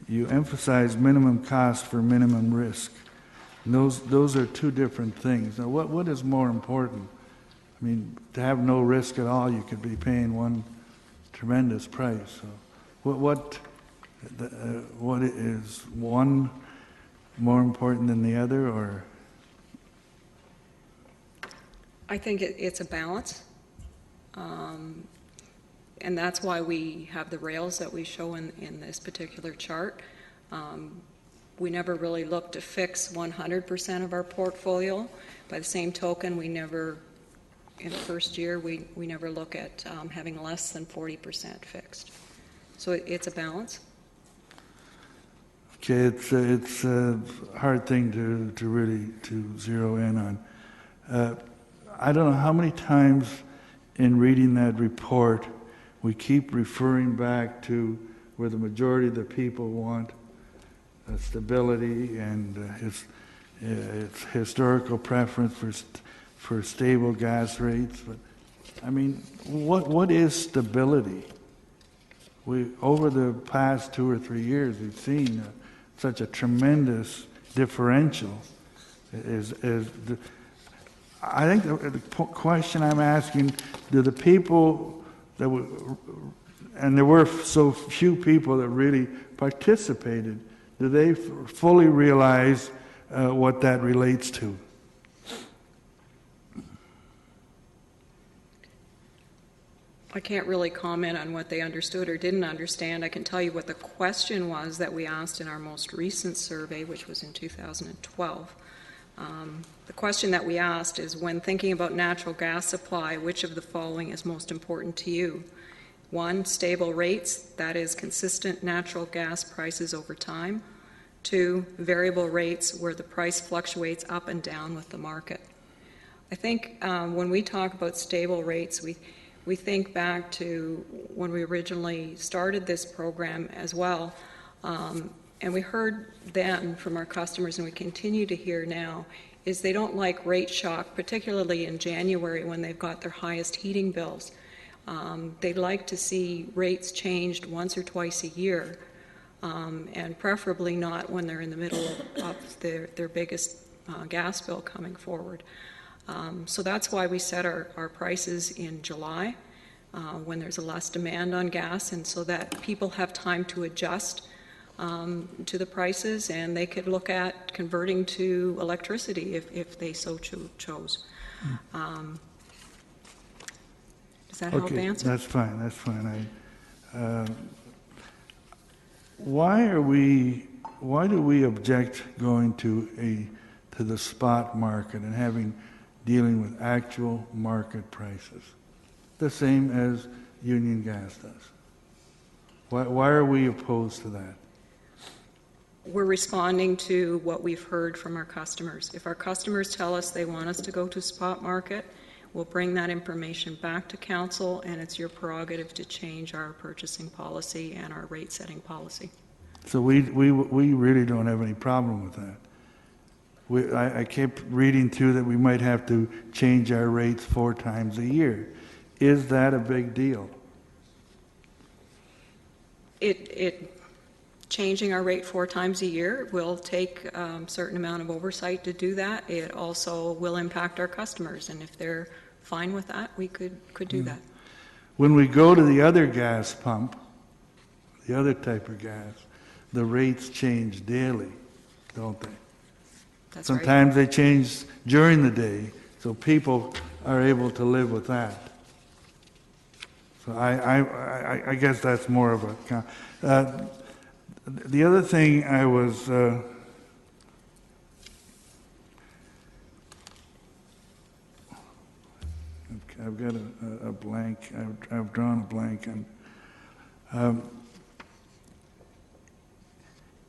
You emphasize minimum cost for minimum risk. And those are two different things. Now, what is more important? I mean, to have no risk at all, you could be paying one tremendous price. So what is one more important than the other, or? I think it's a balance. And that's why we have the rails that we show in this particular chart. We never really look to fix 100% of our portfolio. By the same token, we never, in the first year, we never look at having less than 40% fixed. So it's a balance. Okay, it's a hard thing to really zero in on. I don't know how many times in reading that report we keep referring back to where the majority of the people want stability and its historical preference for stable gas rates. But I mean, what is stability? Over the past 2 or 3 years, we've seen such a tremendous differential. I think the question I'm asking: do the people that and there were so few people that really participated, do they fully realize what that relates to? I can't really comment on what they understood or didn't understand. I can tell you what the question was that we asked in our most recent survey, which was in 2012. The question that we asked is, when thinking about natural gas supply, which of the following is most important to you? 1, stable rates, that is consistent natural gas prices over time. 2, variable rates, where the price fluctuates up and down with the market. I think when we talk about stable rates, we think back to when we originally started this program as well, and we heard then from our customers, and we continue to hear now, is they don't like rate shock, particularly in January when they've got their highest heating bills. They'd like to see rates changed once or twice a year. and preferably not when they're in the middle of their biggest gas bill coming forward. So that's why we set our prices in July, when there's a less demand on gas, and so that people have time to adjust to the prices, and they could look at converting to electricity if they so chose. Does that help answer? That's fine, that's fine. Why do we object going to the spot market and dealing with actual market prices, the same as Union Gas does? Why are we opposed to that? We're responding to what we've heard from our customers. If our customers tell us they want us to go to spot market, we'll bring that information back to council, and it's your prerogative to change our purchasing policy and our rate-setting policy. So we really don't have any problem with that. I kept reading through that we might have to change our rates 4 times a year. Is that a big deal? Changing our rate 4 times a year will take a certain amount of oversight to do that. It also will impact our customers, and if they're fine with that, we could do that. When we go to the other gas pump, the other type of gas, the rates change daily, don't they? That's Sometimes they change during the day, so people are able to live with that. So I guess that's more of a... the other thing I was... I've got a blank. I've drawn a blank. And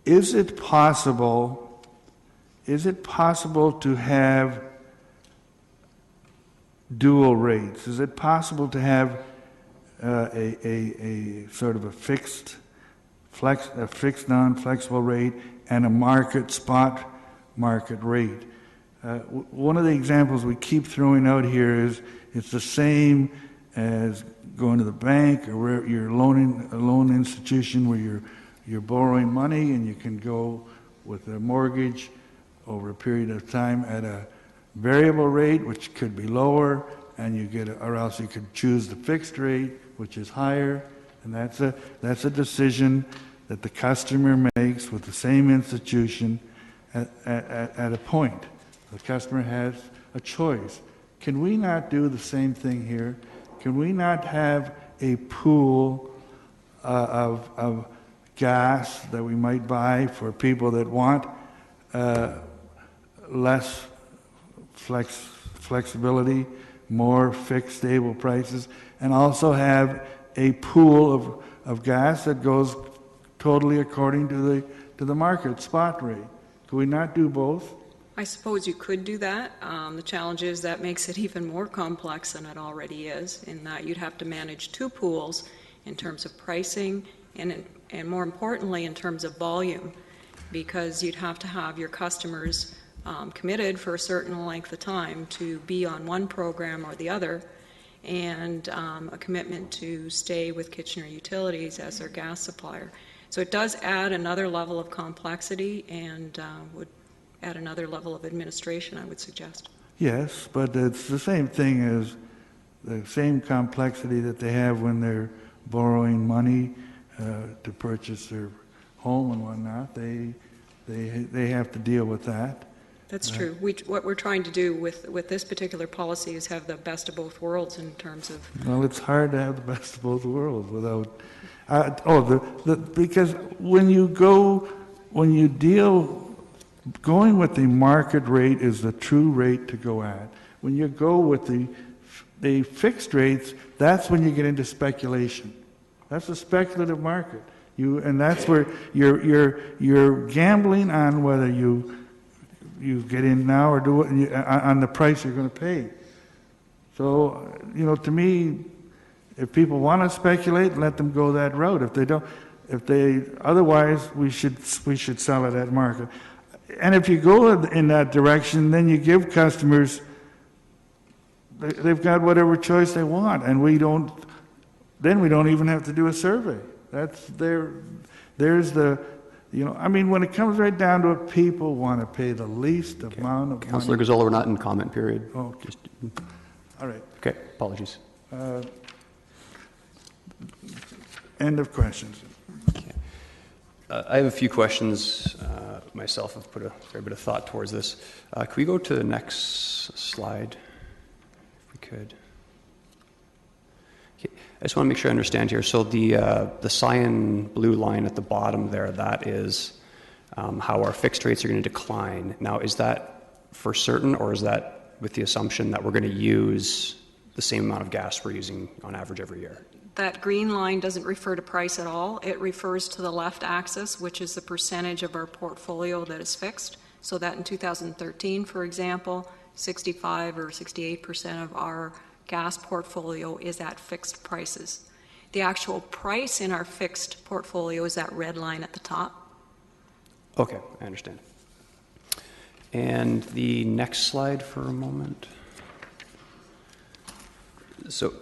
is it possible to have dual rates? Is it possible to have a sort of a fixed non-flexible rate and a spot market rate? One of the examples we keep throwing out here is it's the same as going to the bank or where you're a loan institution where you're borrowing money, and you can go with a mortgage over a period of time at a variable rate, which could be lower, and or else you could choose the fixed rate, which is higher, and that's a decision that the customer makes with the same institution at a point. The customer has a choice. Can we not do the same thing here? Can we not have a pool of gas that we might buy for people that want less flexibility, more fixed, stable prices, and also have a pool of gas that goes totally according to the market spot rate? Can we not do both? I suppose you could do that. The challenge is that makes it even more complex than it already is, in that you'd have to manage 2 pools in terms of pricing and more importantly in terms of volume, because you'd have to have your customers committed for a certain length of time to be on one program or the other, and a commitment to stay with Kitchener Utilities as their gas supplier. So it does add another level of complexity and would add another level of administration, I would suggest. Yes, but it's the same thing as the same complexity that they have when they're borrowing money to purchase their home and whatnot. They have to deal with that. That's true. What we're trying to do with this particular policy is have the best of both worlds in terms of... Well, it's hard to have the best of both worlds without... because when you deal... Going with the market rate is the true rate to go at. When you go with the fixed rates, that's when you get into speculation. That's a speculative market. And that's where you're gambling on whether you get in now or do it on the price you're going to pay. So, to me, if people want to speculate, let them go that route. Otherwise, we should sell it at market. And if you go in that direction, then you give customers, they've got whatever choice they want, and we don't even have to do a survey. That's there's the, I mean, when it comes right down to it, people want to pay the least amount of Councillor money. Gazzola, we're not in comment period. Oh, Just, all right. okay, apologies. End of questions. I have a few questions myself. I've put a fair bit of thought towards this. Could we go to the next slide, if we could? Okay. I just want to make sure I understand here. So the cyan blue line at the bottom there, that is how our fixed rates are going to decline. Now, is that for certain, or is that with the assumption that we're going to use the same amount of gas we're using on average every year? That green line doesn't refer to price at all. It refers to the left axis, which is the percentage of our portfolio that is fixed. So that in 2013, for example, 65 or 68% of our gas portfolio is at fixed prices. The actual price in our fixed portfolio is that red line at the top. Okay, I understand. And the next slide for a moment. So,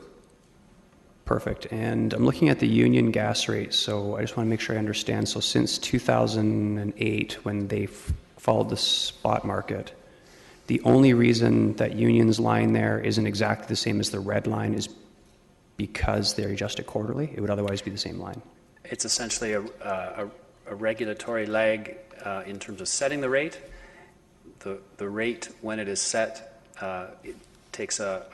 perfect. And I'm looking at the union gas rate, so I just want to make sure I understand. So since 2008, when they followed the spot market, the only reason that union's line there isn't exactly the same as the red line is because they adjust it quarterly? It would otherwise be the same line. It's essentially a regulatory lag in terms of setting the rate. The rate, when it is set, it takes a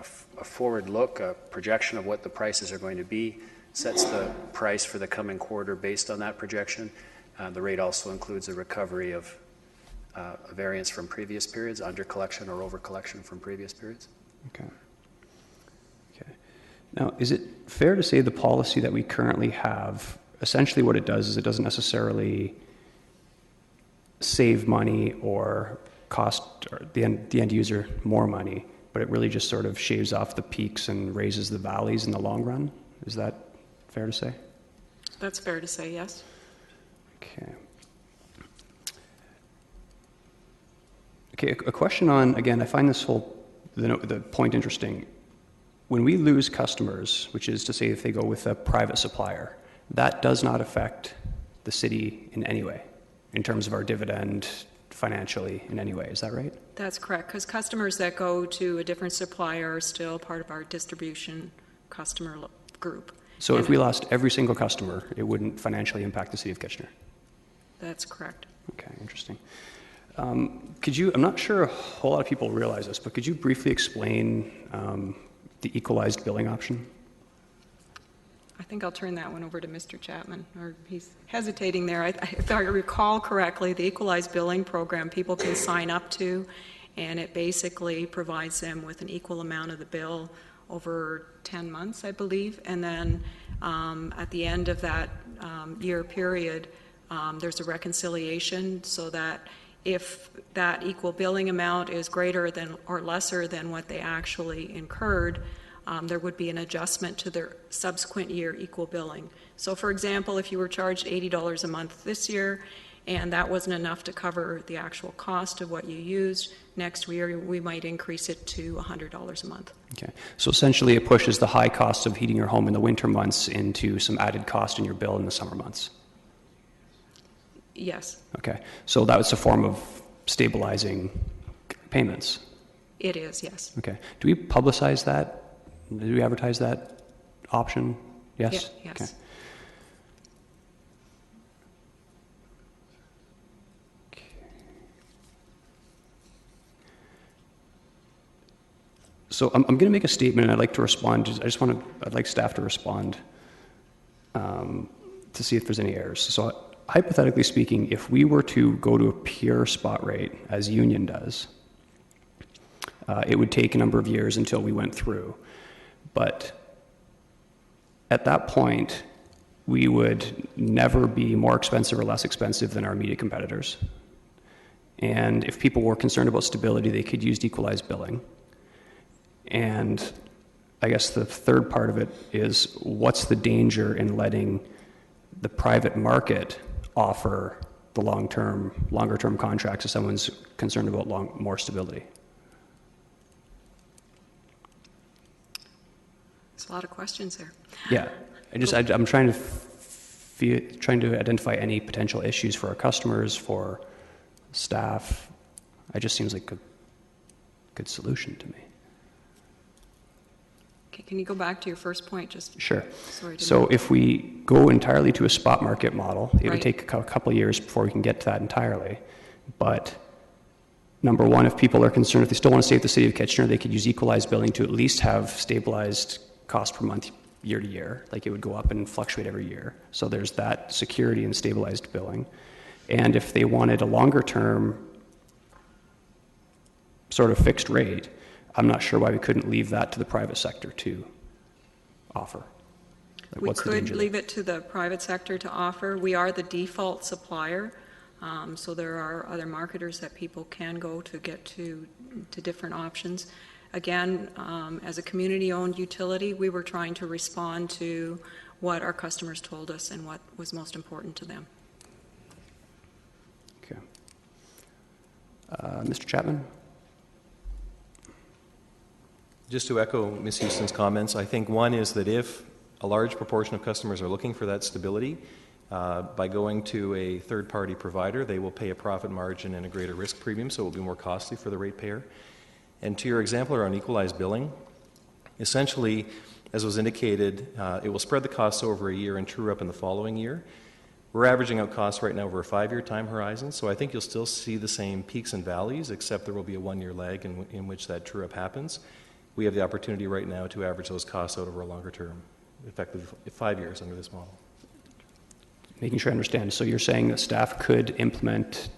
forward look, a projection of what the prices are going to be, sets the price for the coming quarter based on that projection. The rate also includes a recovery of a variance from previous periods, under collection or over collection from previous periods. Okay. Okay. Now, is it fair to say the policy that we currently have, essentially what it does is it doesn't necessarily save money or cost the end user more money, but it really just sort of shaves off the peaks and raises the valleys in the long run? Is that fair to say? That's fair to say, yes. Okay. Okay, a question on, again, I find this the point interesting. When we lose customers, which is to say if they go with a private supplier, that does not affect the city in any way, in terms of our dividend financially in any way. Is that right? That's correct, because customers that go to a different supplier are still part of our distribution customer group. So if we lost every single customer, it wouldn't financially impact the city of Kitchener? That's correct. Okay, interesting. Could you, I'm not sure a whole lot of people realize this, but could you briefly explain the equalized billing option? I think I'll turn that one over to Mr. Chapman, or he's hesitating there. If I recall correctly, the equalized billing program people can sign up to, and it basically provides them with an equal amount of the bill over 10 months, I believe, and then at the end of that year period, there's a reconciliation so that if that equal billing amount is greater than or lesser than what they actually incurred, there would be an adjustment to their subsequent year equal billing. So for example, if you were charged $80 a month this year and that wasn't enough to cover the actual cost of what you used, next year we might increase it to $100 a month. Okay, so essentially it pushes the high cost of heating your home in the winter months into some added cost in your bill in the summer months. Yes. Okay, so that was a form of stabilizing payments. It is, yes. Okay, do we publicize that? Do we advertise that option? Yes? Yeah, yes. Okay. So I'm going to make a statement, and I'd like to respond. I'd like staff to respond to see if there's any errors. So hypothetically speaking, if we were to go to a pure spot rate, as Union does, it would take a number of years until we went through. But at that point, we would never be more expensive or less expensive than our immediate competitors. And if people were concerned about stability, they could use equalized billing. And I guess the third part of it is, what's the danger in letting the private market offer the longer-term contracts if someone's concerned about more stability? There's a lot of questions there. Yeah, I'm trying to trying to identify any potential issues for our customers, for staff. It just seems like a good solution to me. Okay, can you go back to your first point? Sure. Sorry to So if we go entirely to a spot market model, it would Right. take a couple of years before we can get to that entirely. But number one, if people are concerned, if they still want to save the city of Kitchener, they could use equalized billing to at least have stabilized cost per month year to year. Like it would go up and fluctuate every year. So there's that security in stabilized billing. And if they wanted a longer term sort of fixed rate, I'm not sure why we couldn't leave that to the private sector to offer. Like, We what's the could danger leave it to the private sector to offer. We are the default supplier, so there are other marketers that people can go to get to different options. Again, as a community-owned utility, we were trying to respond to what our customers told us and what was most important to them. Okay. Mr. Chapman? Just to echo Ms. Houston's comments, I think one is that if a large proportion of customers are looking for that stability, by going to a third-party provider, they will pay a profit margin and a greater risk premium, so it will be more costly for the ratepayer. And to your example around equalized billing, essentially, as was indicated, it will spread the costs over a year and true up in the following year. We're averaging out costs right now over a 5-year time horizon, so I think you'll still see the same peaks and valleys, except there will be a 1-year lag in which that true up happens. We have the opportunity right now to average those costs out over a longer term, effectively 5 years under this model. Making sure I understand. So you're saying that staff could implement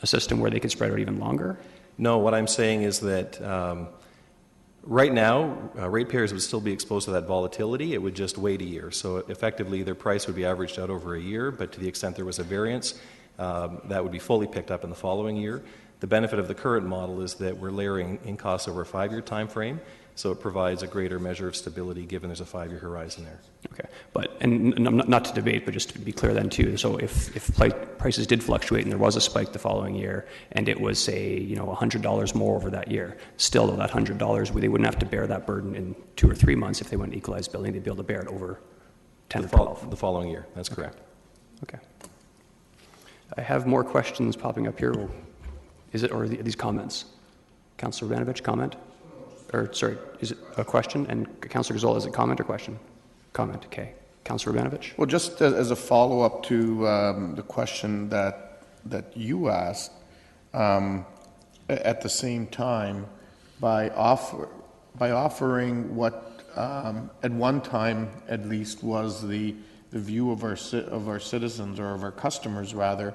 a system where they could spread out even longer? No, what I'm saying is that right now, ratepayers would still be exposed to that volatility. It would just wait a year. So effectively, their price would be averaged out over a year, but to the extent there was a variance, that would be fully picked up in the following year. The benefit of the current model is that we're layering in costs over a 5-year time frame, so it provides a greater measure of stability given there's a 5-year horizon there. Okay, but, and not to debate, but just to be clear then too, so if prices did fluctuate and there was a spike the following year, and it was, say, $100 more over that year, still though that $100, they wouldn't have to bear that burden in 2 or 3 months if they went equalized billing, they'd be able to bear it over 10 or 12. The following year, that's correct. Okay. I have more questions popping up here. Or are these comments? Councillor Urbanovich, comment? Or, sorry, is it a question? And Councillor Gazzola, is it comment or question? Comment, okay. Councillor Urbanovich? Well, just as a follow-up to the question that you asked, at the same time, by offering what at one time at least was the view of our citizens, or of our customers rather,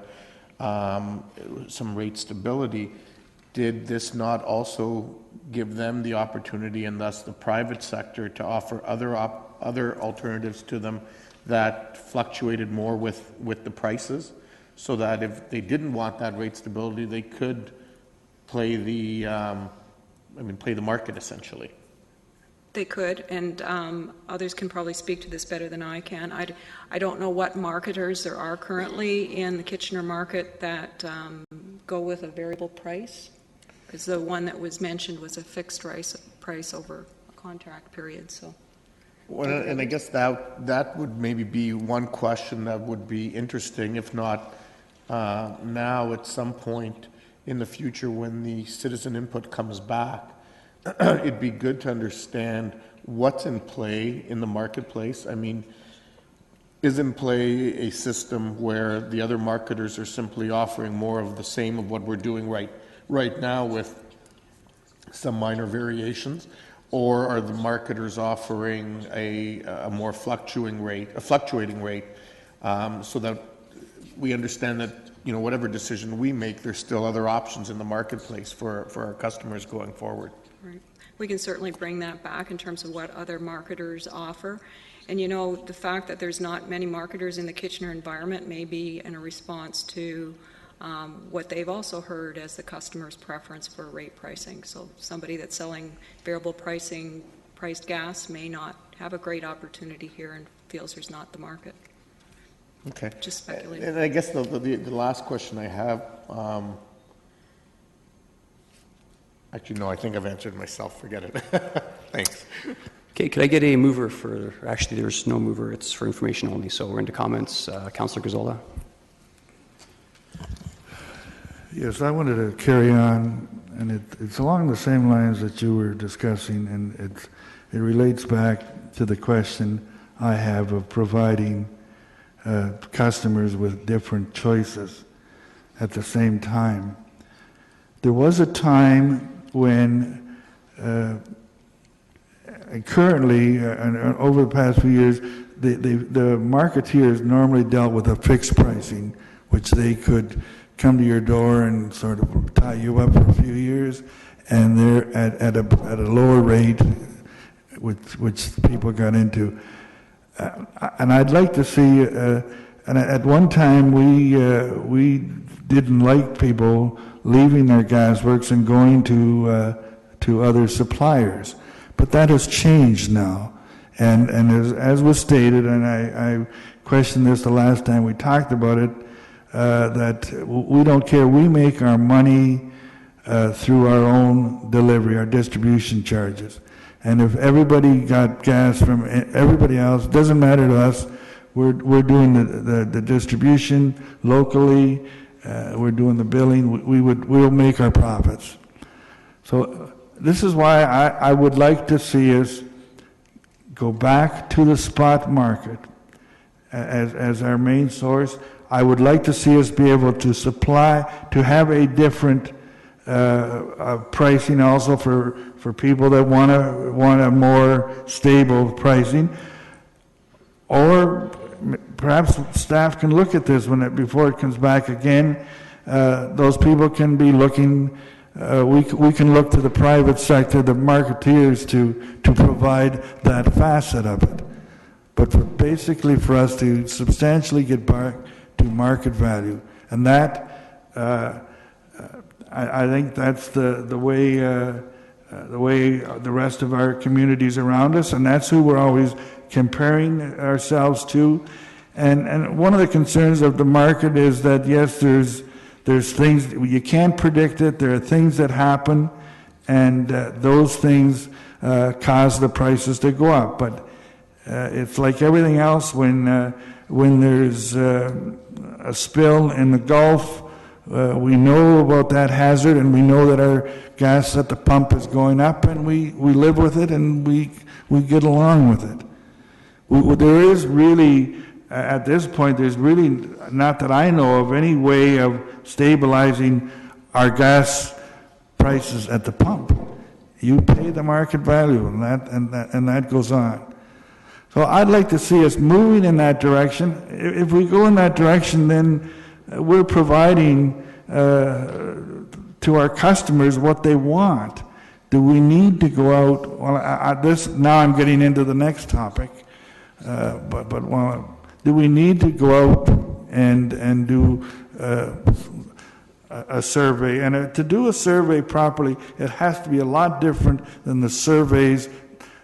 some rate stability, did this not also give them the opportunity, and thus the private sector, to offer other alternatives to them that fluctuated more with the prices, so that if they didn't want that rate stability, they could play the market essentially? They could, and others can probably speak to this better than I can. I don't know what marketers there are currently in the Kitchener market that go with a variable price, because the one that was mentioned was a fixed price over a contract period. So, well, and I guess that would maybe be one question that would be interesting, if not now, at some point in the future when the citizen input comes back. It'd be good to understand what's in play in the marketplace. I mean, is in play a system where the other marketers are simply offering more of the same of what we're doing right now with some minor variations, or are the marketers offering a more fluctuating rate, so that we understand that whatever decision we make, there's still other options in the marketplace for our customers going forward. right. We can certainly bring that back in terms of what other marketers offer. And the fact that there's not many marketers in the Kitchener environment may be in a response to what they've also heard as the customer's preference for rate pricing. So somebody that's selling variable priced gas may not have a great opportunity here and feels there's not the market. Okay. Just speculating. And I guess the last question I have, actually, no, I think I've answered myself. Forget it. Thanks. Okay, could I get a mover for, actually there's no mover, it's for information only, so we're into comments. Councillor Gazzola. Yes, I wanted to carry on, and it's along the same lines that you were discussing, and it relates back to the question I have of providing customers with different choices at the same time. There was a time when, currently, and over the past few years, the marketeers normally dealt with a fixed pricing, which they could come to your door and sort of tie you up for a few years, and they're at a lower rate, which people got into. And I'd like to see, and at one time we didn't like people leaving their gas works and going to other suppliers, but that has changed now. And as was stated, and I questioned this the last time we talked about it, that we don't care. We make our money through our own delivery, our distribution charges. And if everybody got gas from everybody else, doesn't matter to us. We're doing the distribution locally. We're doing the billing. We'll make our profits. So this is why I would like to see us go back to the spot market as our main source. I would like to see us be able to have a different pricing also for people that want a more stable pricing. Or perhaps staff can look at this before it comes back again. Those people can be looking. We can look to the private sector, the marketeers, to provide that facet of it. But basically, for us to substantially get back to market value, and that I think that's the way the rest of our communities around us, and that's who we're always comparing ourselves to. And one of the concerns of the market is that yes, there's things you can't predict it. There are things that happen, and those things cause the prices to go up. But it's like everything else when there's a spill in the Gulf. We know about that hazard, and we know that our gas at the pump is going up, and we live with it, and we get along with it. There is really, at this point, there's really, not that I know of, any way of stabilizing our gas prices at the pump. You pay the market value, and that goes on. So I'd like to see us moving in that direction. If we go in that direction, then we're providing to our customers what they want. Do we need to go out? Well, now I'm getting into the next topic. Do we need to go out and do a survey? And to do a survey properly, it has to be a lot different than the surveys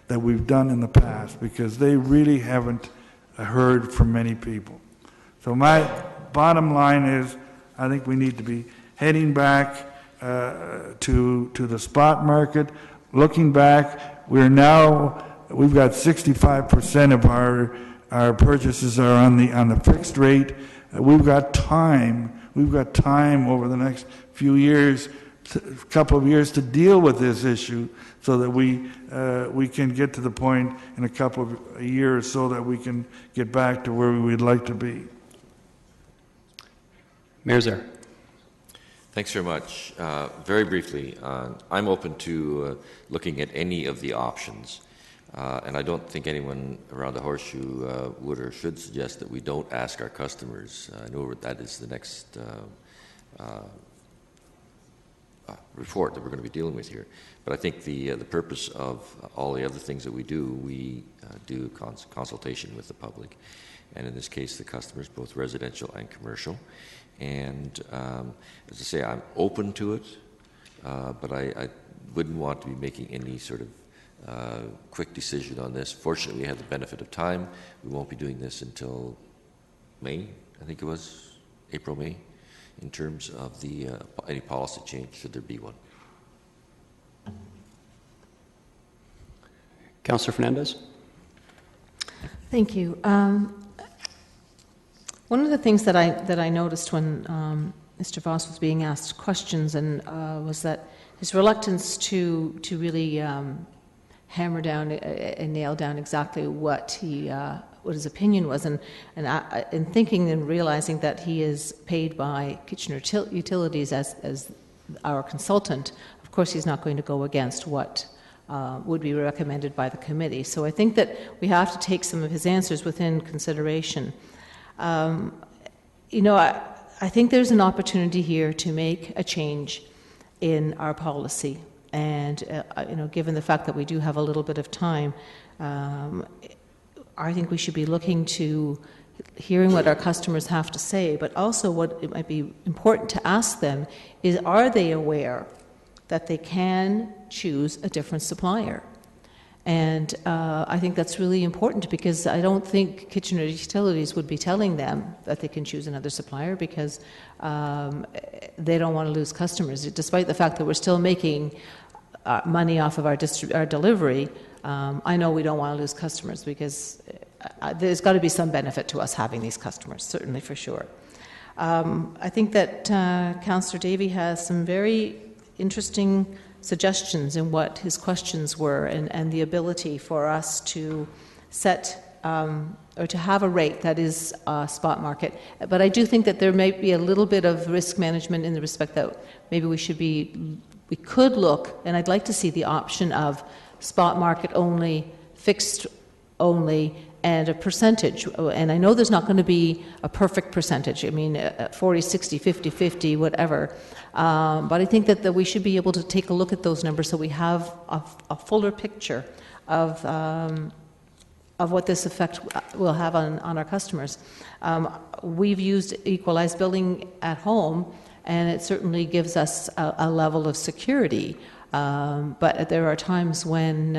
that we've done in the past, because they really haven't heard from many people. So my bottom line is, I think we need to be heading back to the spot market. Looking back, we've got 65% of our purchases are on the fixed rate. We've got time over the next few years, a couple of years, to deal with this issue, so that we can get to the point in a year or so that we can get back to where we would like to be. Mayor Zaire. Thanks very much. Very briefly, I'm open to looking at any of the options. And I don't think anyone around the Horseshoe would or should suggest that we don't ask our customers. I know that is the next report that we're going to be dealing with here. But I think the purpose of all the other things that we do consultation with the public, and in this case the customers, both residential and commercial. And as I say, I'm open to it, but I wouldn't want to be making any sort of quick decision on this. Fortunately, we had the benefit of time. We won't be doing this until May, I think it was, April, May, in terms of the any policy change, should there be one. Councillor Fernandez? Thank you. One of the things that I noticed when Mr. Voss was being asked questions was that his reluctance to really hammer down and nail down exactly what his opinion was, and thinking and realizing that he is paid by Kitchener Utilities as our consultant. Of course, he's not going to go against what would be recommended by the committee. So I think that we have to take some of his answers within consideration. I think there's an opportunity here to make a change in our policy. And, given the fact that we do have a little bit of time, I think we should be looking to hearing what our customers have to say, but also what it might be important to ask them is, are they aware that they can choose a different supplier? And I think that's really important, because I don't think Kitchener Utilities would be telling them that they can choose another supplier, because they don't want to lose customers. Despite the fact that we're still making money off of our delivery, I know we don't want to lose customers, because there's got to be some benefit to us having these customers, certainly, for sure. I think that Councillor Davey has some very interesting suggestions in what his questions were, and the ability for us to set or to have a rate that is spot market. But I do think that there may be a little bit of risk management in the respect that maybe we could look, and I'd like to see the option of spot market only, fixed only, and a percentage. And I know there's not going to be a perfect percentage. I mean, 40, 60, 50, 50, whatever. But I think that we should be able to take a look at those numbers so we have a fuller picture of what this effect will have on our customers. We've used equalized billing at home, and it certainly gives us a level of security. But there are times when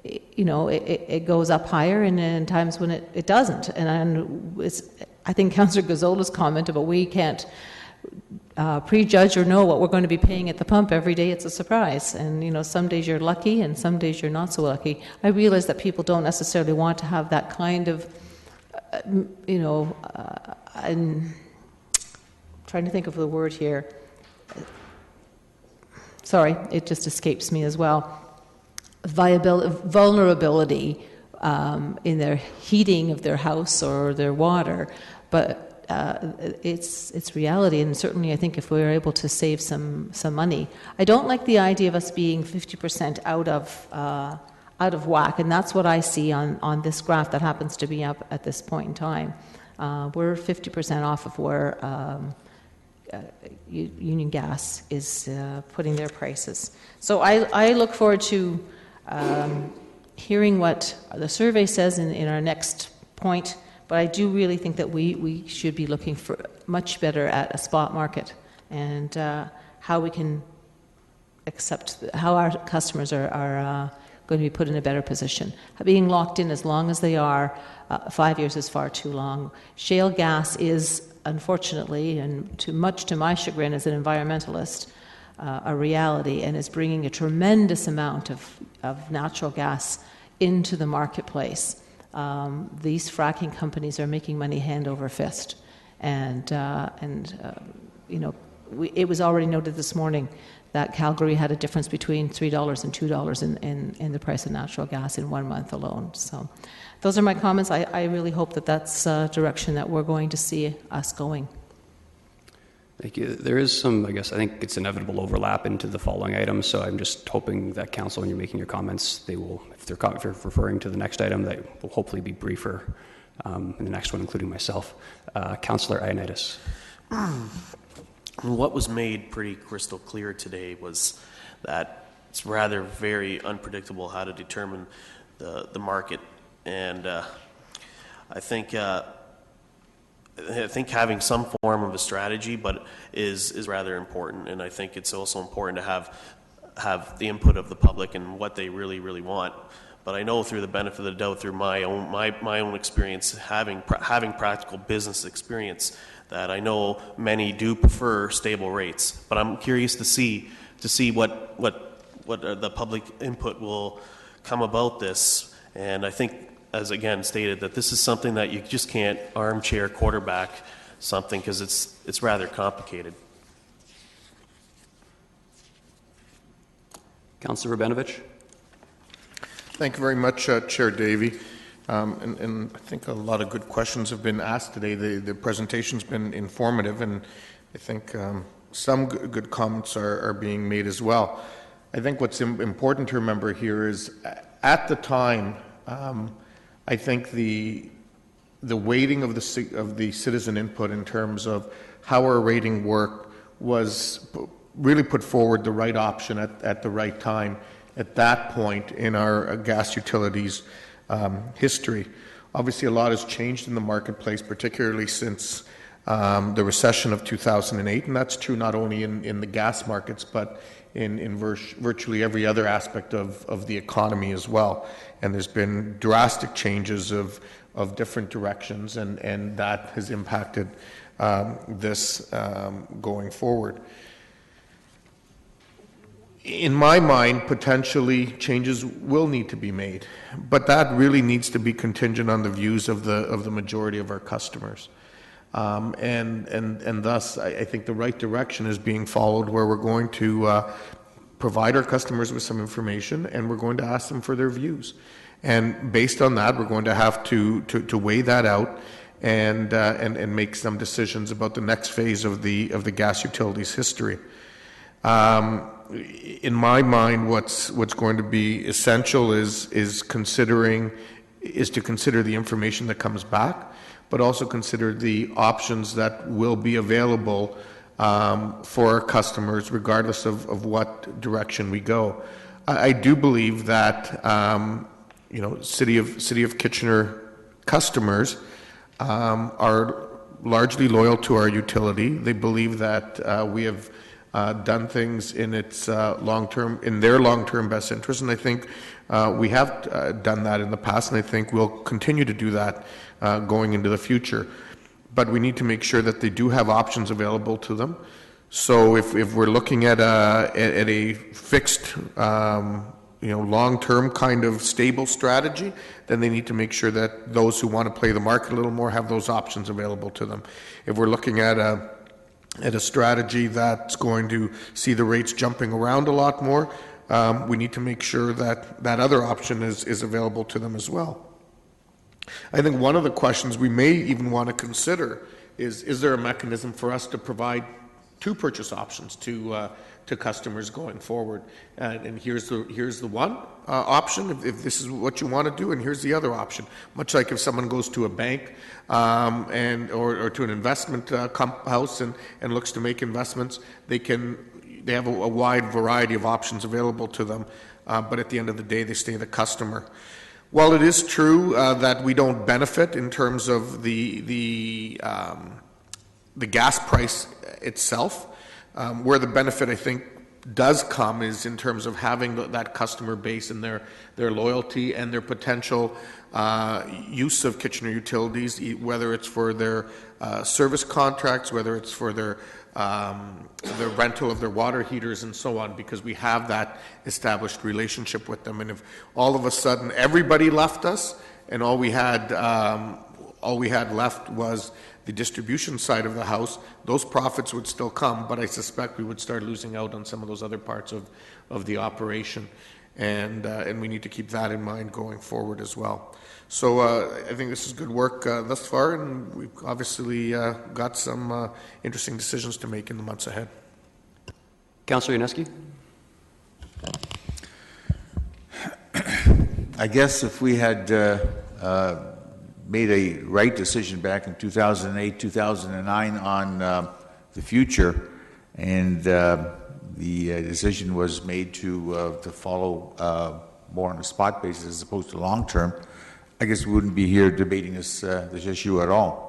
it goes up higher, and then times when it doesn't. And I think Councillor Gazzola's comment about we can't prejudge or know what we're going to be paying at the pump every day. It's a surprise. And, some days you're lucky and some days you're not so lucky. I realize that people don't necessarily want to have that kind of, I'm trying to think of the word here. Sorry, it just escapes me as well. Vulnerability in their heating of their house or their water, but it's reality. And certainly, I think if we're able to save some money, I don't like the idea of us being 50% out of whack, and that's what I see on this graph that happens to be up at this point in time. We're 50% off of where Union Gas is putting their prices. So I look forward to hearing what the survey says in our next point, but I do really think that we should be looking for much better at a spot market, and how we can how our customers are going to be put in a better position. Being locked in as long as they are, 5 years is far too long. Shale gas is, unfortunately, and much to my chagrin as an environmentalist, a reality, and is bringing a tremendous amount of natural gas into the marketplace. These fracking companies are making money hand over fist, it was already noted this morning that Calgary had a difference between $3 and $2 in the price of natural gas in 1 month alone. So those are my comments. I really hope that that's a direction that we're going to see us going. Thank you. There is some, I think it's inevitable overlap into the following items, so I'm just hoping that Council, when you're making your comments, they will, if they're referring to the next item, they will hopefully be briefer in the next one, including myself. Councillor Ioannidis. What was made pretty crystal clear today was that it's rather very unpredictable how to determine the market, and I think having some form of a strategy, but is rather important, and I think it's also important to have the input of the public and what they really want. But I know through the benefit of the doubt, through my own experience, having practical business experience, that I know many do prefer stable rates. But I'm curious to see what the public input will come about this. And I think, as again stated, that this is something that you just can't armchair quarterback something, because it's rather complicated. Councillor Rabinovich. Thank you very much, Chair Davey. And I think a lot of good questions have been asked today. The presentation's been informative, and I think some good comments are being made as well. I think what's important to remember here is, at the time, I think the weighting of the citizen input in terms of how our rating worked was really put forward the right option at the right time at that point in our gas utilities history. Obviously, a lot has changed in the marketplace, particularly since the recession of 2008, and that's true not only in the gas markets, but in virtually every other aspect of the economy as well. And there's been drastic changes of different directions, and that has impacted this going forward. In my mind, potentially changes will need to be made, but that really needs to be contingent on the views of the majority of our customers. And thus, I think the right direction is being followed, where we're going to provide our customers with some information, and we're going to ask them for their views. And based on that, we're going to have to weigh that out and make some decisions about the next phase of the gas utilities history. In my mind, what's going to be essential is to consider the information that comes back, but also consider the options that will be available for our customers, regardless of what direction we go. I do believe that City of Kitchener customers are largely loyal to our utility. They believe that we have done things in their long-term best interest, and I think we have done that in the past, and I think we'll continue to do that going into the future. But we need to make sure that they do have options available to them. So if we're looking at a fixed, long-term kind of stable strategy, then they need to make sure that those who want to play the market a little more have those options available to them. If we're looking at a strategy that's going to see the rates jumping around a lot more, we need to make sure that that other option is available to them as well. I think one of the questions we may even want to consider is there a mechanism for us to provide two purchase options to customers going forward? And here's the one option if this is what you want to do, and here's the other option. Much like if someone goes to a bank or to an investment house and looks to make investments, they have a wide variety of options available to them, but at the end of the day, they stay the customer. While it is true that we don't benefit in terms of the gas price itself, where the benefit, I think, does come is in terms of having that customer base and their loyalty and their potential use of Kitchener Utilities, whether it's for their service contracts, whether it's for their rental of their water heaters and so on, because we have that established relationship with them. And if all of a sudden everybody left us and all we had left was the distribution side of the house, those profits would still come, but I suspect we would start losing out on some of those other parts of the operation. And we need to keep that in mind going forward as well. So I think this is good work thus far, and we've obviously got some interesting decisions to make in the months ahead. Councillor Yaneski. I guess if we had made a right decision back in 2008, 2009 on the future, and the decision was made to follow more on a spot basis as opposed to long term, I guess we wouldn't be here debating this issue at all.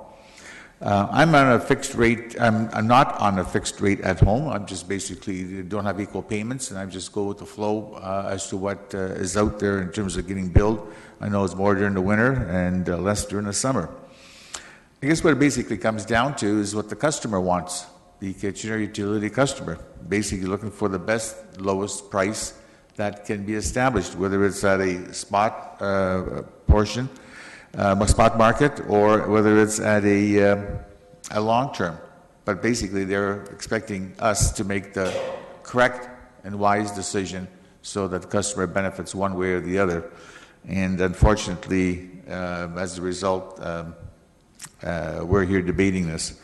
I'm on a fixed rate. I'm not on a fixed rate at home. I'm just basically don't have equal payments, and I just go with the flow as to what is out there in terms of getting billed. I know it's more during the winter and less during the summer. I guess what it basically comes down to is what the customer wants, the Kitchener utility customer, basically looking for the best, lowest price that can be established, whether it's at a spot portion, a spot market, or whether it's at a long term. But basically, they're expecting us to make the correct and wise decision so that the customer benefits one way or the other. And unfortunately, as a result, we're here debating this.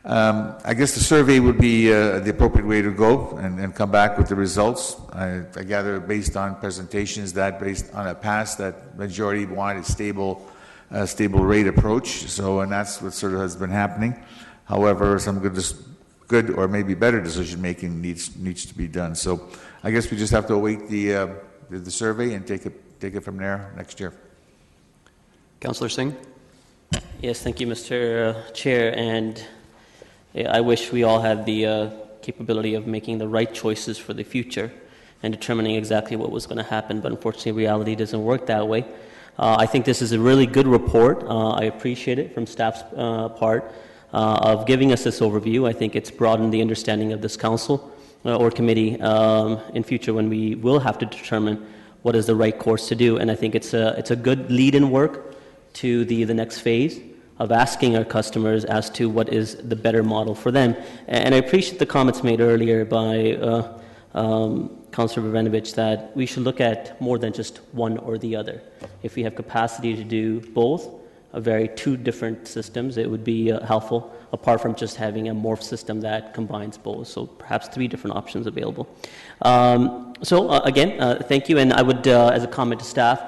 I guess the survey would be the appropriate way to go and come back with the results. I gather based on presentations that based on a past that majority wanted a stable rate approach. So, and that's what sort of has been happening. However, some good or maybe better decision making needs to be done. So I guess we just have to await the survey and take it from there next year. Councillor Singh? Yes, thank you, Mr. Chair. And I wish we all had the capability of making the right choices for the future and determining exactly what was going to happen. But unfortunately, reality doesn't work that way. I think this is a really good report. I appreciate it from staff's part of giving us this overview. I think it's broadened the understanding of this council or committee in future when we will have to determine what is the right course to do. And I think it's a good lead-in work to the next phase of asking our customers as to what is the better model for them. And I appreciate the comments made earlier by Councillor Bogdanovich that we should look at more than just one or the other. If we have capacity to do both, two different systems, it would be helpful, apart from just having a morph system that combines both. So perhaps 3 different options available. Again, thank you. And I would, as a comment to staff,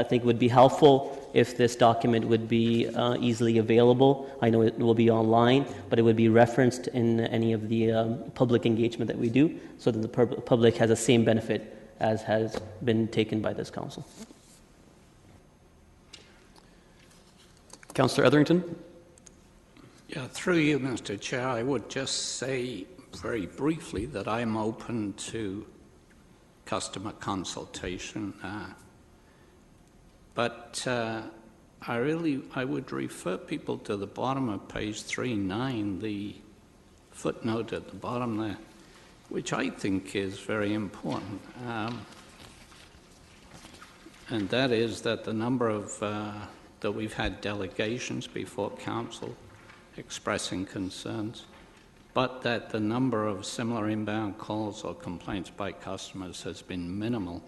think it would be helpful if this document would be easily available. I know it will be online, but it would be referenced in any of the public engagement that we do so that the public has the same benefit as has been taken by this council. Councillor Etherington? Yeah, through you, Mr. Chair, I would just say very briefly that I'm open to customer consultation. But I would refer people to the bottom of page 3.9, the footnote at the bottom there, which I think is very important. And that is that the number of, that we've had delegations before council expressing concerns, but that the number of similar inbound calls or complaints by customers has been minimal.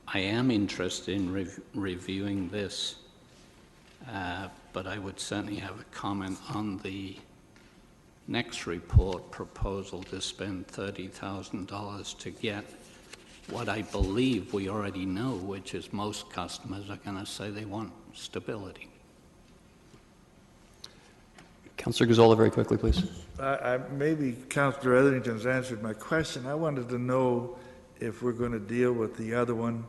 I am interested in reviewing this, but I would certainly have a comment on the next report proposal to spend $30,000 to get what I believe we already know, which is most customers are going to say they want stability. Councillor Gazzola, very quickly, please. Maybe Councillor Etherington's answered my question. I wanted to know if we're going to deal with the other one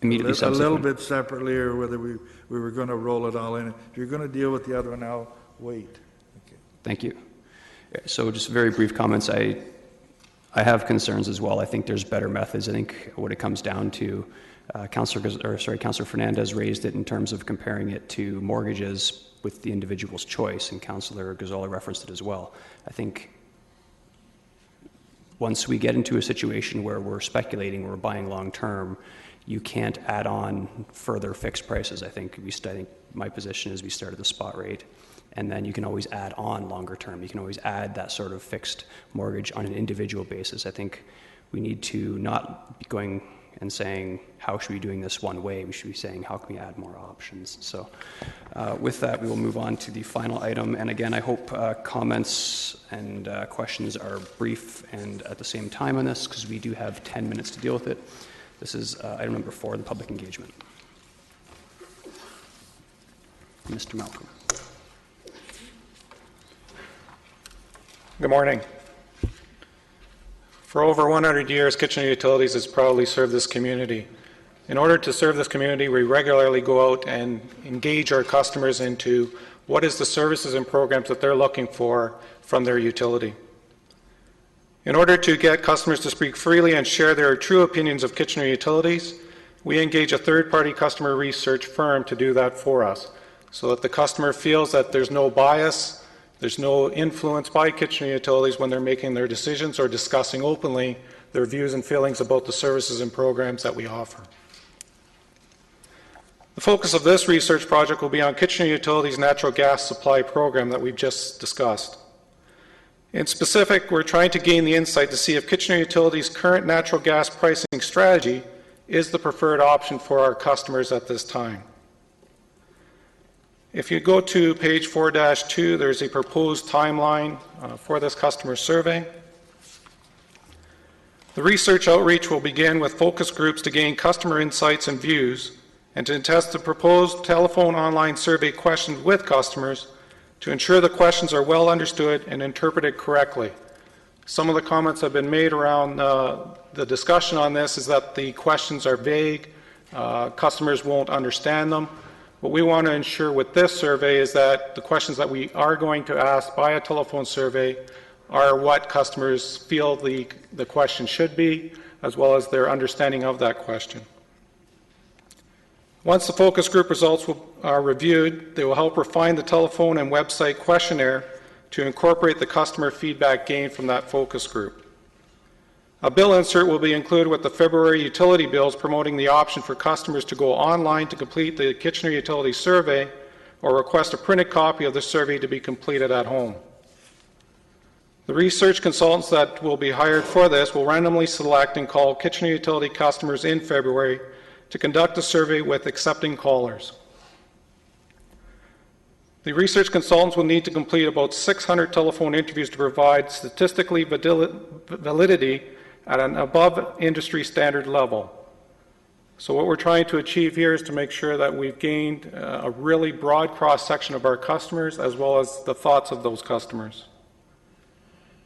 immediately a little bit separately, or whether we were going to roll it all in. If you're going to deal with the other one, I'll wait. Okay. Thank you. So just very brief comments. I have concerns as well. I think there's better methods. I think what it comes down to, Councillor Fernandez raised it in terms of comparing it to mortgages with the individual's choice, and Councillor Gazzola referenced it as well. I think once we get into a situation where we're speculating, we're buying long-term, you can't add on further fixed prices. I think my position is we start at the spot rate, and then you can always add on longer term. You can always add that sort of fixed mortgage on an individual basis. I think we need to not be going and saying, how should we be doing this one way? We should be saying, how can we add more options? So with that, we will move on to the final item. And again, I hope comments and questions are brief and at the same time on this, because we do have 10 minutes to deal with it. This is item number 4, the public engagement. Mr. Malcolm. Good morning. For over 100 years, Kitchener Utilities has proudly served this community. In order to serve this community, we regularly go out and engage our customers into what is the services and programs that they're looking for from their utility. In order to get customers to speak freely and share their true opinions of Kitchener Utilities, we engage a third-party customer research firm to do that for us, so that the customer feels that there's no bias, there's no influence by Kitchener Utilities when they're making their decisions or discussing openly their views and feelings about the services and programs that we offer. The focus of this research project will be on Kitchener Utilities' natural gas supply program that we've just discussed. In specific, we're trying to gain the insight to see if Kitchener Utilities' current natural gas pricing strategy is the preferred option for our customers at this time. If you go to page 4-2, there's a proposed timeline for this customer survey. The research outreach will begin with focus groups to gain customer insights and views, and to test the proposed telephone online survey questions with customers to ensure the questions are well understood and interpreted correctly. Some of the comments have been made around the discussion on this is that the questions are vague, customers won't understand them. What we want to ensure with this survey is that the questions that we are going to ask by a telephone survey are what customers feel the question should be, as well as their understanding of that question. Once the focus group results are reviewed, they will help refine the telephone and website questionnaire to incorporate the customer feedback gained from that focus group. A bill insert will be included with the February utility bills promoting the option for customers to go online to complete the Kitchener Utilities survey or request a printed copy of the survey to be completed at home. The research consultants that will be hired for this will randomly select and call Kitchener Utility customers in February to conduct a survey with accepting callers. The research consultants will need to complete about 600 telephone interviews to provide statistically validity at an above industry standard level. So what we're trying to achieve here is to make sure that we've gained a really broad cross-section of our customers as well as the thoughts of those customers.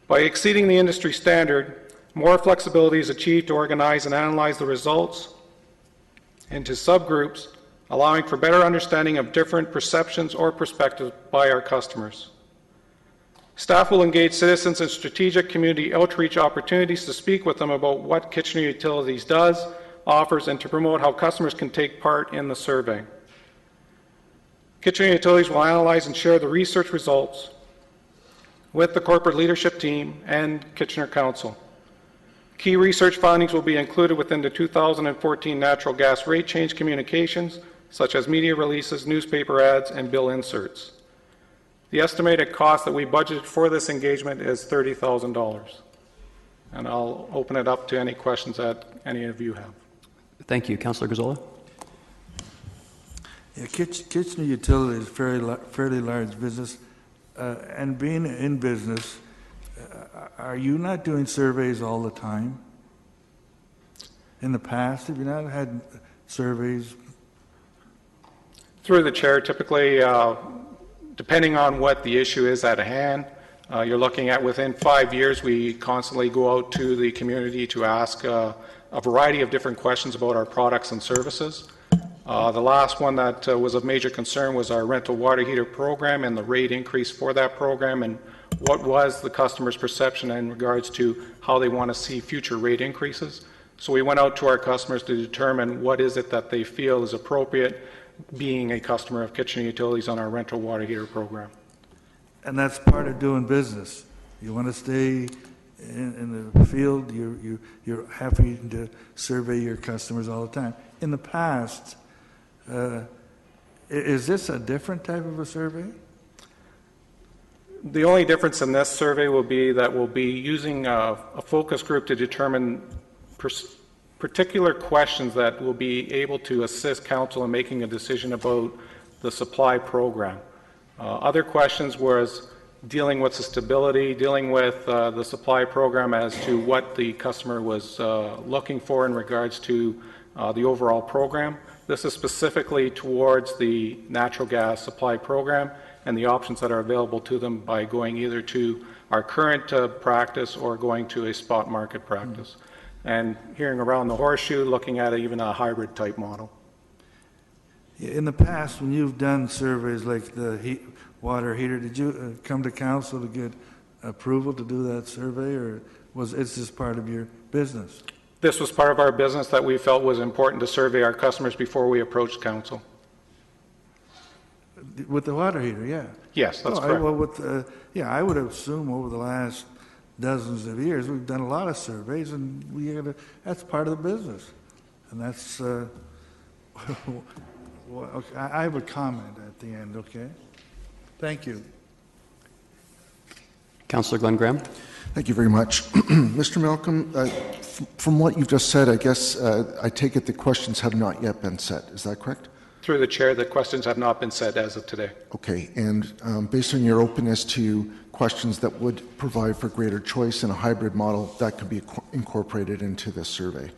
By exceeding the industry standard, more flexibility is achieved to organize and analyze the results into subgroups, allowing for better understanding of different perceptions or perspectives by our customers. Staff will engage citizens in strategic community outreach opportunities to speak with them about what Kitchener Utilities does, offers, and to promote how customers can take part in the survey. Kitchener Utilities will analyze and share the research results with the corporate leadership team and Kitchener Council. Key research findings will be included within the 2014 natural gas rate change communications, such as media releases, newspaper ads, and bill inserts. The estimated cost that we budgeted for this engagement is $30,000. And I'll open it up to any questions that any of you have. Thank you. Councillor Gazzola? Yeah, Kitchener Utilities is a fairly large business. And being in business, are you not doing surveys all the time? In the past, have you not had surveys? Through the chair, typically, depending on what the issue is at hand, you're looking at within 5 years, we constantly go out to the community to ask a variety of different questions about our products and services. The last one that was of major concern was our rental water heater program and the rate increase for that program, and what was the customer's perception in regards to how they want to see future rate increases. So we went out to our customers to determine what is it that they feel is appropriate being a customer of Kitchener Utilities on our rental water heater program. And that's part of doing business. You want to stay in the field, you're happy to survey your customers all the time. In the past, is this a different type of a survey? The only difference in this survey will be that we'll be using a focus group to determine particular questions that will be able to assist council in making a decision about the supply program. Other questions was dealing with the stability, dealing with the supply program as to what the customer was looking for in regards to the overall program. This is specifically towards the natural gas supply program and the options that are available to them by going either to our current practice or going to a spot market practice. And hearing around the horseshoe, looking at even a hybrid type model. In the past, when you've done surveys like the water heater, did you come to council to get approval to do that survey, or was it just part of your business? This was part of our business that we felt was important to survey our customers before we approached council. With the water heater, yeah. Yes, that's correct. Well, I would assume over the last dozens of years. We've done a lot of surveys, and that's part of the business. And that's, well, okay, I have a comment at the end, okay? Thank you. Councillor Glenn Graham. Thank you very much. Mr. Malcolm, from what you've just said, I guess I take it the questions have not yet been set. Is that correct? Through the chair, the questions have not been set as of today. Okay, and based on your openness to questions that would provide for greater choice in a hybrid model, that could be incorporated into this survey.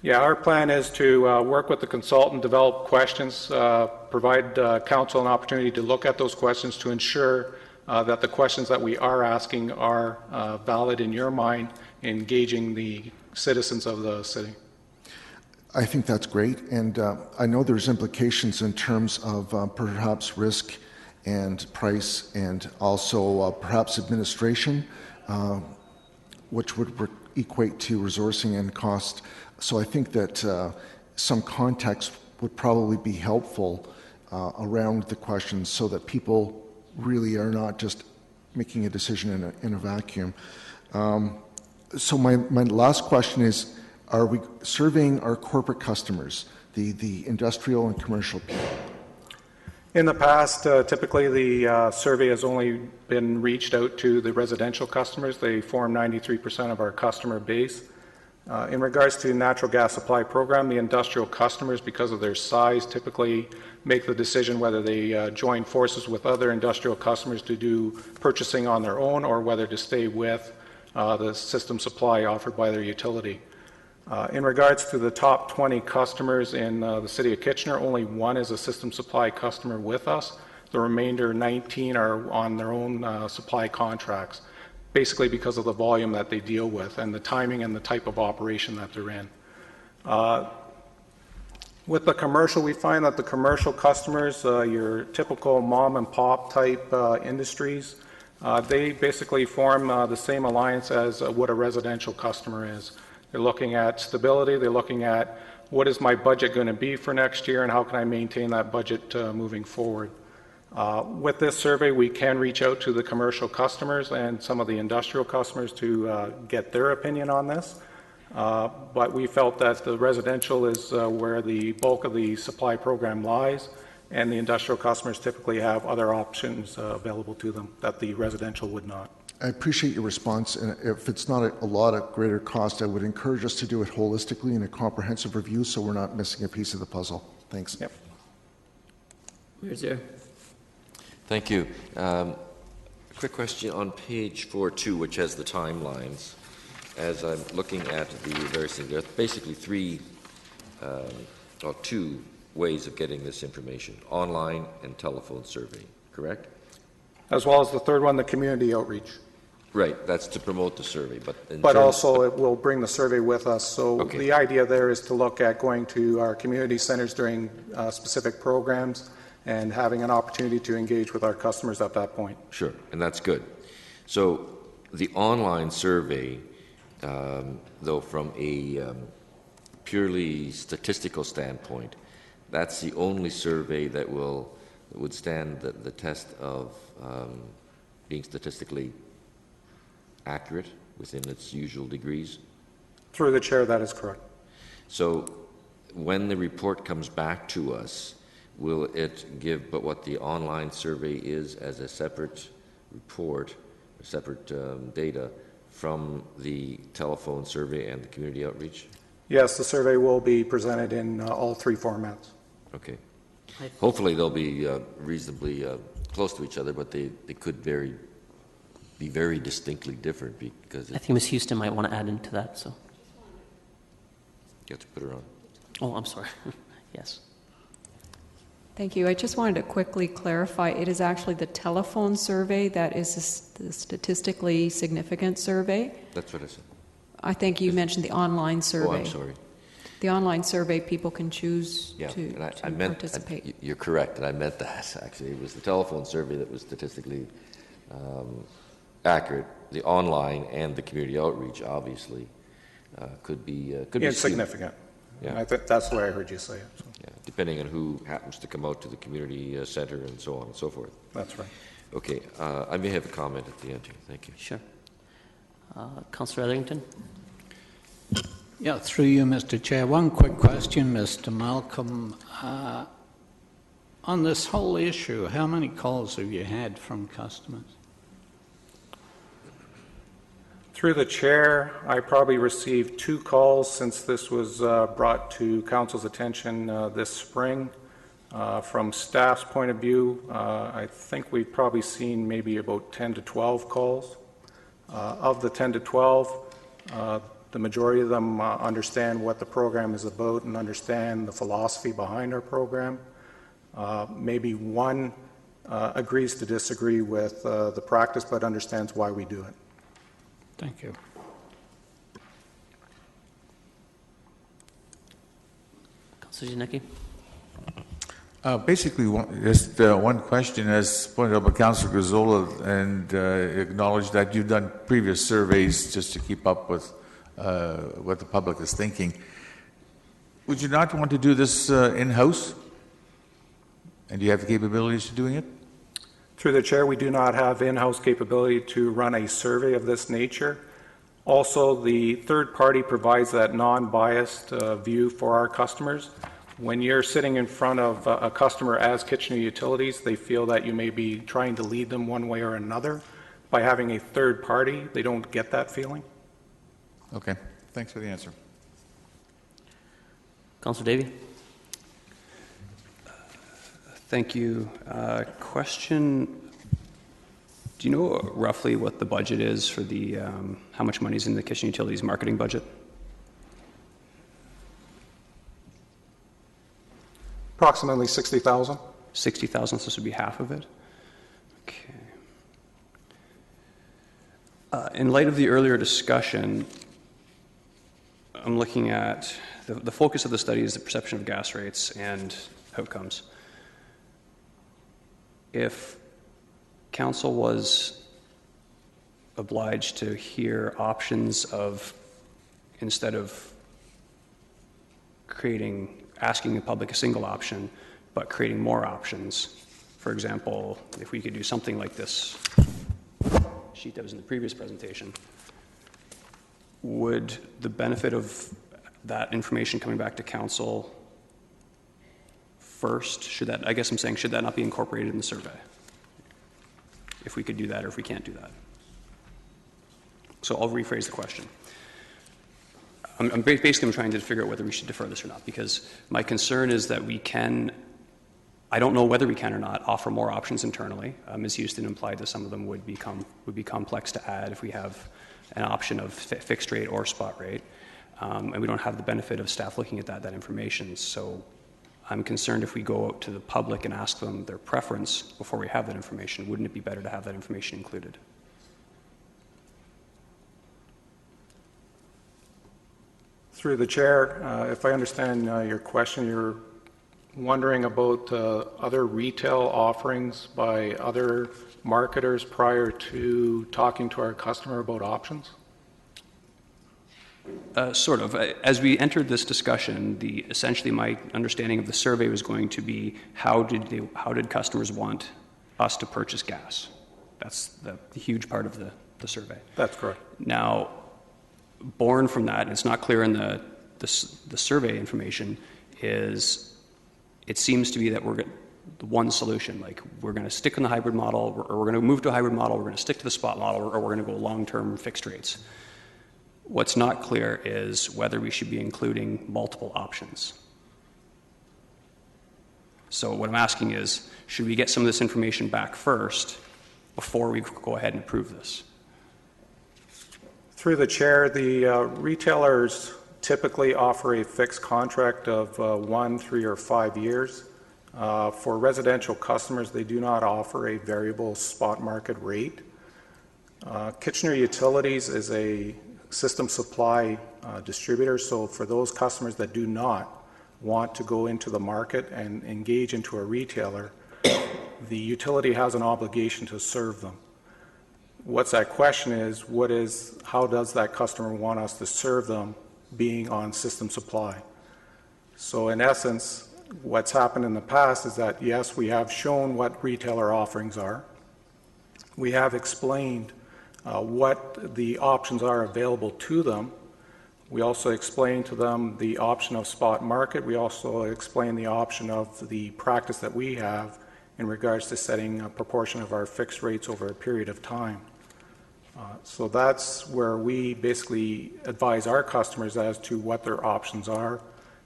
Yeah, our plan is to work with the consultant, develop questions, provide council an opportunity to look at those questions to ensure that the questions that we are asking are valid in your mind, engaging the citizens of the city. I think that's great, and I know there's implications in terms of perhaps risk and price, and also perhaps administration, which would equate to resourcing and cost. So I think that some context would probably be helpful around the questions so that people really are not just making a decision in a vacuum. So my last question is, are we surveying our corporate customers, the industrial and commercial people? In the past, typically the survey has only been reached out to the residential customers. They form 93% of our customer base. In regards to natural gas supply program, the industrial customers, because of their size, typically make the decision whether they join forces with other industrial customers to do purchasing on their own or whether to stay with the system supply offered by their utility. In regards to the top 20 customers in the City of Kitchener, only one is a system supply customer with us. The remainder 19 are on their own supply contracts, basically because of the volume that they deal with and the timing and the type of operation that they're in. With the commercial, we find that the commercial customers, your typical mom and pop type industries, they basically form the same alliance as what a residential customer is. They're looking at stability, they're looking at what is my budget going to be for next year and how can I maintain that budget moving forward. With this survey, we can reach out to the commercial customers and some of the industrial customers to get their opinion on this. But we felt that the residential is where the bulk of the supply program lies, and the industrial customers typically have other options available to them that the residential would not. I appreciate your response, and if it's not a lot of greater cost, I would encourage us to do it holistically in a comprehensive review so we're not missing a piece of the puzzle. Thanks. Yep. Where's there? Thank you. Quick question on page 4.2, which has the timelines. As I'm looking at the various things, there are basically two ways of getting this information, online and telephone survey, correct? As well as the third one, the community outreach. Right, that's to promote the survey, but also it will bring the survey with us. So okay. The idea there is to look at going to our community centers during specific programs and having an opportunity to engage with our customers at that point. Sure, and that's good. So the online survey, though, from a purely statistical standpoint, that's the only survey that would stand the test of being statistically accurate within its usual degrees? Through the chair, that is correct. So when the report comes back to us, will it give but what the online survey is as a separate report, or separate data from the telephone survey and the community outreach? Yes, the survey will be presented in all three formats. Okay. Hopefully they'll be reasonably close to each other, but they could be very distinctly different because I think Ms. Houston might want to add into that. So you have to put her on. Oh, I'm sorry. Yes. Thank you. I just wanted to quickly clarify, it is actually the telephone survey that is the statistically significant survey. That's what I said. I think you mentioned the online survey. Oh, I'm sorry. The online survey, people can choose to participate. You're correct, and I meant that, actually. It was the telephone survey that was statistically accurate. The online and the community outreach, obviously, could be insignificant. Yeah. I think that's the way I heard you say it. So. Yeah, depending on who happens to come out to the community center and so on and so forth. That's right. Okay, I may have a comment at the end here. Thank you. Sure. Councillor Etherington? Yeah, through you, Mr. Chair. One quick question, Mr. Malcolm. On this whole issue, how many calls have you had from customers? Through the chair, I probably received 2 calls since this was brought to council's attention this spring. From staff's point of view, I think we've probably seen maybe about 10 to 12 calls. Of the 10 to 12, the majority of them understand what the program is about and understand the philosophy behind our program. Maybe one agrees to disagree with the practice but understands why we do it. Thank you. Councillor Janicki? Basically, one question, as pointed out by Councillor Gazzola, and acknowledge that you've done previous surveys just to keep up with what the public is thinking. Would you not want to do this in-house? And do you have the capabilities to doing it? Through the chair, we do not have in-house capability to run a survey of this nature. Also, the third party provides that non-biased view for our customers. When you're sitting in front of a customer as Kitchener Utilities, they feel that you may be trying to lead them one way or another. By having a third party, they don't get that feeling. Okay, thanks for the answer. Councillor Davey? Thank you. Question, do you know roughly what the budget is for the, how much money is in the Kitchener Utilities marketing budget? Approximately 60,000. 60,000, so this would be half of it? Okay. In light of the earlier discussion, I'm looking at the focus of the study is the perception of gas rates and outcomes. If council was obliged to hear options of, instead of asking the public a single option, but creating more options. For example, if we could do something like this sheet that was in the previous presentation, would the benefit of that information coming back to council first, should that not be incorporated in the survey? If we could do that or if we can't do that. So I'll rephrase the question. I'm trying to figure out whether we should defer this or not, because my concern is that I don't know whether we can or not offer more options internally. Ms. Houston implied that some of them would be complex to add if we have an option of fixed rate or spot rate, and we don't have the benefit of staff looking at that information. So I'm concerned if we go out to the public and ask them their preference before we have that information, wouldn't it be better to have that information included? Through the chair, if I understand your question, you're wondering about other retail offerings by other marketers prior to talking to our customer about options? Sort of. As we entered this discussion, essentially my understanding of the survey was going to be how did customers want us to purchase gas? That's the huge part of the survey. That's correct. Now, born from that, and it's not clear in the survey information, is it seems to be that we're the one solution, like we're going to stick in the hybrid model, or we're going to move to a hybrid model, we're going to stick to the spot model, or we're going to go long-term fixed rates. What's not clear is whether we should be including multiple options. So what I'm asking is, should we get some of this information back first before we go ahead and approve this? Through the chair, the retailers typically offer a fixed contract of 1, 3, or 5 years. For residential customers, they do not offer a variable spot market rate. Kitchener Utilities is a system supply distributor, so for those customers that do not want to go into the market and engage into a retailer, the utility has an obligation to serve them. What's that question is, how does that customer want us to serve them being on system supply? So in essence, what's happened in the past is that, yes, we have shown what retailer offerings are. We have explained what the options are available to them. We also explain to them the option of spot market. We also explain the option of the practice that we have in regards to setting a proportion of our fixed rates over a period of time. So that's where we basically advise our customers as to what their options are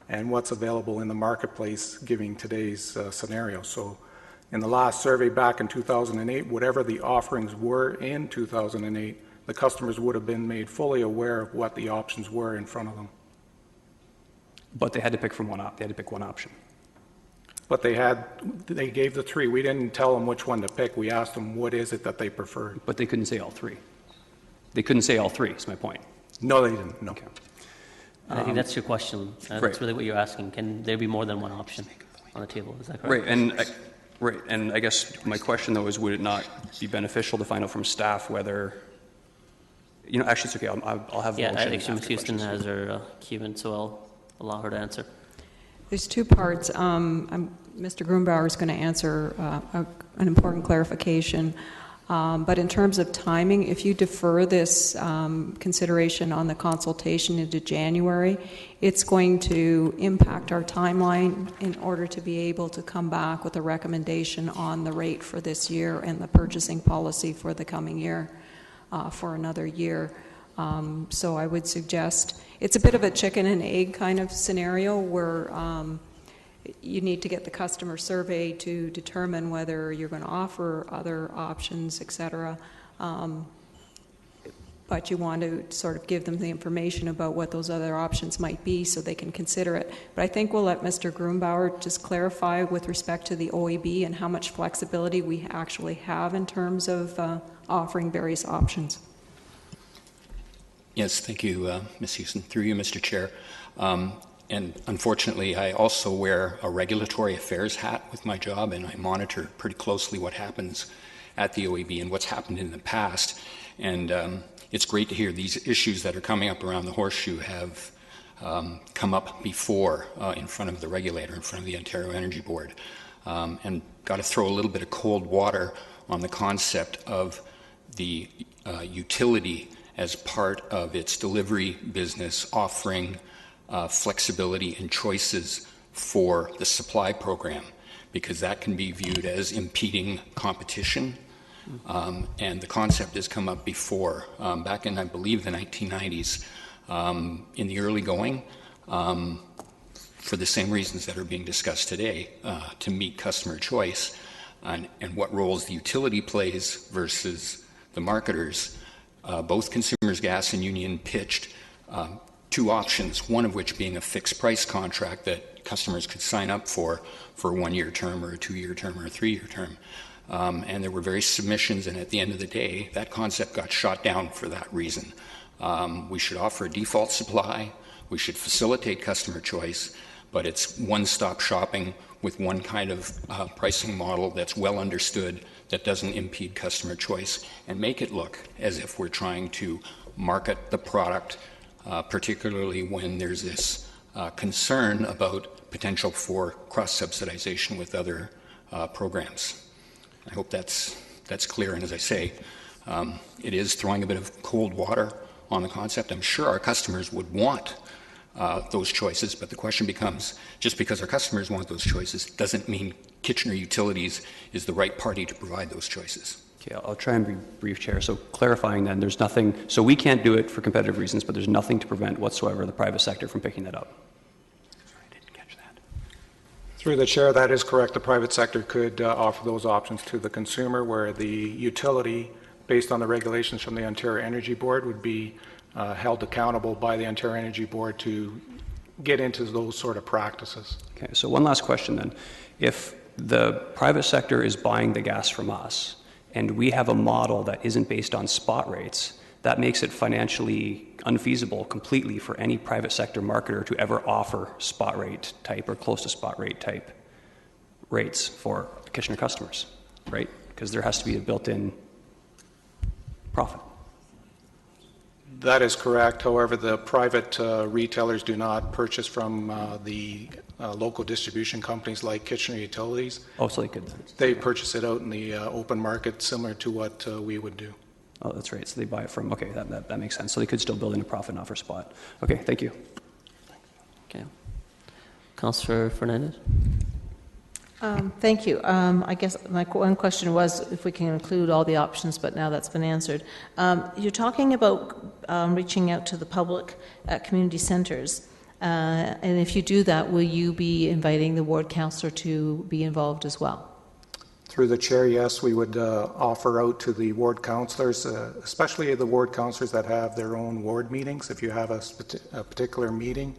and what's available in the marketplace given today's scenario. So in the last survey back in 2008, whatever the offerings were in 2008, the customers would have been made fully aware of what the options were in front of them. But they had to pick from they had to pick one option. But they gave the three. We didn't tell them which one to pick. We asked them what is it that they preferred. But they couldn't say all three. They couldn't say all three, is my point. No, they didn't. No. Okay. I think that's your question. That's right. really what you're asking. Can there be more than one option on the table? Is that correct? Right. And I guess my question, though, is would it not be beneficial to find out from staff whether, actually, it's okay. I'll have the motion. Yeah, actually, Ms. Houston has her cue in, so I'll allow her to answer. There's two parts. Mr. Grunbauer is going to answer an important clarification. But in terms of timing, if you defer this consideration on the consultation into January, it's going to impact our timeline in order to be able to come back with a recommendation on the rate for this year and the purchasing policy for the coming year, for another year. So I would suggest it's a bit of a chicken and egg kind of scenario where you need to get the customer survey to determine whether you're going to offer other options, et cetera. But you want to sort of give them the information about what those other options might be so they can consider it. But I think we'll let Mr. Grunbauer just clarify with respect to the OEB and how much flexibility we actually have in terms of offering various options. Yes, thank you, Ms. Houston. Through you, Mr. Chair. And unfortunately, I also wear a regulatory affairs hat with my job, and I monitor pretty closely what happens at the OEB and what's happened in the past. And it's great to hear these issues that are coming up around the horseshoe have come up before in front of the regulator, in front of the Ontario Energy Board. And got to throw a little bit of cold water on the concept of the utility as part of its delivery business offering flexibility and choices for the supply program, because that can be viewed as impeding competition. And the concept has come up before, back in, I believe, the 1990s, in the early going, for the same reasons that are being discussed today, to meet customer choice and what roles the utility plays versus the marketers. Both Consumers Gas and Union pitched two options, one of which being a fixed price contract that customers could sign up for a 1-year term or a 2-year term or a 3-year term. And there were various submissions, and at the end of the day, that concept got shot down for that reason. We should offer a default supply, we should facilitate customer choice, but it's one-stop shopping with one kind of pricing model that's well understood, that doesn't impede customer choice, and make it look as if we're trying to market the product, particularly when there's this concern about potential for cross-subsidization with other programs. I hope that's clear, and as I say, it is throwing a bit of cold water on the concept. I'm sure our customers would want those choices, but the question becomes, just because our customers want those choices doesn't mean Kitchener Utilities is the right party to provide those choices. Okay, I'll try and be brief, Chair. So clarifying then, there's nothing, so we can't do it for competitive reasons, but there's nothing to prevent whatsoever the private sector from picking that up. Sorry, I didn't catch that. Through the Chair, that is correct. The private sector could offer those options to the consumer, where the utility, based on the regulations from the Ontario Energy Board, would be held accountable by the Ontario Energy Board to get into those sort of practices. Okay, so one last question then. If the private sector is buying the gas from us, and we have a model that isn't based on spot rates, that makes it financially unfeasible completely for any private sector marketer to ever offer spot rate type or close to spot rate type rates for Kitchener customers, right? Because there has to be a built-in profit. That is correct. However, the private retailers do not purchase from the local distribution companies like Kitchener Utilities. Oh, so they could. They purchase it out in the open market, similar to what we would do. Oh, that's right. So they buy it from, okay, that makes sense. So they could still build in a profit and offer spot. Okay, thank you. Okay. Councillor Fernandez? Thank you. I guess my one question was if we can include all the options, but now that's been answered. You're talking about reaching out to the public at community centres. And if you do that, will you be inviting the ward councillor to be involved as well? Through the chair, yes, we would offer out to the ward councillors, especially the ward councillors that have their own ward meetings. If you have a particular meeting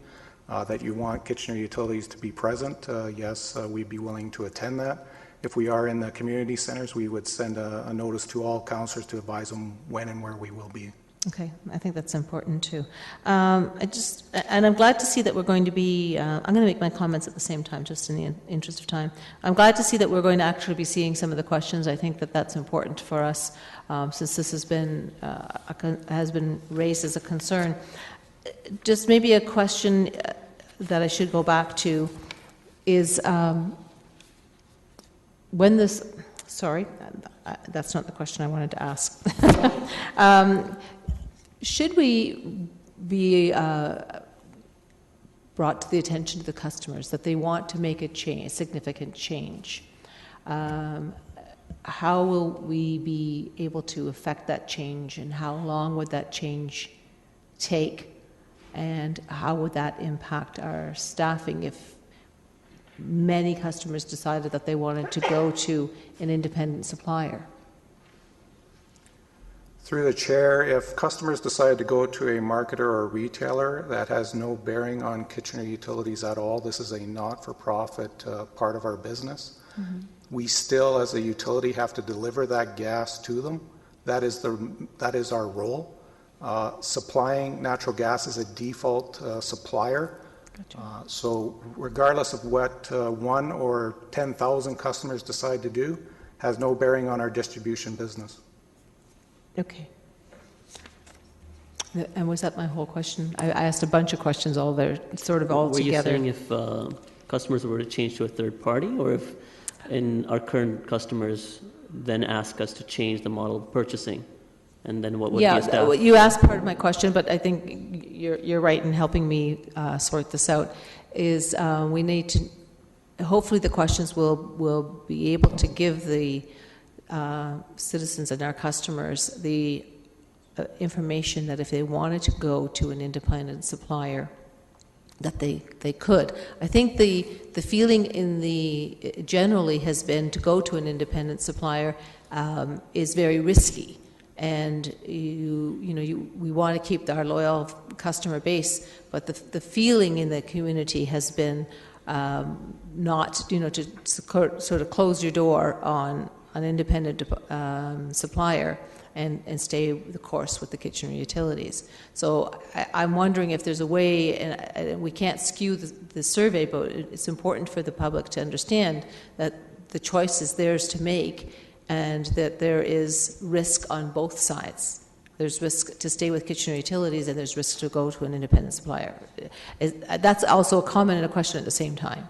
that you want Kitchener Utilities to be present, yes, we'd be willing to attend that. If we are in the community centres, we would send a notice to all councillors to advise them when and where we will be. Okay, I think that's important too. And I'm glad to see that we're going to be, I'm going to make my comments at the same time, just in the interest of time. I'm glad to see that we're going to actually be seeing some of the questions. I think that that's important for us, since this has been raised as a concern. Just maybe a question that I should go back to is when this, sorry, that's not the question I wanted to ask. Should we be brought to the attention of the customers that they want to make a change, a significant change? How will we be able to affect that change, and how long would that change take? And how would that impact our staffing if many customers decided that they wanted to go to an independent supplier? Through the chair, if customers decide to go to a marketer or a retailer, that has no bearing on Kitchener Utilities at all. This is a not-for-profit part of our business. Mm-hmm. We still, as a utility, have to deliver that gas to them. That is our role. Supplying natural gas is a default supplier. Gotcha. So regardless of what 1 or 10,000 customers decide to do, has no bearing on our distribution business. Okay. And was that my whole question? I asked a bunch of questions all there, sort of all together. Were you saying if customers were to change to a third party, or if our current customers then ask us to change the model of purchasing? And then what would be a staff? Yeah, you asked part of my question, but I think you're right in helping me sort this out. Is we need to, hopefully the questions will be able to give the citizens and our customers the information that if they wanted to go to an independent supplier, that they could. I think the feeling generally has been to go to an independent supplier is very risky. And we want to keep our loyal customer base, but the feeling in the community has been not, to sort of close your door on an independent supplier and stay the course with the Kitchener Utilities. So I'm wondering if there's a way, and we can't skew the survey, but it's important for the public to understand that the choice is theirs to make, and that there is risk on both sides. There's risk to stay with Kitchener Utilities, and there's risk to go to an independent supplier. That's also a comment and a question at the same time.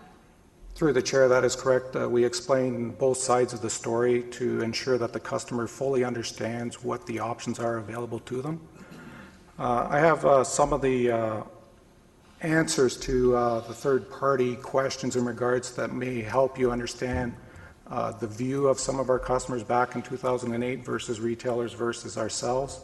Through the chair, that is correct. We explain both sides of the story to ensure that the customer fully understands what the options are available to them. I have some of the answers to the third-party questions in regards that may help you understand the view of some of our customers back in 2008 versus retailers versus ourselves.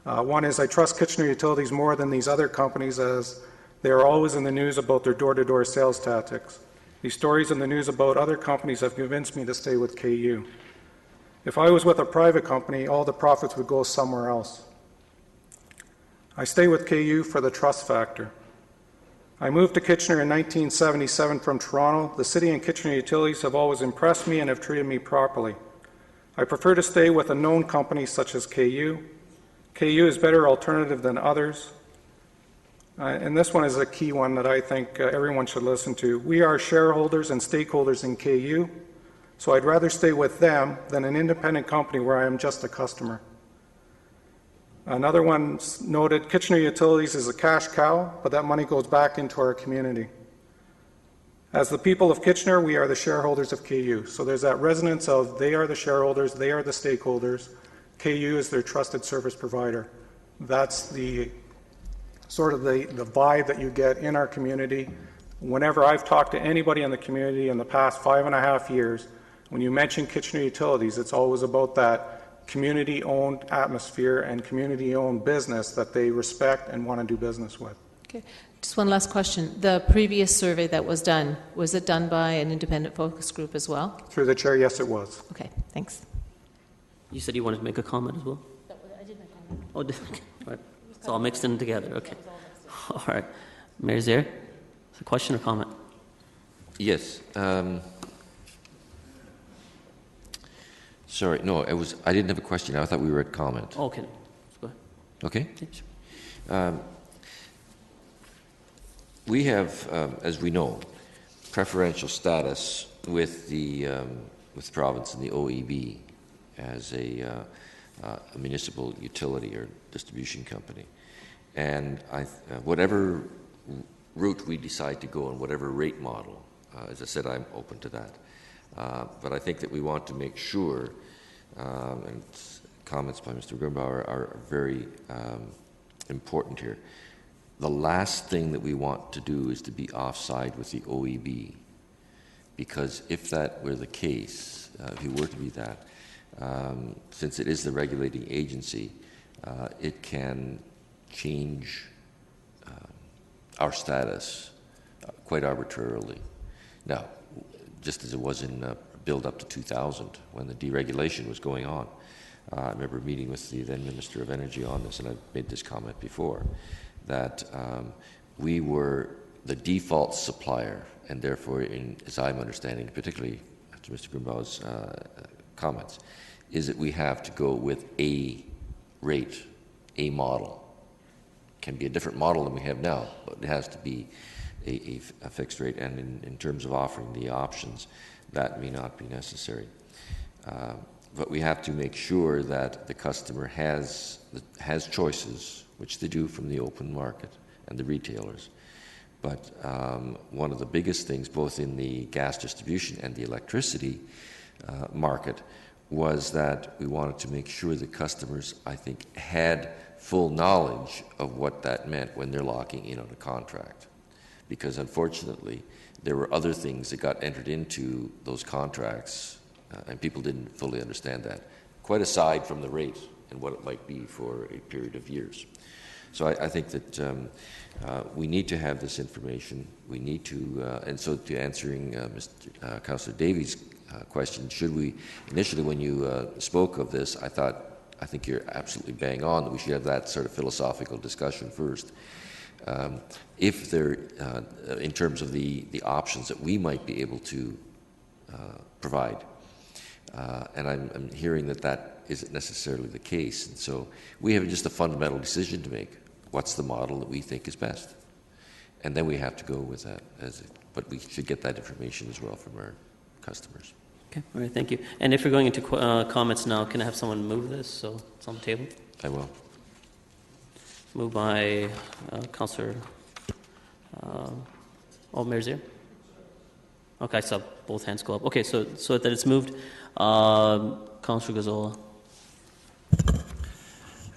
One is, I trust Kitchener Utilities more than these other companies, as they are always in the news about their door-to-door sales tactics. These stories in the news about other companies have convinced me to stay with KU. If I was with a private company, all the profits would go somewhere else. I stay with KU for the trust factor. I moved to Kitchener in 1977 from Toronto. The city and Kitchener Utilities have always impressed me and have treated me properly. I prefer to stay with a known company such as KU. KU is a better alternative than others. And this one is a key one that I think everyone should listen to. We are shareholders and stakeholders in KU, so I'd rather stay with them than an independent company where I am just a customer. Another one noted, Kitchener Utilities is a cash cow, but that money goes back into our community. As the people of Kitchener, we are the shareholders of KU. So there's that resonance of they are the shareholders, they are the stakeholders, KU is their trusted service provider. That's the sort of the vibe that you get in our community. Whenever I've talked to anybody in the community in the past 5.5 years, when you mention Kitchener Utilities, it's always about that community-owned atmosphere and community-owned business that they respect and want to do business with. Okay. Just one last question. The previous survey that was it done by an independent focus group as well? Through the chair, yes, it was. Okay, thanks. You said you wanted to make a comment as well? I did make a comment. Oh, okay. All right. It's all mixed in together. Okay. All right. Mayor Zier, is a question or comment? Yes. Sorry, no, I didn't have a question. I thought we were at comment. Oh, okay. Go ahead. Okay. Yeah, sure. We have, as we know, preferential status with the province and the OEB as a municipal utility or distribution company. And whatever route we decide to go and whatever rate model, as I said, I'm open to that. But I think that we want to make sure, and comments by Mr. Grumbauer are very important here. The last thing that we want to do is to be offside with the OEB, because if that were the case, if you were to be that, since it is the regulating agency, it can change our status quite arbitrarily. Now, just as it was in build up to 2000 when the deregulation was going on. I remember meeting with the then Minister of Energy on this, and I've made this comment before, that we were the default supplier, and therefore, as I'm understanding, particularly to Mr. Grumbauer's comments, is that we have to go with a rate, a model. It can be a different model than we have now, but it has to be a fixed rate, and in terms of offering the options, that may not be necessary. But we have to make sure that the customer has choices, which they do from the open market and the retailers. But one of the biggest things, both in the gas distribution and the electricity market, was that we wanted to make sure that customers, I think, had full knowledge of what that meant when they're locking in on a contract. Because unfortunately, there were other things that got entered into those contracts, and people didn't fully understand that, quite aside from the rate and what it might be for a period of years. So I think that we need to have this information. We need to, and so to answering Mr. Councillor Davies' question, should we, initially when you spoke of this, I think you're absolutely bang on that we should have that sort of philosophical discussion first. If there, in terms of the options that we might be able to provide, and I'm hearing that isn't necessarily the case, and so we have just a fundamental decision to make. What's the model that we think is best? And then we have to go with that, but we should get that information as well from our customers. Okay, all right, thank you. And if you're going into comments now, can I have someone move this so it's on the table? I will. Moved by Councillor Mayor Zier? Okay, I saw both hands go up. Okay, so that it's moved. Councillor Gazzola.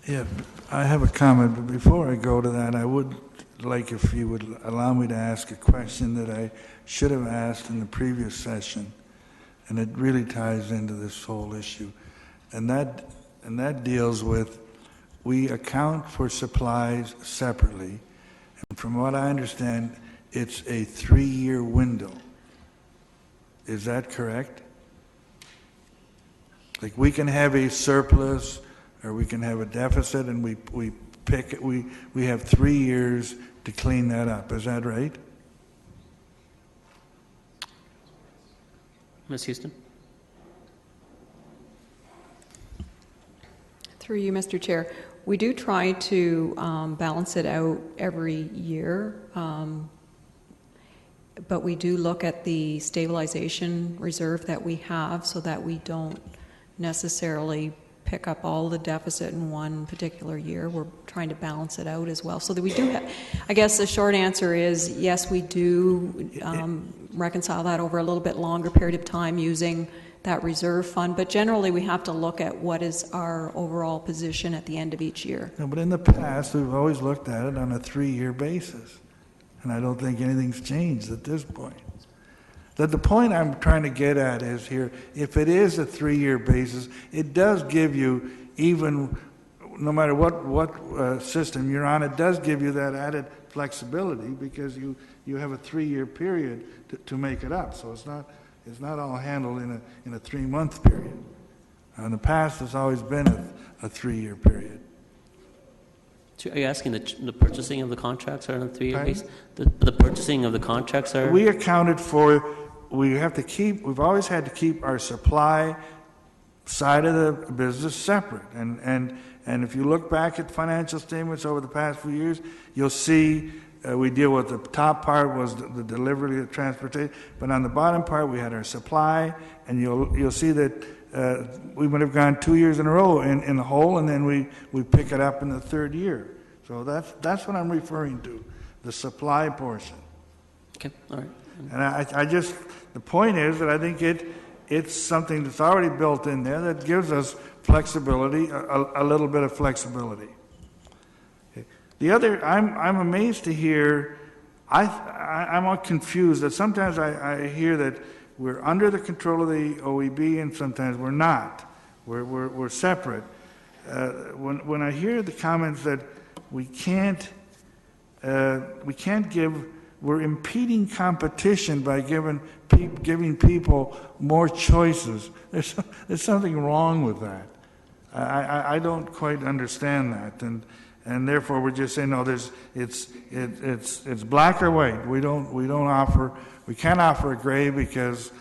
Yeah, I have a comment, but before I go to that, I would like if you would allow me to ask a question that I should have asked in the previous session, and it really ties into this whole issue, and that deals with we account for supplies separately, and from what I understand, it's a 3-year window. Is that correct? Like we can have a surplus or we can have a deficit, and we pick it. We have 3 years to clean that up. Is that right? Ms. Houston? Through you, Mr. Chair. We do try to balance it out every year, but we do look at the stabilization reserve that we have so that we don't necessarily pick up all the deficit in one particular year. We're trying to balance it out as well. So that we do have, I guess the short answer is yes, we do reconcile that over a little bit longer period of time using that reserve fund. But generally, we have to look at what is our overall position at the end of each year. No, but in the past, we've always looked at it on a 3-year basis. And I don't think anything's changed at this point. That the point I'm trying to get at is here, if it is a 3-year basis, it does give you, even no matter what system you're on, it does give you that added flexibility because you have a 3-year period to make it up. So it's not all handled in a 3-month period. In the past, it's always been a 3-year period. So are you asking the purchasing of the contracts are on a 3-year basis? The purchasing of the contracts are? We accounted for, we've always had to keep our supply side of the business separate. And if you look back at financial statements over the past few years, you'll see we deal with the top part was the delivery of transportation, but on the bottom part we had our supply, and you'll see that we would have gone 2 years in a row in the hole, and then we pick it up in the 3rd year. So that's what I'm referring to, the supply portion. Okay, all right. And I just, the point is that I think it's something that's already built in there that gives us flexibility, a little bit of flexibility. Okay. The other, I'm amazed to hear, I'm all confused that sometimes I hear that we're under the control of the OEB and sometimes we're not. We're separate. When I hear the comments that we can't give, we're impeding competition by giving people more choices. There's something wrong with that. I don't quite understand that, and therefore we're just saying no. It's black or white. We can't offer a gray because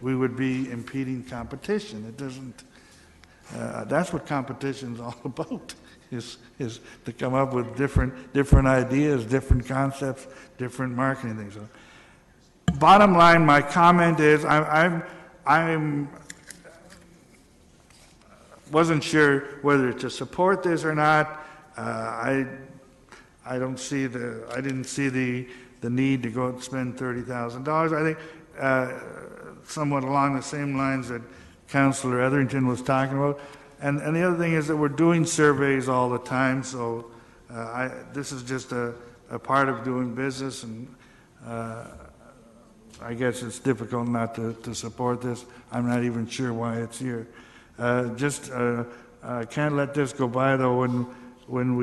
we would be impeding competition. It doesn't. That's what competition is all about. Is to come up with different ideas, different concepts, different marketing things. So, bottom line, my comment is I wasn't sure whether to support this or not. I didn't see the need to go out and spend $30,000. I think somewhat along the same lines that Councillor Etherington was talking about. And the other thing is that we're doing surveys all the time, so this is just a part of doing business, and I guess it's difficult not to support this. I'm not even sure why it's here. Can't let this go by, though, when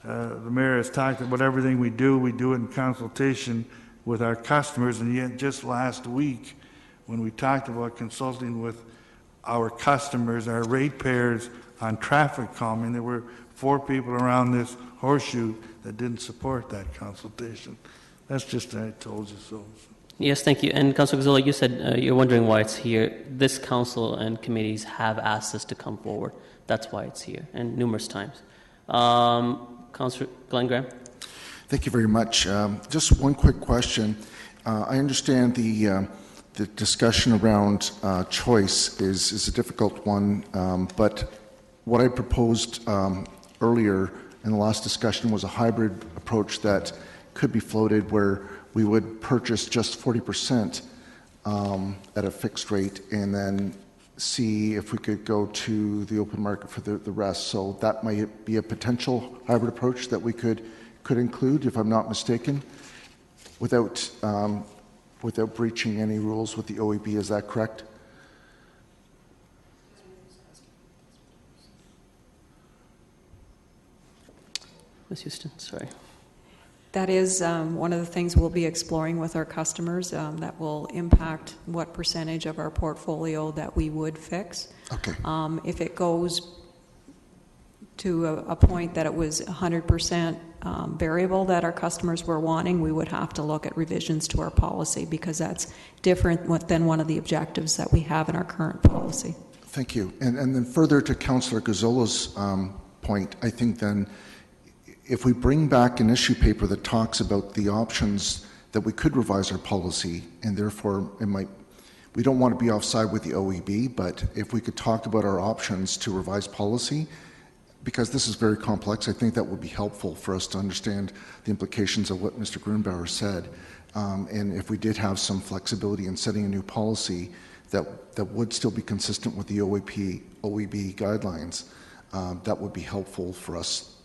the mayor has talked about everything we do it in consultation with our customers, and yet just last week when we talked about consulting with our customers, our ratepayers on traffic calming, there were 4 people around this horseshoe that didn't support that consultation. That's just, I told you so. Yes, thank you. And Councillor Gazzola, you said you're wondering why it's here. This council and committees have asked us to come forward. That's why it's here, and numerous times. Councillor Glenn Graham. Thank you very much. Just one quick question. I understand the discussion around choice is a difficult one, but what I proposed earlier in the last discussion was a hybrid approach that could be floated where we would purchase just 40% at a fixed rate and then see if we could go to the open market for the rest. So that might be a potential hybrid approach that we could include, if I'm not mistaken, without breaching any rules with the OEB. Is that correct? Ms. Houston, sorry. That is one of the things we'll be exploring with our customers that will impact what percentage of our portfolio that we would fix. Okay. If it goes to a point that it was 100% variable that our customers were wanting, we would have to look at revisions to our policy because that's different than one of the objectives that we have in our current policy. Thank you. And then further to Councillor Gazzola's point, I think then if we bring back an issue paper that talks about the options that we could revise our policy, and therefore we don't want to be offside with the OEB, but if we could talk about our options to revise policy, because this is very complex, I think that would be helpful for us to understand the implications of what Mr. Grunbauer said. And if we did have some flexibility in setting a new policy that would still be consistent with the OEB guidelines, that would be helpful for us.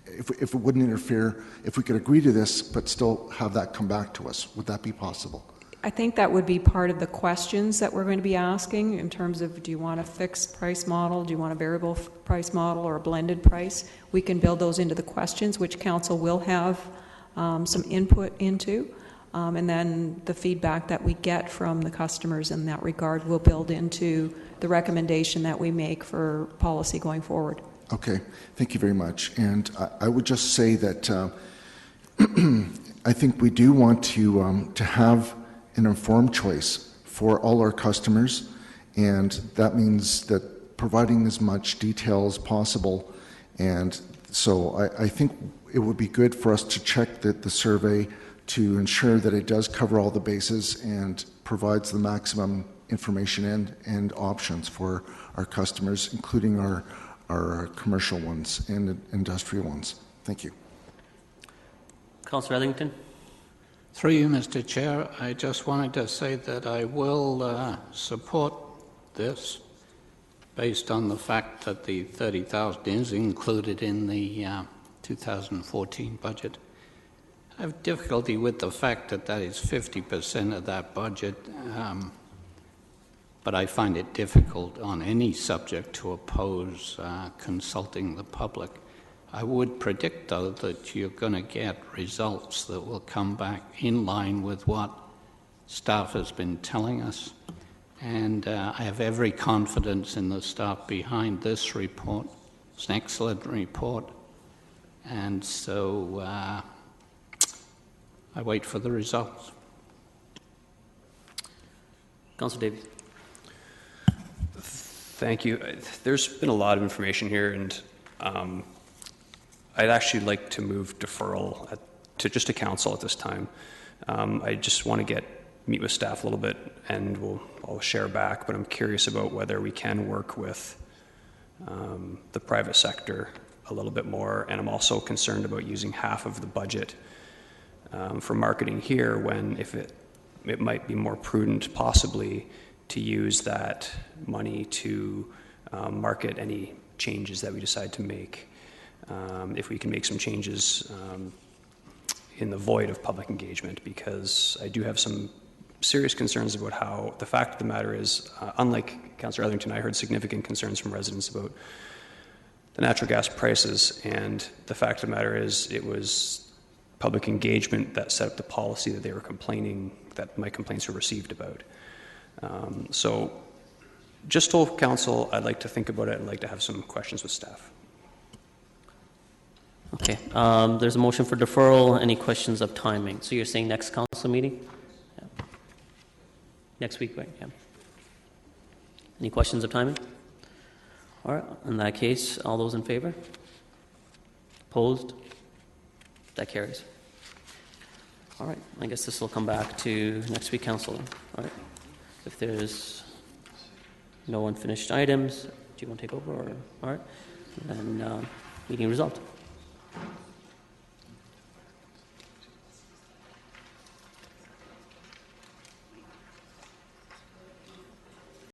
If it wouldn't interfere, if we could agree to this but still have that come back to us, would that be possible? I think that would be part of the questions that we're going to be asking in terms of, do you want a fixed price model, do you want a variable price model, or a blended price? We can build those into the questions, which council will have some input into. And then the feedback that we get from the customers in that regard will build into the recommendation that we make for policy going forward. Okay, thank you very much. And I would just say that I think we do want to have an informed choice for all our customers, and that means that providing as much detail as possible. And so I think it would be good for us to check the survey to ensure that it does cover all the bases and provides the maximum information and options for our customers, including our commercial ones and industrial ones. Thank you. Councillor Ellington. Through you, Mr. Chair, I just wanted to say that I will support this based on the fact that the 30,000 is included in the 2014 budget. I have difficulty with the fact that that is 50% of that budget, but I find it difficult on any subject to oppose consulting the public. I would predict, though, that you're going to get results that will come back in line with what staff has been telling us. And I have every confidence in the staff behind this report. It's an excellent report. And so I wait for the results. Councillor Davies. Thank you. There's been a lot of information here, and I'd actually like to move deferral to council at this time. I just want to meet with staff a little bit, and I'll share back, but I'm curious about whether we can work with the private sector a little bit more, and I'm also concerned about using half of the budget for marketing here when if it might be more prudent possibly to use that money to market any changes that we decide to make. If we can make some changes in the void of public engagement, because I do have some serious concerns about how the fact of the matter is, unlike Councillor Ellington, I heard significant concerns from residents about the natural gas prices, and the fact of the matter is it was public engagement that set up the policy that they were complaining, that my complaints were received about. So just told council I'd like to think about it and like to have some questions with staff. Okay, there's a motion for deferral. Any questions of timing? So you're saying next council meeting? Yeah. Next week, right? Yeah. Any questions of timing? All right, in that case, all those in favor? Opposed? That carries. All right, I guess this will come back to next week council. All right, if there's no unfinished items, do you want to take over? Or, all right, then meeting resolved.